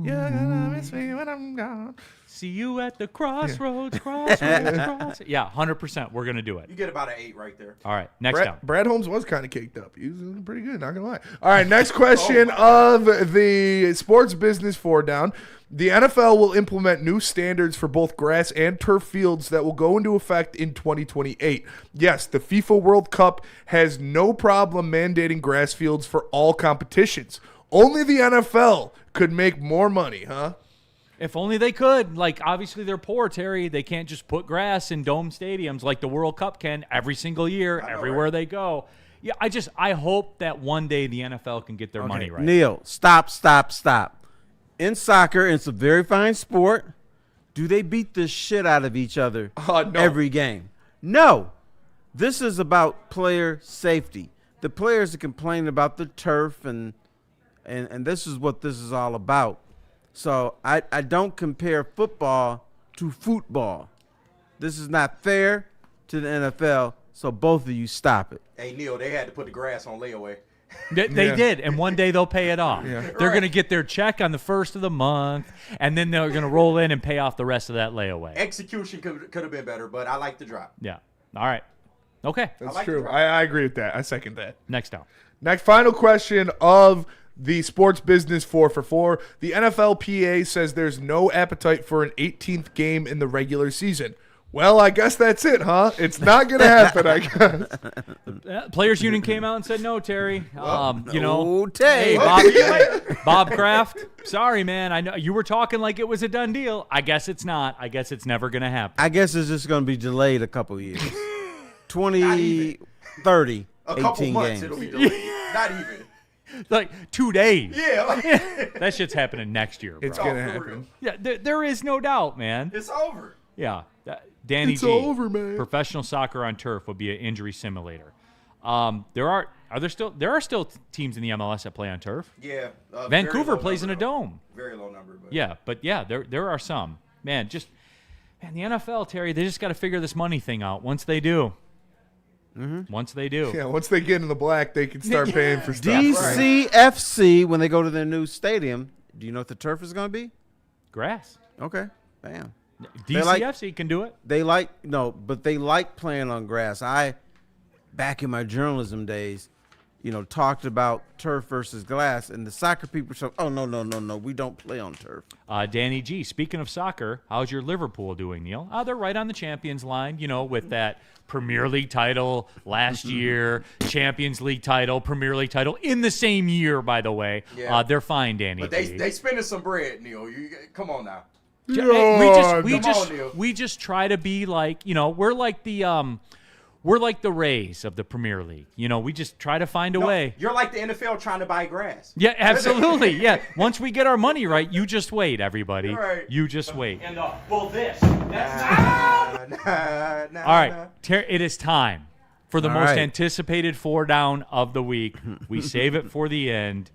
You're gonna miss me when I'm gone. See you at the crossroads, Yeah, 100%. We're going to do it. You get about an 8 right there. All right, next down. Brad Holmes was kind of caked up. He was pretty good, not going to lie. All right, next question of the sports business 4 down. The NFL will implement new standards for both grass and turf fields that will go into effect in 2028. Yes, the FIFA World Cup has no problem mandating grass fields for all competitions. Only the NFL could make more money, huh? If only they could. Like, obviously they're poor, Terry. They can't just put grass in dome stadiums like the World Cup can every single year, everywhere they go. Yeah, I hope that one day the NFL can get their money right. Neil, stop. In soccer, it's a very fine sport. Do they beat the shit out of each other every game? No. This is about player safety. The players are complaining about the turf, and this is what this is all about. So I don't compare football to football. This is not fair to the NFL, so both of you stop it. Hey, Neil, they had to put the grass on layaway. They did, and one day they'll pay it off. Yeah. They're going to get their check on the first of the month, and then they're going to roll in and pay off the rest of that layaway. Execution could have been better, but I like the drop. Yeah. All right. Okay. That's true. I agree with that. I second that. Next down. Next final question of the sports business 4 for 4. The NFLPA says there's no appetite for an 18th game in the regular season. Well, I guess that's it, huh? It's not going to happen, I guess. Players Union came out and said no, Terry. Hey, Bob Kraft. Sorry, man. I know you were talking like it was a done deal. I guess it's not. I guess it's never going to happen. I guess it's just going to be delayed a couple years. 20, 30, a 18 couple months games. it'll be delayed. Not even. Like 2 days. Yeah. That shit's happening next year, bro. It's going to happen. Yeah, there is no doubt, man. It's over. Yeah. Danny It's G, over, man. Professional soccer on turf will be an injury simulator. There are still teams in the MLS that play on turf. Yeah. Vancouver plays in a dome. Very low number. But. Yeah, there are some. Man, the NFL, Terry, they just got to figure this money thing out. Once they do. Mm-hmm. Once they do. Yeah, once they get in the black, they can start paying for stuff. DCFC, when they go to their new stadium, do you know what the turf is going to be? Grass. Okay, bam. DCFC can do it. They like playing on grass. Back in my journalism days, talked about turf versus glass, and the soccer people said, "Oh no, we don't play on turf." Danny G. Speaking of soccer, how's your Liverpool doing, Neil? They're right on the champions line. With that Premier League title last year, Champions League title, Premier League title in the same year. By the way, they're fine, Danny. But they spending some bread, Neil. Come on now. We just try to be like we're like the Rays of the Premier League. We just try to find a way. You're like the NFL trying to buy grass. Yeah, absolutely. Yeah. Once we get our money right, you just wait, everybody. Right. You just wait. And this. All right. It is time for the most anticipated 4 down of the week. We save it for the end.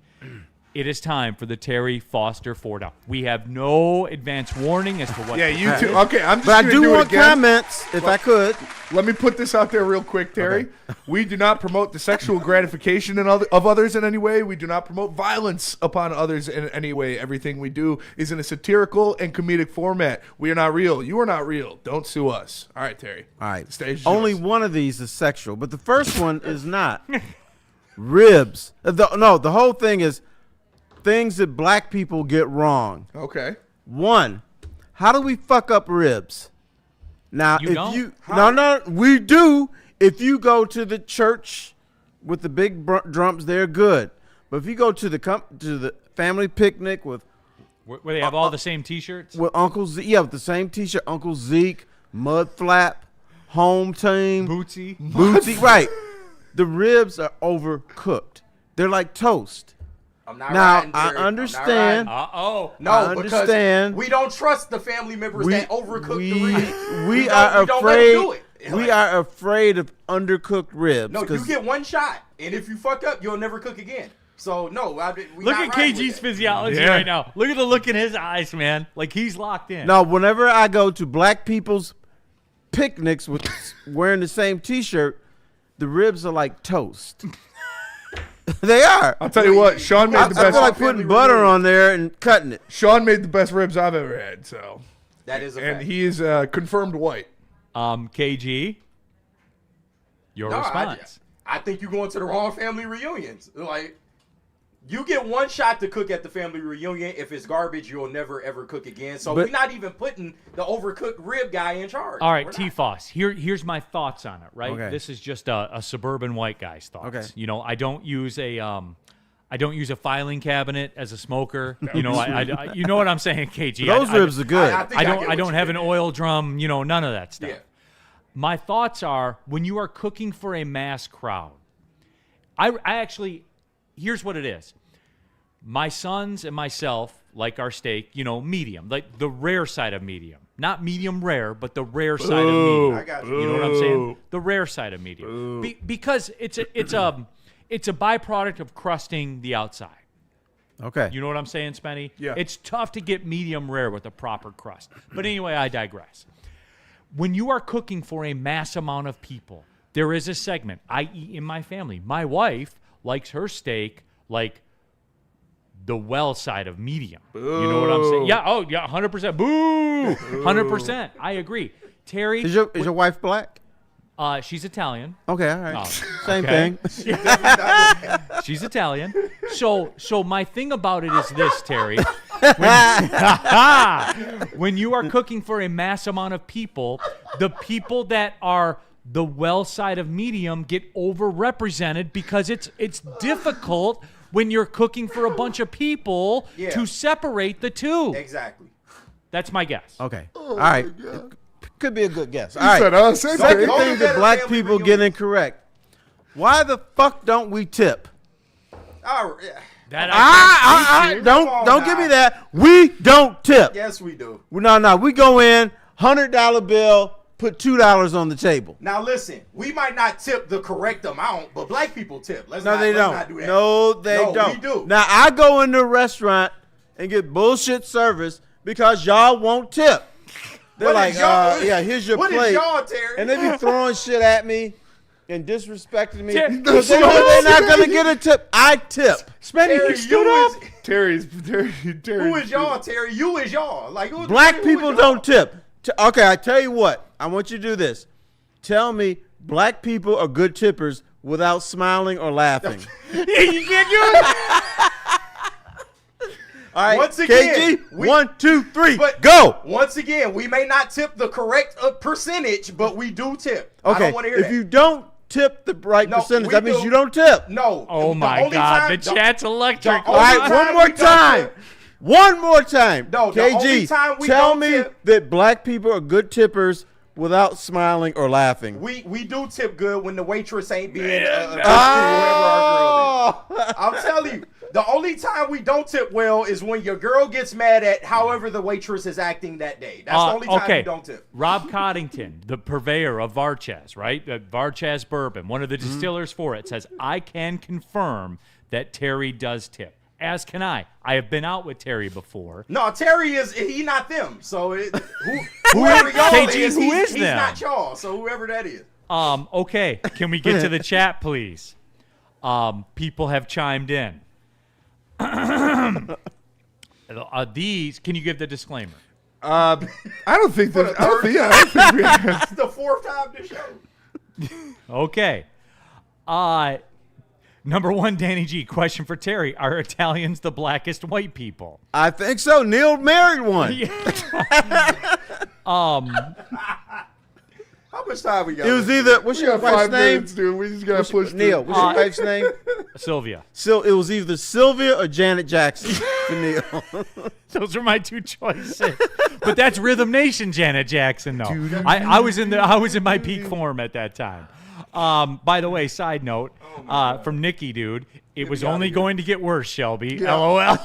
It is time for the Terry Foster 4 down. We have no advance warning as to what. Yeah, you too. Okay, I'm just. But I do want again. comments, if I could. Let me put this out there real quick, Terry. Okay. We do not promote the sexual gratification of others in any way. We do not promote violence upon others in any way. Everything we do is in a satirical and comedic format. We are not real. You are not real. Don't sue us. All right, Terry. All right. Stage Only one of these is sexual, but the first one is not. Ribs. The whole thing is things that black people get wrong. Okay. 1, how do we fuck up ribs? Now, we do. If you go to the church with the big drums, they're good. But if you go to the family picnic with where they have all the same T-shirts, with Uncle Zeke, with the same T-shirt, Uncle Zeke, Mud Flap, Home Team, Bootsy, right? The ribs are overcooked. They're like toast. I'm not now, riding, I understand. No, I understand. Because we don't trust the family members that overcook the ribs. We are afraid. We are afraid of undercooked ribs. No, you get one shot, and if you fuck up, you'll never cook again. So no, look at KG's physiology right now. Look at the look in his eyes, man. Like he's locked in. No, whenever I go to black people's picnics with wearing the same T-shirt, the ribs are like toast. They are. I'll tell you what, Sean made the best. I feel like putting butter on there and cutting it. Sean made the best ribs I've ever had. So that is a fact. And he is confirmed white. KG, your response. I think you're going to the wrong family reunions. Like, you get one shot to cook at the family reunion. If it's garbage, you'll never, ever cook again. So we're not even putting the overcooked rib guy in charge. All right, T-Foss, here's my thoughts on it, right? Okay. This is just a suburban white guy's thoughts. Okay. I don't use a filing cabinet as a smoker. You know what I'm saying, KG. Those ribs are good. I don't have an oil drum. None of that stuff. Yeah. My thoughts are when you are cooking for a mass crowd. I actually, here's what it is. My sons and myself like our steak, medium, like the rare side of medium. Not medium rare, but the rare side of medium. I got you. You know what I'm saying? The rare side of medium. Because it's a byproduct of crusting the outside. Okay. You know what I'm saying, Spenny? Yeah. It's tough to get medium rare with a proper crust. But anyway, I digress. When you are cooking for a mass amount of people, there is a segment, i.e. in my family. My wife likes her steak like the well side of medium. Boo. You know what I'm saying? Yeah, 100%. Boo! 100%. I agree. Terry. Is your wife black? She's Italian. Okay, all right. Same thing. She's Italian. So my thing about it is this, Terry. When you are cooking for a mass amount of people, the people that are the well side of medium get overrepresented because it's difficult when you're cooking for a bunch of people to separate the two. Exactly. That's my guess. Okay. All right. Could be a good guess. All right. Second thing that black people get incorrect. Why the fuck don't we tip? Don't give me that. We don't tip. Yes, we do. No. We go in, $100 bill, put $2 on the table. Now listen, we might not tip the correct amount, but black people tip. Let's No, not, they let's don't. not do that. No, they don't. We do. Now, I go into a restaurant and get bullshit service because y'all won't tip. They're What like, is y'all- yeah, here's your what is plate. y'all, Terry? And they be throwing shit at me and disrespecting me Terry- because they know they're not going to get a tip. I tip. Spenny, Terry, you stood up. Terry. Who is y'all, Terry? You is y'all. Like who? Black who people is y'all? don't tip. Okay, I tell you what. I want you to do this. Tell me black people are good tippers without smiling or laughing. You can't do it. All right, Once again, KG, 1, 2, 3, But go. Once again, we may not tip the correct percentage, but we do tip. I Okay, don't want to hear if that. you don't tip the right No, percentage, we that means do. you don't tip. No. Oh the my only God, time- the chat's electric. the All right, only one more we don't time. tip- One more time. No, the only KG, time we tell don't me tip- that black people are good tippers without smiling or laughing. We do tip good when the waitress ain't being whoever Oh! our girl is. I'm telling you, the only time we don't tip well is when your girl gets mad at however the waitress is acting that day. That's the only time we don't tip. Rob Coddington, the purveyor of Varchas, right? Varchas bourbon, one of the Mm-hmm. distillers for it, says, I can confirm that Terry does tip. As can I. I have been out with Terry before. No, Terry he not them. So whoever y'all KG, is, who is he's them? not y'all. So whoever that is. Okay. Can we get to the chat, please? People have chimed in. These, can you give the disclaimer? I don't think For that. the I don't third think, I don't think we have. It's the fourth time this show. Okay. Number one, Danny G. Question for Terry: are Italians the blackest white people? I think so. Neil married one. How much time we got? It was either what's We your got wife's 5 name? minutes, dude. We just gotta push Neil. through. What's your wife's name? Sylvia. It was either Sylvia or Janet Jackson for Neil. Those are my two choices. But that's Rhythm Nation, Janet Jackson, though. I was in my peak form at that time. By the way, side note, from Nikki, dude, it was only going to get worse, Shelby. Yeah. LOL.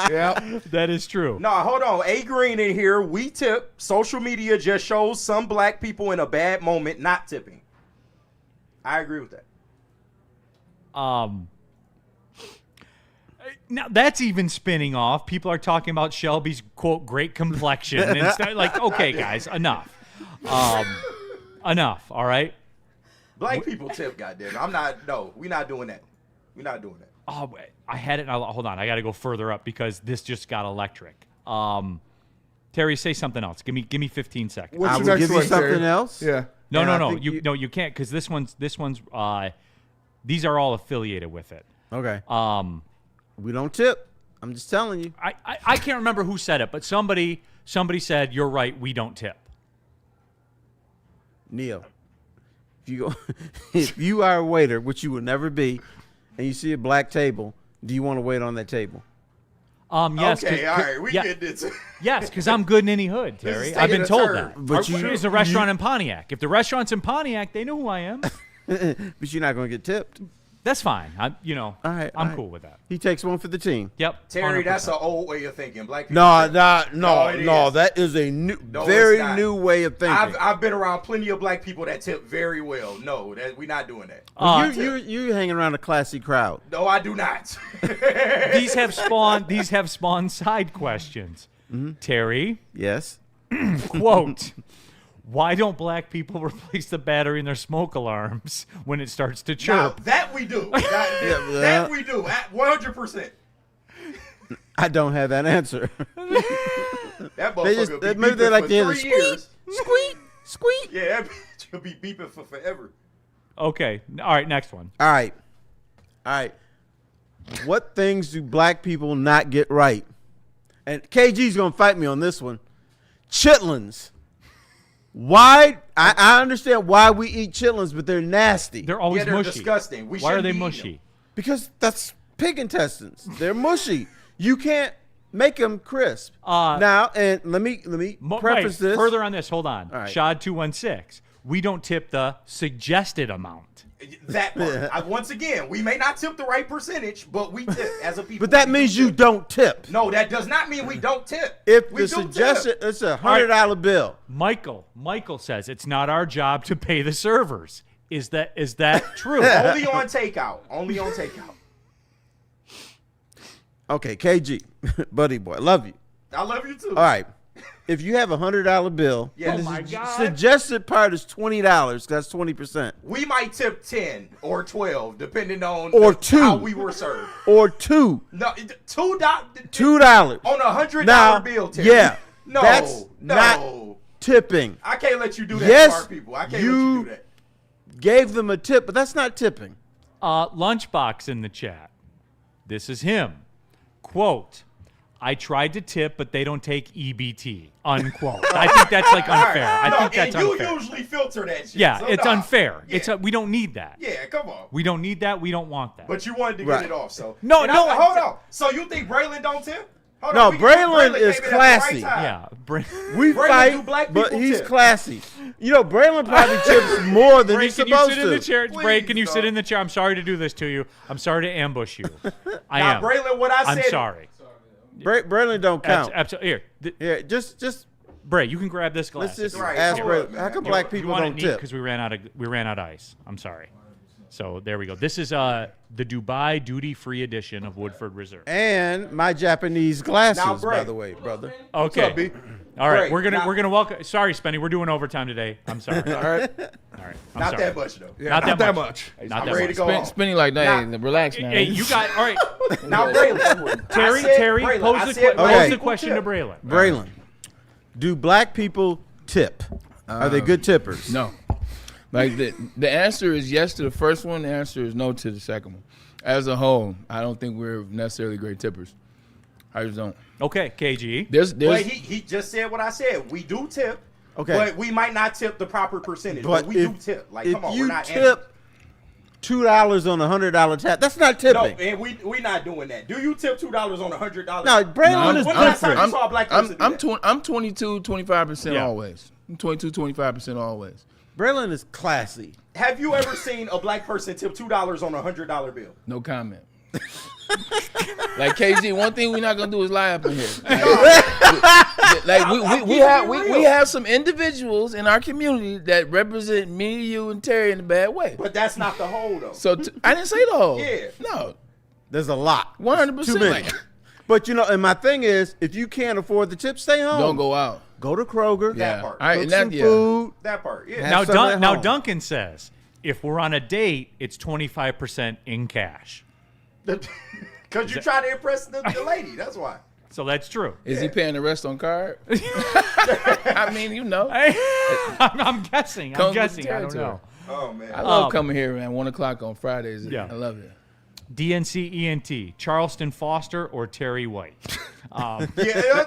Yeah. That is true. No, hold on. A Green in here. We tip. Social media just shows some black people in a bad moment not tipping. I agree with that. Now that's even spinning off. People are talking about Shelby's quote great complexion and stuff. Like, okay, guys, enough. Enough. All right. Black people tip, goddamn. We're not doing that. We're not doing that. Oh, wait, I had it. Hold on. I got to go further up because this just got electric. Terry, say something else. Give me 15 seconds. What's I your will next give you one, something Terry? else. Yeah. No, And I no. think You can't because this one's. These are all affiliated with it. Okay. We don't tip. I'm just telling you. I can't remember who said it, but somebody said you're right. We don't tip. Neil, if you are a waiter, which you will never be, and you see a black table, do you want to wait on that table? Yes. Okay, all right. We yeah, get this. Yes, because I'm good in any hood, This is Terry. taking I've been a told turn. that. But There's a restaurant in Pontiac. If the restaurant's in Pontiac, they know who I am. But you're not going to get tipped. That's fine. I'm All right, all I'm right. cool with that. He takes one for the team. Yep. Terry, 100%. that's an old way of thinking. Black people. No, tip. no, it no. is. That is a new, No, very it's not. new way of thinking. I've been around plenty of black people that tip very well. No, we're not doing that. You hang around a classy crowd. No, I do not. These have spawned side questions. Terry, Yes. quote, why don't black people replace the battery in their smoke alarms when it starts to Now, chirp? that we do. That we do. 100%. I don't have that answer. That They just- motherfucker be maybe they beeping like for to hear the 3 years. Squeak, squeak. Yeah, that bitch will be beeping for forever. Okay. All right, next one. All right. What things do black people not get right? And KG's going to fight me on this one. Chitlins. Why? I understand why we eat chitlins, but they're nasty. They're always Yeah, they're mushy. disgusting. We Why are shouldn't they be eating mushy? them. Because that's pig intestines. They're mushy. You can't make them crisp. Now, and let me preface this. Further on this, hold on. All right. Shad 216. We don't tip the suggested amount. That part. Once again, we may not tip the right percentage, but we tip as a people. But that means you don't tip. No, that does not mean we don't tip. If we the suggestion, it's a $100 bill. Michael says it's not our job to pay the servers. Is that true? Only on takeout. Only on takeout. Okay, KG, buddy boy, love you. I love you too. All right. If you have a $100 bill, Yes. and Oh my the God. suggested part is $20. That's 20%. We might tip 10 or 12, depending on Or two. how we were served. Or $2. No, $2 $2 on a $100 now, bill. Terry. Yeah, no, that's no. not tipping. I can't let you do that Yes, to our people. I can't let you you do that. gave them a tip, but that's not tipping. Lunchbox in the chat. This is him. Quote, I tried to tip, but they don't take EBT. Unquote. I think that's like unfair. I think that's and unfair. You usually filter that shit. Yeah, so it's nah. unfair. Yeah. We don't need that. Yeah, come on. We don't need that. We don't want that. But you wanted to Right. get it off, so. No, And no, hold on. So you think Braylon don't tip? Hold No, on, we can get Braylon is came in at the classy. time. Yeah. We Braylon do fight, black but people he's tip. classy. You know, Braylon probably tips more than Bray, he's can you supposed sit in the to. chair? Bray, can you Please, sit dog. in the chair? I'm sorry to do this to you. I'm sorry to ambush you. I Now, am. Braylon, what I I'm said. sorry. Braylon don't count. Absolutely. Here. Yeah, just Bray, you can grab this glass. let's just Right, ask come Braylon. on, How come man. black You people want don't it tip? because we ran out of ice. I'm sorry. So there we go. This is the Dubai duty-free edition of Woodford Reserve. And my Japanese glasses, Now, Bray. by the way, brother. Okay. up, B? All right, Bray, we're now- gonna welcome. Sorry, Spenny, we're doing overtime today. I'm sorry. All right. All right. I'm Not sorry. that much, though. Yeah, Not that much. Not I'm that ready much. to go home. Spinning like that. Now- Hey, relax now. Hey, you got all right. Now, Braylon. Terry, Braylon, pose I the, said pose Okay. the question to Braylon. Braylon, do black people tip? Are they good tippers? No. Like the answer is yes to the first one. The answer is no to the second one. As a whole, I don't think we're necessarily great tippers. I just don't. Okay, KG. There's But he just said what I said. We do tip. Okay. But we might not tip the proper percentage. But we do tip. Like, if come on, you we're not tip $2 on a $100 tab, that's not tipping. No, and we not doing that. Do you tip $2 on $100? No, Braylon is When last time different. you saw a black person do that? I'm 22, 25% Yeah. always. I'm 22, 25% always. Braylon is classy. Have you ever seen a black person tip $2 on a $100 bill? No comment. Like KG, one thing we're not gonna do is lie up in here. Like we have some individuals in our community that represent me, you, and Terry in a bad way. But that's not the whole though. So I didn't say the whole. Yeah. No. There's a lot. 100%. Too many. But you know, and my thing is, if you can't afford the tip, stay home. Don't go out. Go to Kroger. Yeah. part. All right, Cook and some that, yeah. food. That part, yeah. Have some at Now home. Duncan says if we're on a date, it's 25% in cash. Because you try to impress the lady. That's why. So that's true. Is he paying the rest on card? I mean, you know. I'm guessing. Comes I'm with guessing. the I don't territory. know. Oh man. I love coming here, man. 1 o'clock on Fridays. Yeah. I love it. DNC ENT, Charleston Foster or Terry White? Yeah,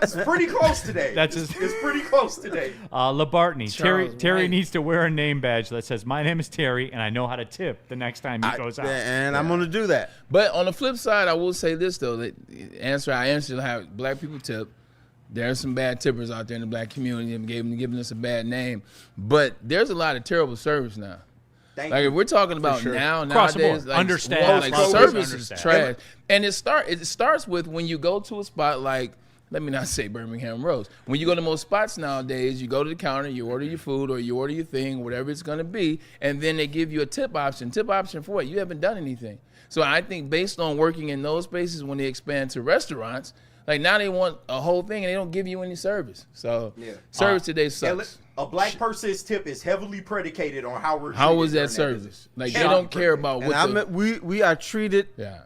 it's pretty close today. It's pretty close today. LaBartney, Charles Terry White. needs to wear a name badge that says, "My name is Terry, and I know how to tip." The next time he goes out, And I'm going to do that. But on the flip side, I will say this though: that I answered how black people tip. There are some bad tippers out there in the black community and giving us a bad name. But there's a lot of terrible service now. Thank Like you. if we're talking about sure. now, Across the nowadays, board. like, Understaffed, like across the service board, is understaffed. trash. And it starts with when you go to a spot like, let me not say Birmingham Rose. When you go to most spots nowadays, you go to the counter, you order your food or you order your thing, whatever it's going to be, and then they give you a tip option. Tip option for what? You haven't done anything. So I think based on working in those spaces, when they expand to restaurants, like now they want a whole thing and they don't give you any service. So service today sucks. A black person's tip is heavily predicated on how we're How treated was that during service? Like visit. they don't care about what And we are treated yeah.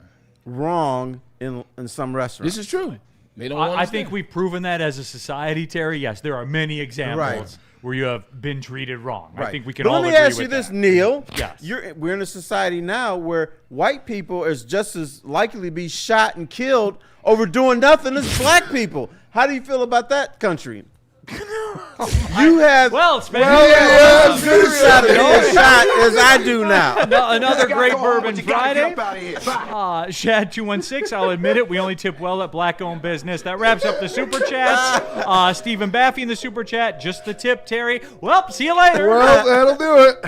wrong in some restaurants. This is true. They don't I think we've proven that as a society, Terry. Yes, there are many examples Right. where you have been treated wrong. I think we can But all let me agree ask you with this, that. Neil. Yes. We're in a society now where white people is just as likely to be shot and killed over doing nothing as black people. How do you feel about that country? You have Well, Spencer, as good a shot at being shot as I do now. Another great Bourbon You gotta Friday. get up out of here. Bye. Shad216, I'll admit it, we only tip well at black-owned business. That wraps up the Super Chats. Stephen Baffy in the Super Chat, just the tip, Terry. Well, see you later. Well, that'll do it.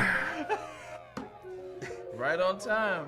Right on time.